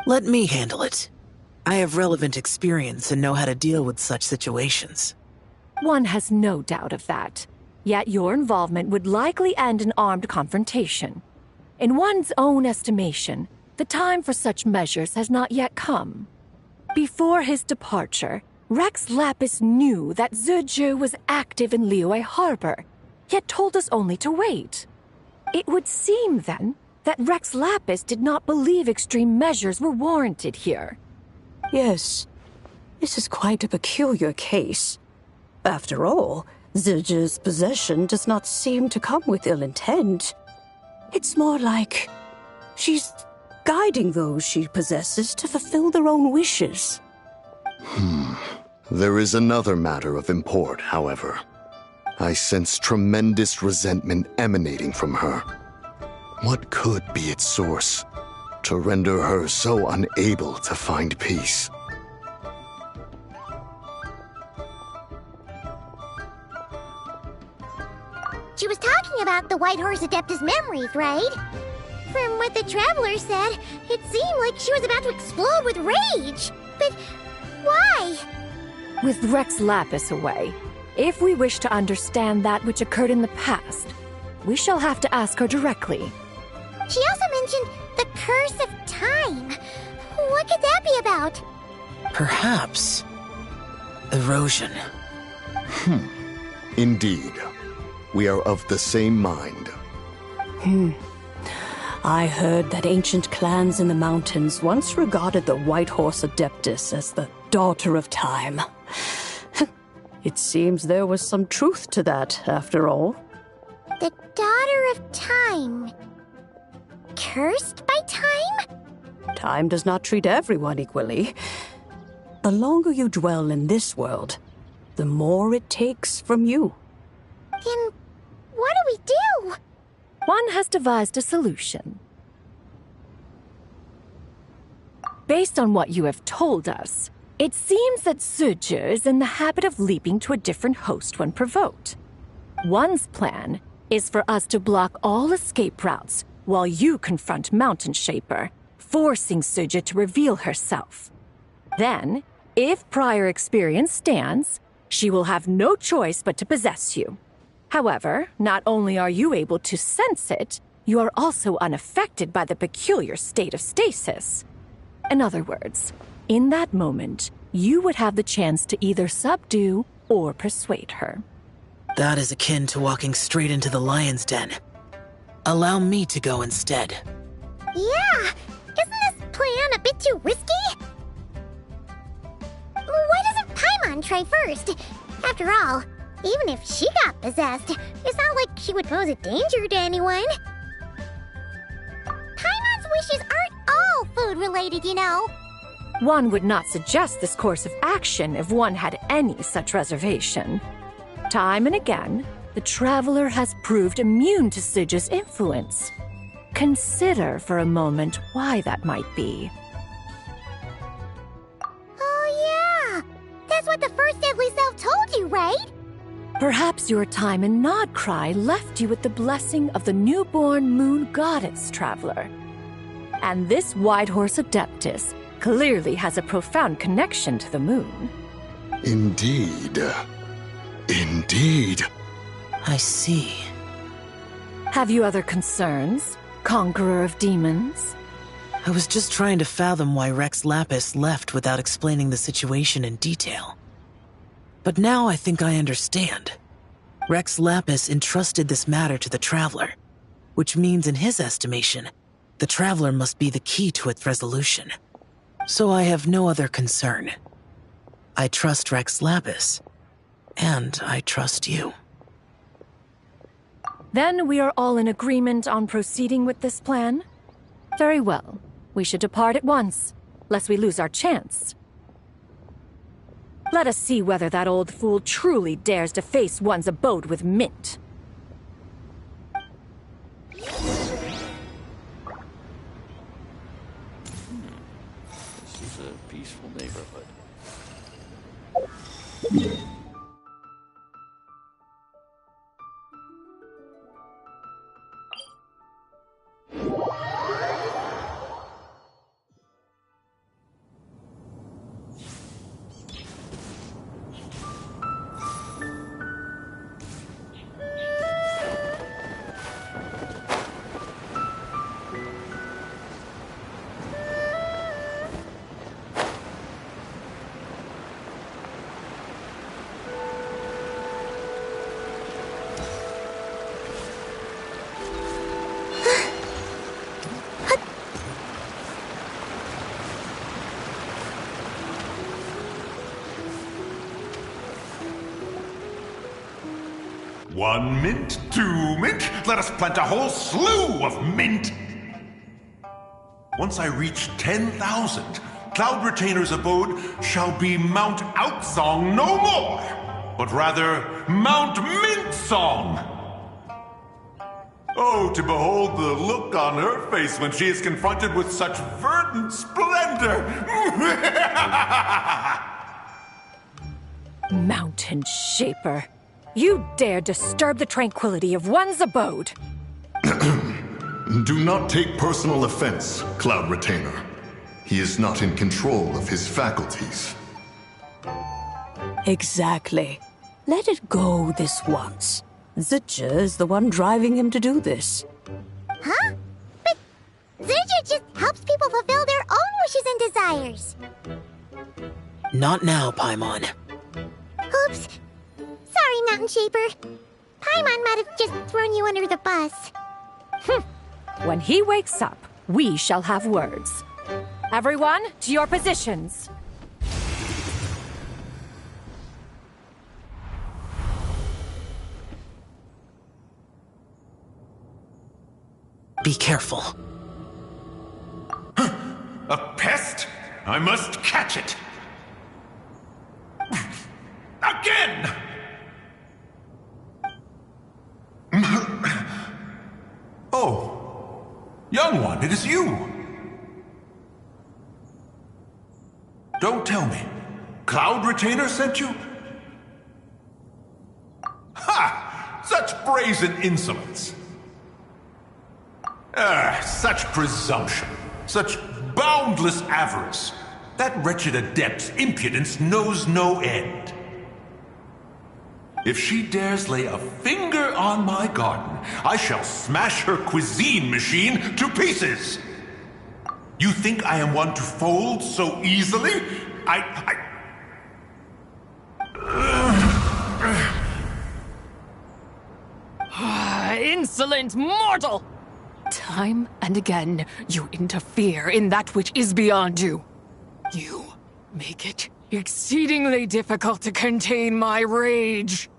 Let me handle it. I have relevant experience and know how to deal with such situations. One has no doubt of that. Yet your involvement would likely end in armed confrontation. In one's own estimation, the time for such measures has not yet come. Before his departure, Rex Lapis knew that Zizhe was active in Liyue Harbour, yet told us only to wait. It would seem, then, that Rex Lapis did not believe extreme measures were warranted here. Yes, this is quite a peculiar case. After all, Zizhe's possession does not seem to come with ill intent. It's more like she's guiding those she possesses to fulfill their own wishes. There is another matter of import, however. I sense tremendous resentment emanating from her. What could be its source to render her so unable to find peace? She was talking about the White Horse Adeptus memories, right? From what the Traveler said, it seemed like she was about to explode with rage. But why? With Rex Lapis away, if we wish to understand that which occurred in the past, we shall have to ask her directly. She also mentioned the Curse of Time. What could that be about? Perhaps erosion. Indeed. We are of the same mind. I heard that ancient clans in the mountains once regarded the White Horse Adeptus as the daughter of time. It seems there was some truth to that, after all. The Daughter of Time. Cursed by time? Time does not treat everyone equally. The longer you dwell in this world, the more it takes from you. Then what do we do? One has devised a solution. Based on what you have told us, it seems that Zizhe is in the habit of leaping to a different host when provoked. One's plan is for us to block all escape routes while you confront Mountain Shaper, forcing Zizhe to reveal herself. Then, if prior experience stands, she will have no choice but to possess you. However, not only are you able to sense it, you are also unaffected by the peculiar state of stasis. In other words, in that moment, you would have the chance to either subdue or persuade her. That is akin to walking straight into the lion's den. Allow me to go instead. Yeah! Isn't this plan a bit too risky? Why doesn't Paimon try first? After all, even if she got possessed, it's not like she would pose a danger to anyone. Paimon's wishes aren't all food-related, you know. One would not suggest this course of action if one had any such reservation. Time and again, the Traveler has proved immune to Zizhe's influence. Consider for a moment why that might be. Oh Perhaps your time in Nodcry left you with the blessing of the newborn moon goddess, traveler. And this Whitehorse Adeptus clearly has a profound connection to the moon. Indeed. Indeed. I see. Have you other concerns, Conqueror of Demons? I was just trying to fathom why Rex Lapis left without explaining the situation in detail. But now I think I understand. Rex Lapis entrusted this matter to the Traveler, which means in his estimation, the Traveler must be the key to its resolution. So I have no other concern. I trust Rex Lapis, and I trust you. Then we are all in agreement on proceeding with this plan? Very well. We should depart at once, lest we lose our chance. Let us see whether that old fool truly dares to face one's abode with Mint. This is a peaceful neighborhood. One mint, two mint, let us plant a whole slew of mint! Once I reach 10,000, Cloud Retainer's abode shall be Mount Outsong no more, but rather Mount Mintsong! Oh, to behold the look on her face when she is confronted with such verdant splendor! Mountain Shaper. You dare disturb the tranquility of one's abode! Do not take personal offense, Cloud Retainer. He is not in control of his faculties. Exactly. Let it go this once. Zidja is the one driving him to do this. Huh? But Zidja just helps people fulfill their own wishes and desires. Not now, Paimon. Oops. Sorry, Mountain Shaper. Paimon might have just thrown you under the bus. When he wakes up, we shall have words. Everyone, to your positions. Be careful. A pest? I must catch it! Again! Oh, young one, it is you! Don't tell me. Cloud Retainer sent you? Ha! Such brazen insolence! Such presumption. Such boundless avarice. That wretched adept's impudence knows no end. If she dares lay a finger on my garden, I shall smash her cuisine machine to pieces! You think I am one to fold so easily? Insolent mortal! Time and again, you interfere in that which is beyond you. You make it exceedingly difficult to contain my rage.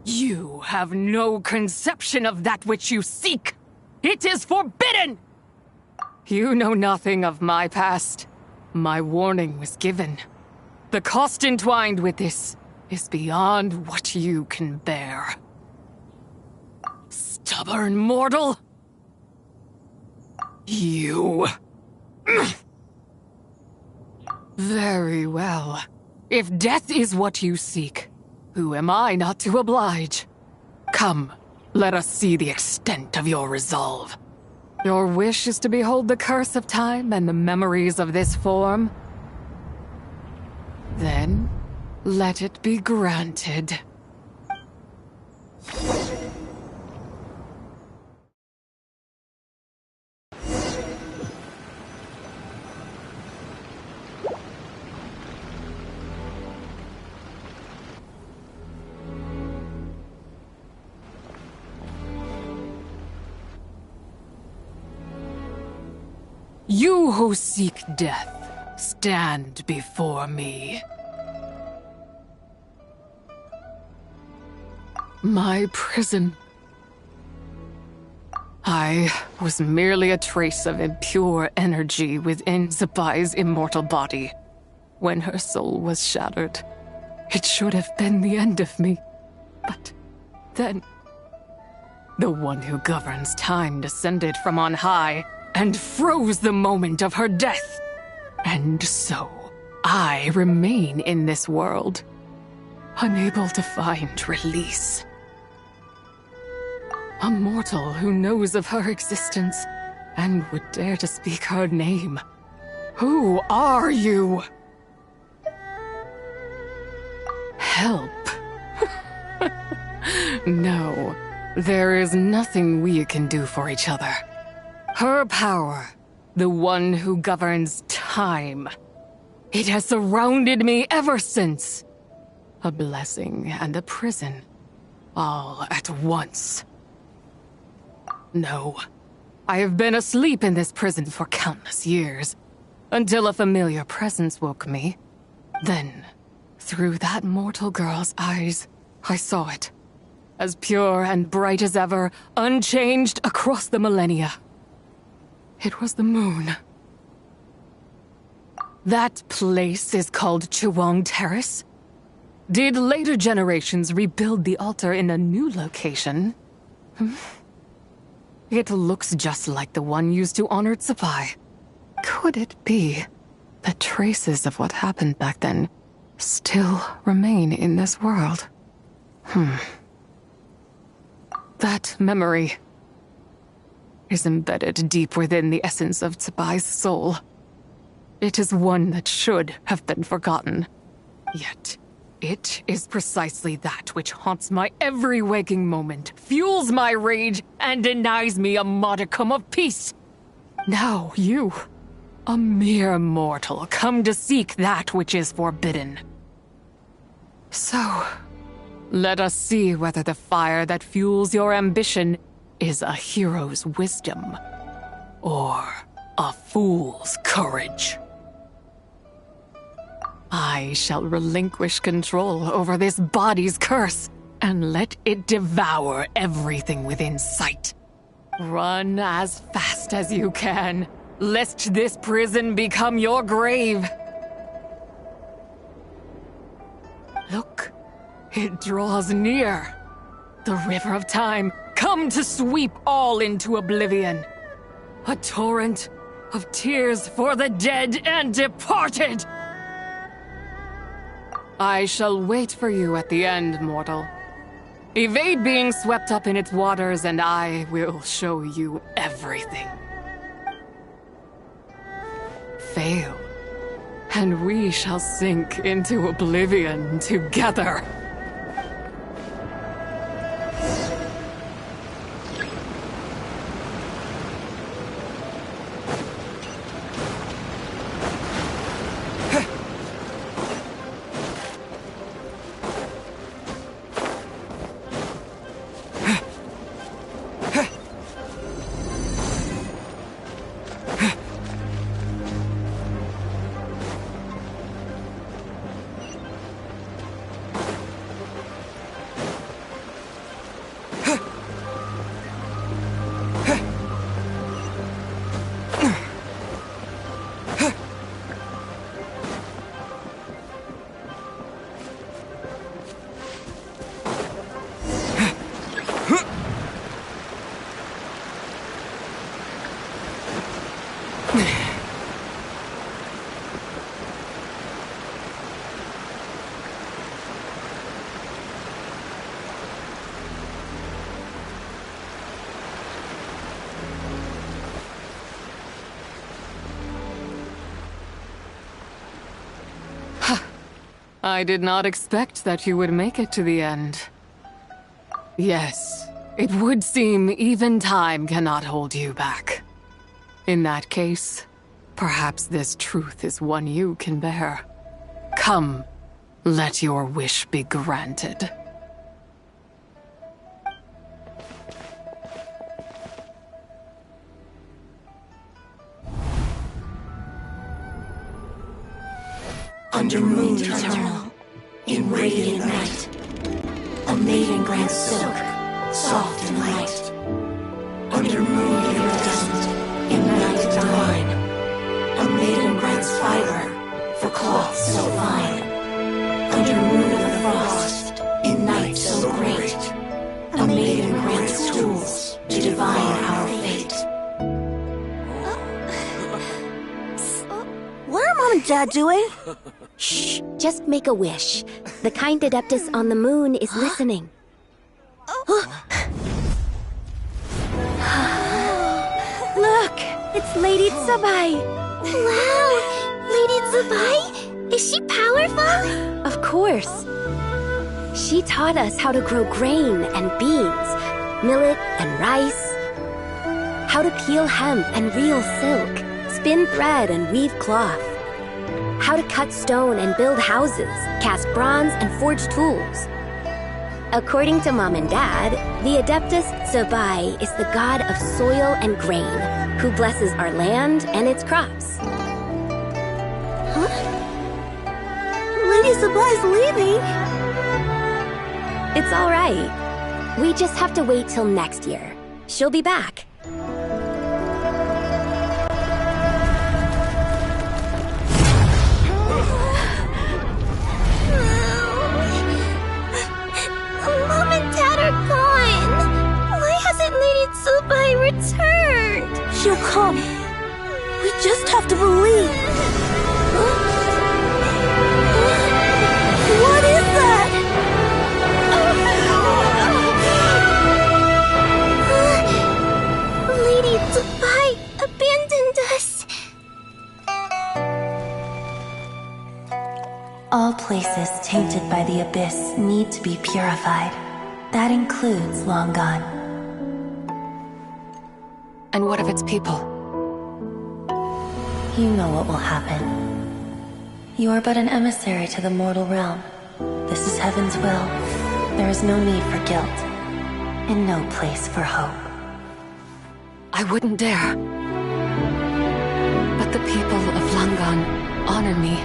You have no conception of that which you seek. It is forbidden! You know nothing of my past. My warning was given. The cost entwined with this is beyond what you can bear. Stubborn mortal! You... Very well. If death is what you seek, Who am I not to oblige? Come, let us see the extent of your resolve. Your wish is to behold the curse of time and the memories of this form? Then, let it be granted. You who seek death, stand before me. My prison. I was merely a trace of impure energy within Zabai's immortal body. When her soul was shattered, it should have been the end of me. But then, the one who governs time descended from on high and froze the moment of her death. And so, I remain in this world, unable to find release. A mortal who knows of her existence and would dare to speak her name. Who are you? Help. No, there is nothing we can do for each other. Her power, the one who governs time. It has surrounded me ever since. A blessing and a prison, all at once. No, I have been asleep in this prison for countless years, until a familiar presence woke me. Then, through that mortal girl's eyes, I saw it. As pure and bright as ever, unchanged across the millennia. It was the moon. That place is called Chuang Terrace. Did later generations rebuild the altar in a new location? It looks just like the one used to honor Zabai. Could it be that traces of what happened back then still remain in this world? That memory is embedded deep within the essence of Zabai's soul. It is one that should have been forgotten. Yet, it is precisely that which haunts my every waking moment, fuels my rage, and denies me a modicum of peace. Now you, a mere mortal, come to seek that which is forbidden. So, let us see whether the fire that fuels your ambition is a hero's wisdom, or a fool's courage. I shall relinquish control over this body's curse, and let it devour everything within sight. Run as fast as you can, lest this prison become your grave. Look, it draws near. The river of time, come to sweep all into oblivion. A torrent of tears for the dead and departed. I shall wait for you at the end, mortal. Evade being swept up in its waters, and I will show you everything. Fail, and we shall sink into oblivion together. I did not expect that you would make it to the end. Yes, it would seem even time cannot hold you back. In that case, perhaps this truth is one you can bear. Come, let your wish be granted. Under moon eternal, in radiant night, a maiden grants silk, soft and light. Under moon iridescent, in night divine, a maiden grants fiber, for cloth so fine. Under moon of frost, in night so great, a maiden grants tools to divine our fate. What are Mom and Dad doing? Shh, just make a wish. The kind Adeptus on the moon is listening. Look, it's Lady Tsubai. Wow, Lady Tsubai? Is she powerful? Of course. She taught us how to grow grain and beans, millet and rice, how to peel hemp and reel silk, spin thread and weave cloth, how to cut stone and build houses, cast bronze and forge tools. According to Mom and Dad, the Adeptus Tsubai is the god of soil and grain, who blesses our land and its crops. Huh? Lady Tsubai's leaving. It's all right. We just have to wait till next year. She'll be back. Mom and Dad are gone. Why hasn't Lady Tsubai returned? She'll come. We just have to believe. What is that? Lady Tsubai abandoned us. All places tainted by the abyss need to be purified. That includes Long Gone. And what of its people? You know what will happen. You are but an emissary to the mortal realm. This is Heaven's will. There is no need for guilt, and no place for hope. I wouldn't dare. But the people of Langan honor me,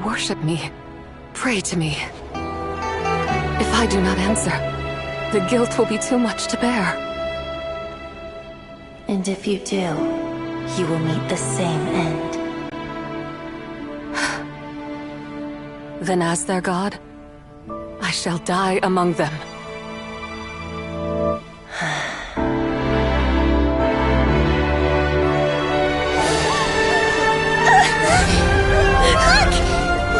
worship me, pray to me. If I do not answer, the guilt will be too much to bear. And if you do, you will meet the same end. Then as their god, I shall die among them. Look!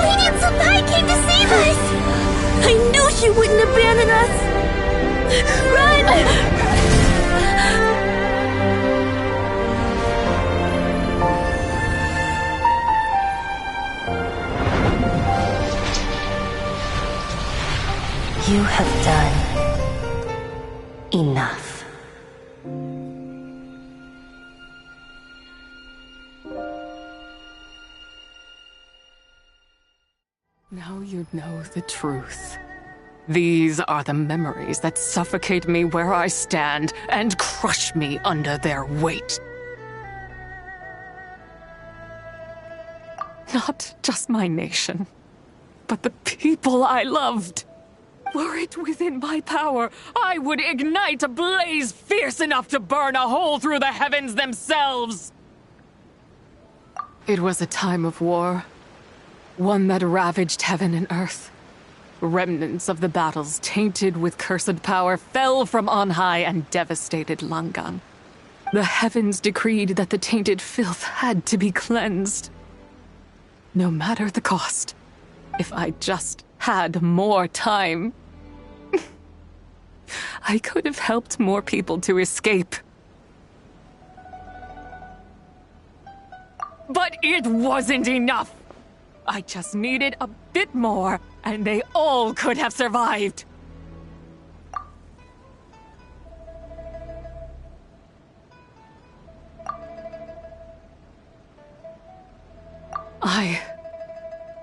Lady Tsubai came to save us! I knew she wouldn't abandon us! Run! You have done enough. Now you know the truth. These are the memories that suffocate me where I stand and crush me under their weight. Not just my nation, but the people I loved. Were it within my power, I would ignite a blaze fierce enough to burn a hole through the heavens themselves. It was a time of war, one that ravaged heaven and earth. Remnants of the battles tainted with cursed power fell from on high and devastated Langan. The heavens decreed that the tainted filth had to be cleansed. No matter the cost, if I just had more time, I could have helped more people to escape. But it wasn't enough! I just needed a bit more, and they all could have survived. I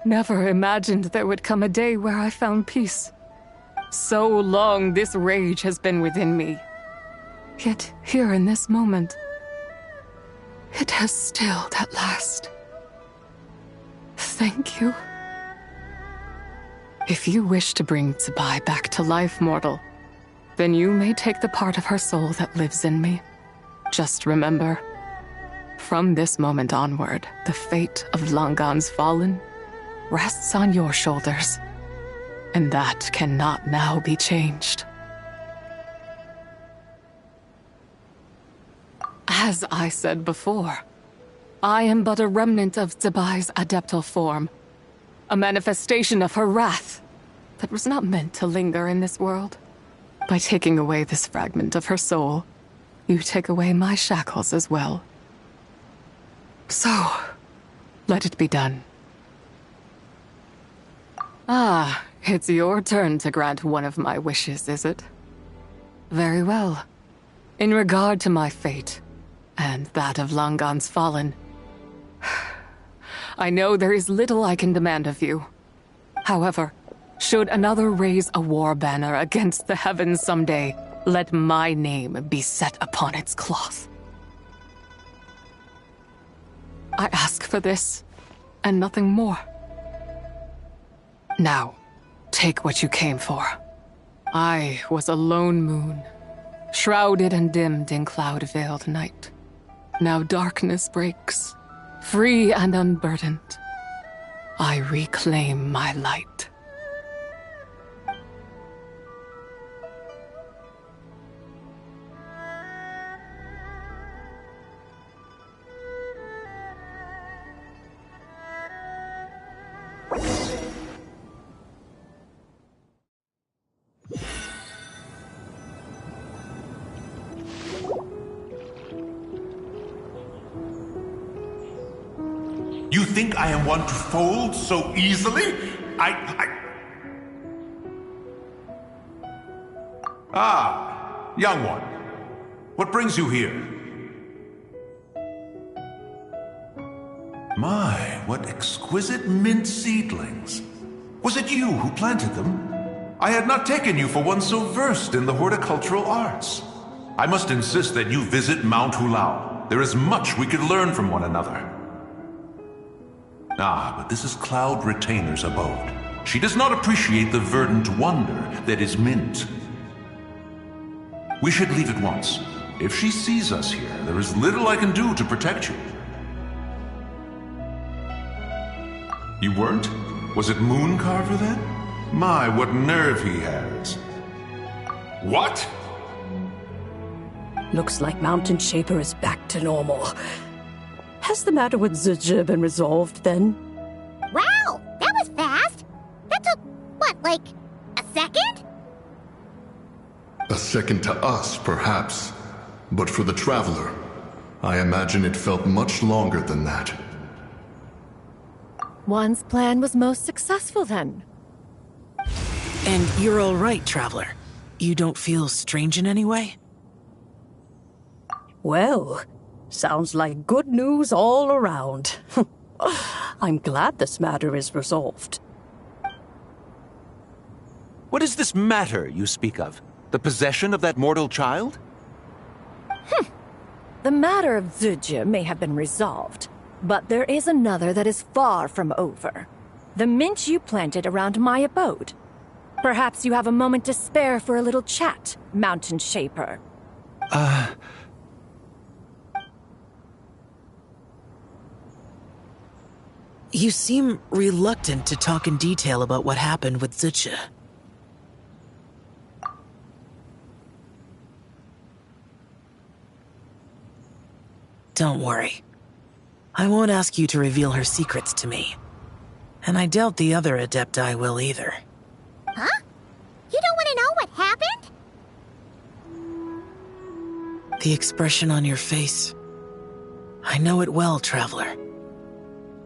never imagined there would come a day where I found peace. So long this rage has been within me. Yet here in this moment, it has stilled at last. Thank you. If you wish to bring Tsubai back to life, mortal, then you may take the part of her soul that lives in me. Just remember, from this moment onward, the fate of Langan's Fallen rests on your shoulders, and that cannot now be changed. As I said before, I am but a remnant of Tsubai's adeptal form, a manifestation of her wrath that was not meant to linger in this world. By taking away this fragment of her soul, you take away my shackles as well. So, let it be done. Ah, it's your turn to grant one of my wishes, is it? Very well. In regard to my fate, and that of Langan's Fallen, I know there is little I can demand of you. However, should another raise a war banner against the heavens someday, let my name be set upon its cloth. I ask for this, and nothing more. Now, take what you came for. I was a lone moon, shrouded and dimmed in cloud-veiled night. Now darkness breaks, free and unburdened. I reclaim my light. You think I am one to fold so easily? Ah, young one. What brings you here? My, what exquisite mint seedlings. Was it you who planted them? I had not taken you for one so versed in the horticultural arts. I must insist that you visit Mount Hulao. There is much we could learn from one another. Ah, but this is Cloud Retainer's abode. She does not appreciate the verdant wonder that is mint. We should leave at once. If she sees us here, there is little I can do to protect you. You weren't? Was it Mooncarver then? My, what nerve he has. What? Looks like Mountain Shaper is back to normal. Has the matter with Zhe been resolved, then? Wow, that was fast! That took, what, like, a second? A second to us, perhaps. But for the Traveler, I imagine it felt much longer than that. One's plan was most successful, then. And you're all right, Traveler. You don't feel strange in any way? Well, sounds like good news all around. I'm glad this matter is resolved. What is this matter you speak of? The possession of that mortal child? The matter of Zhe may have been resolved, but there is another that is far from over. The mint you planted around my abode. Perhaps you have a moment to spare for a little chat, Mountain Shaper. You seem reluctant to talk in detail about what happened with Zhe. Don't worry. I won't ask you to reveal her secrets to me. And I doubt the other Adepti will either. Huh? You don't want to know what happened? The expression on your face. I know it well, Traveler.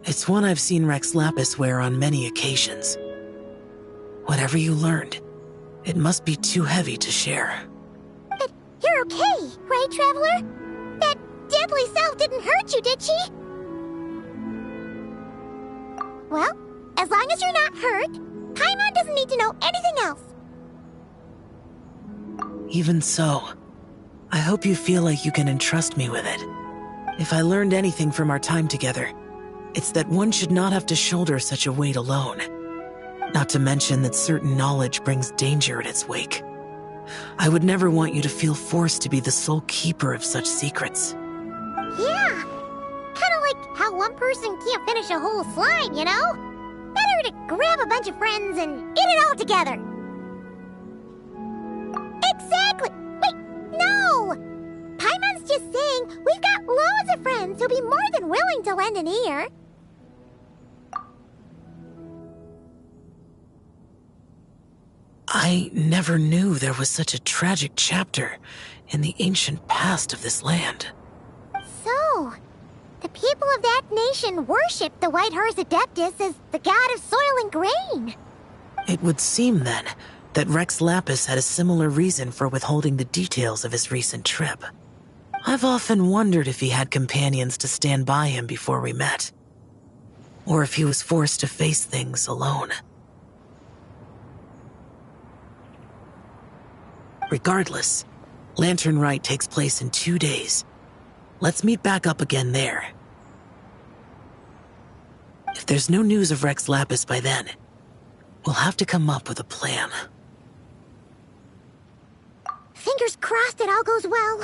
It's one I've seen Rex Lapis wear on many occasions. Whatever you learned, it must be too heavy to share. But you're okay, right, Traveler? That deadly self didn't hurt you, did she? Well, as long as you're not hurt, Paimon doesn't need to know anything else. Even so, I hope you feel like you can entrust me with it. If I learned anything from our time together, it's that one should not have to shoulder such a weight alone. Not to mention that certain knowledge brings danger in its wake. I would never want you to feel forced to be the sole keeper of such secrets. Yeah, kinda like how one person can't finish a whole slime, you know? Better to grab a bunch of friends and eat it all together. Exactly! Wait, no! Paimon's just saying we've got loads of friends who'll be more than willing to lend an ear. I never knew there was such a tragic chapter in the ancient past of this land. So, the people of that nation worship the White Horse Adeptus as the god of soil and grain. It would seem, then, that Rex Lapis had a similar reason for withholding the details of his recent trip. I've often wondered if he had companions to stand by him before we met. Or if he was forced to face things alone. Regardless, Lantern Rite takes place in 2 days. Let's meet back up again there. If there's no news of Rex Lapis by then, we'll have to come up with a plan. Fingers crossed it all goes well.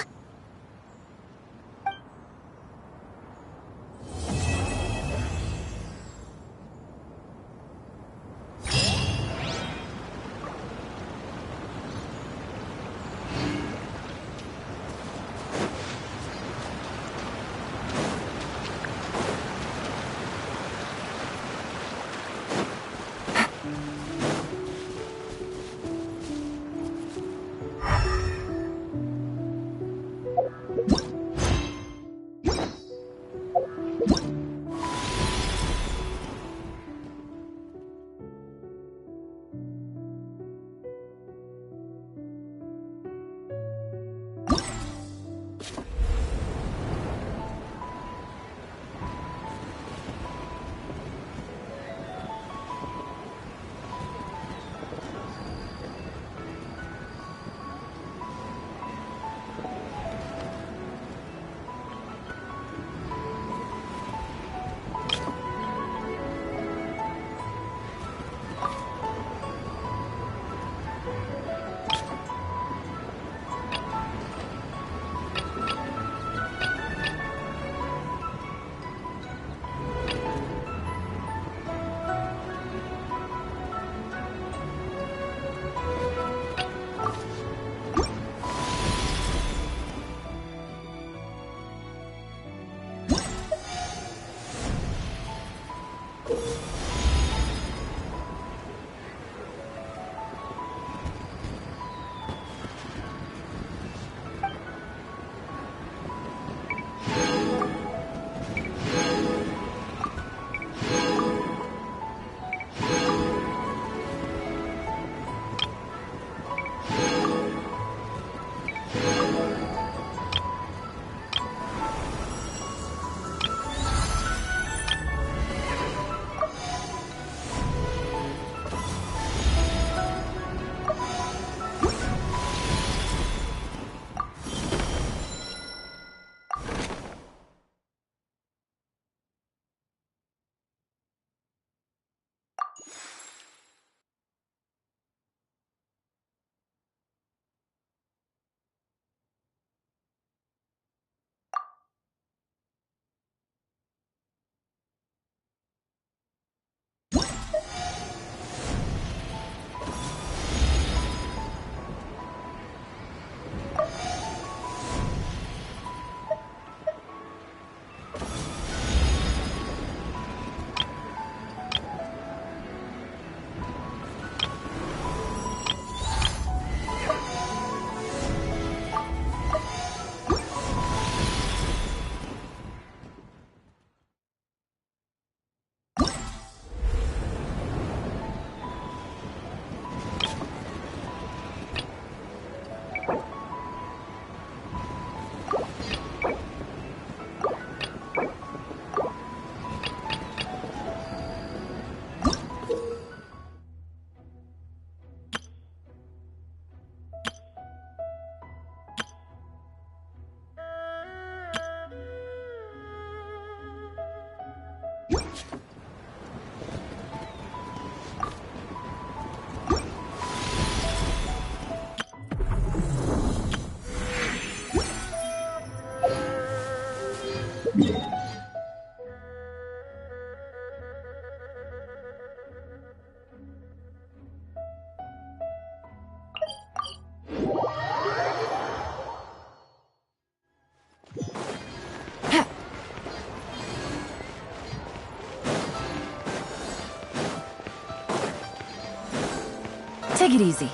Take it easy.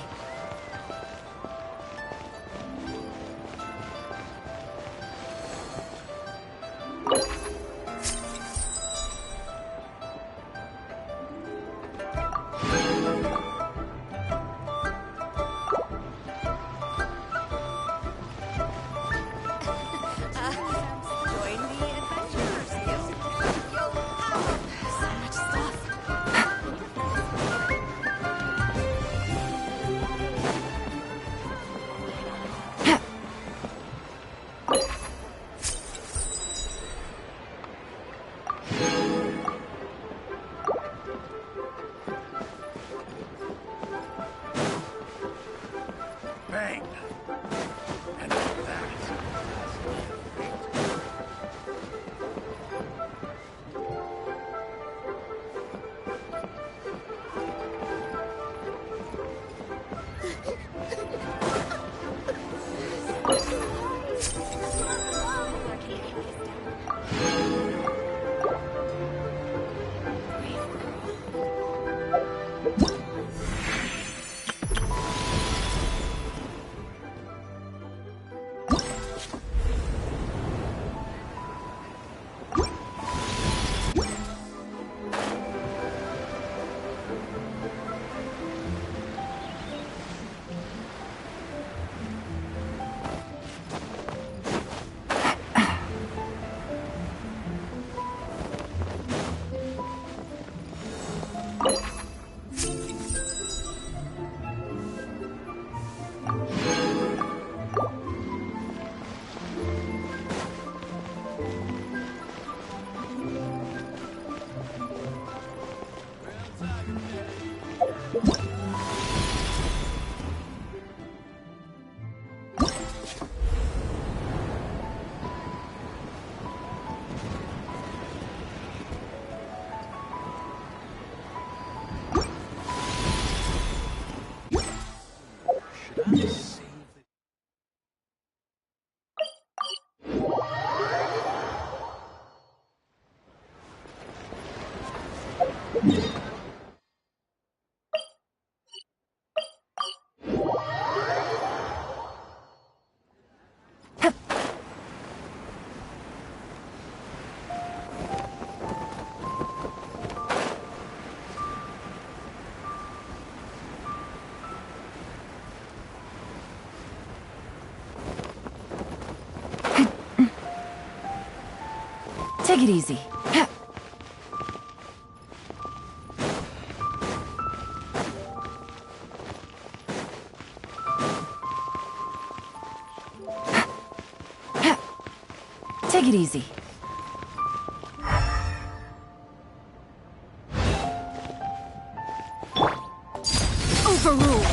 Take it easy. Take it easy. Overruled.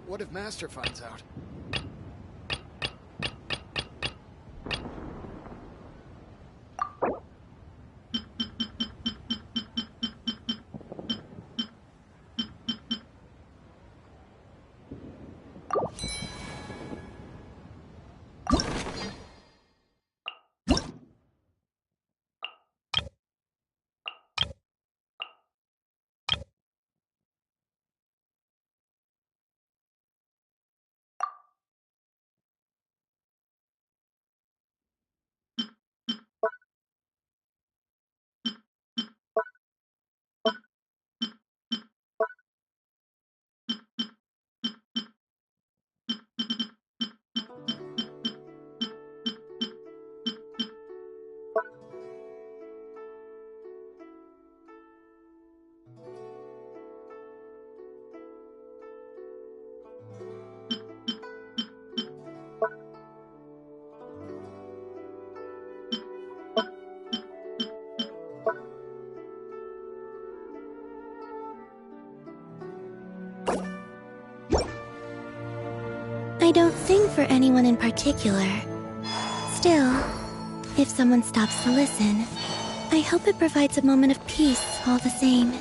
What if Master finds out? I don't sing for anyone in particular. Still, if someone stops to listen, I hope it provides a moment of peace all the same.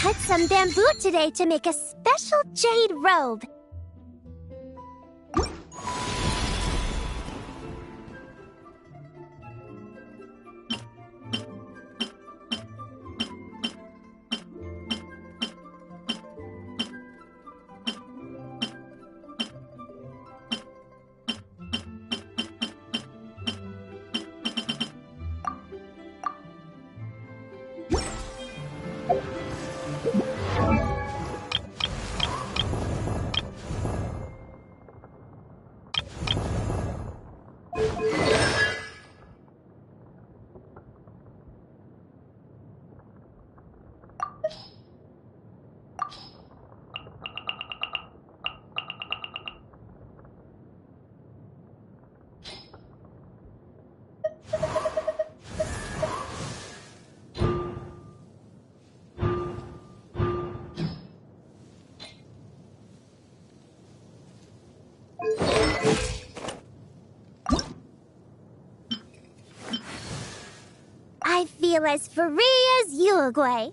Cut some bamboo today to make a special jade robe. I feel as free as Uruguay.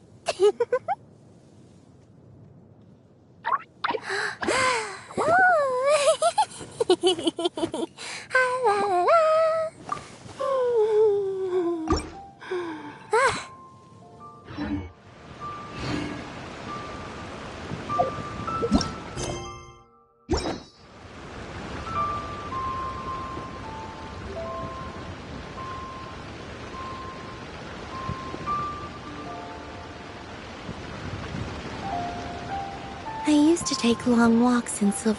I used to take long walks in Silver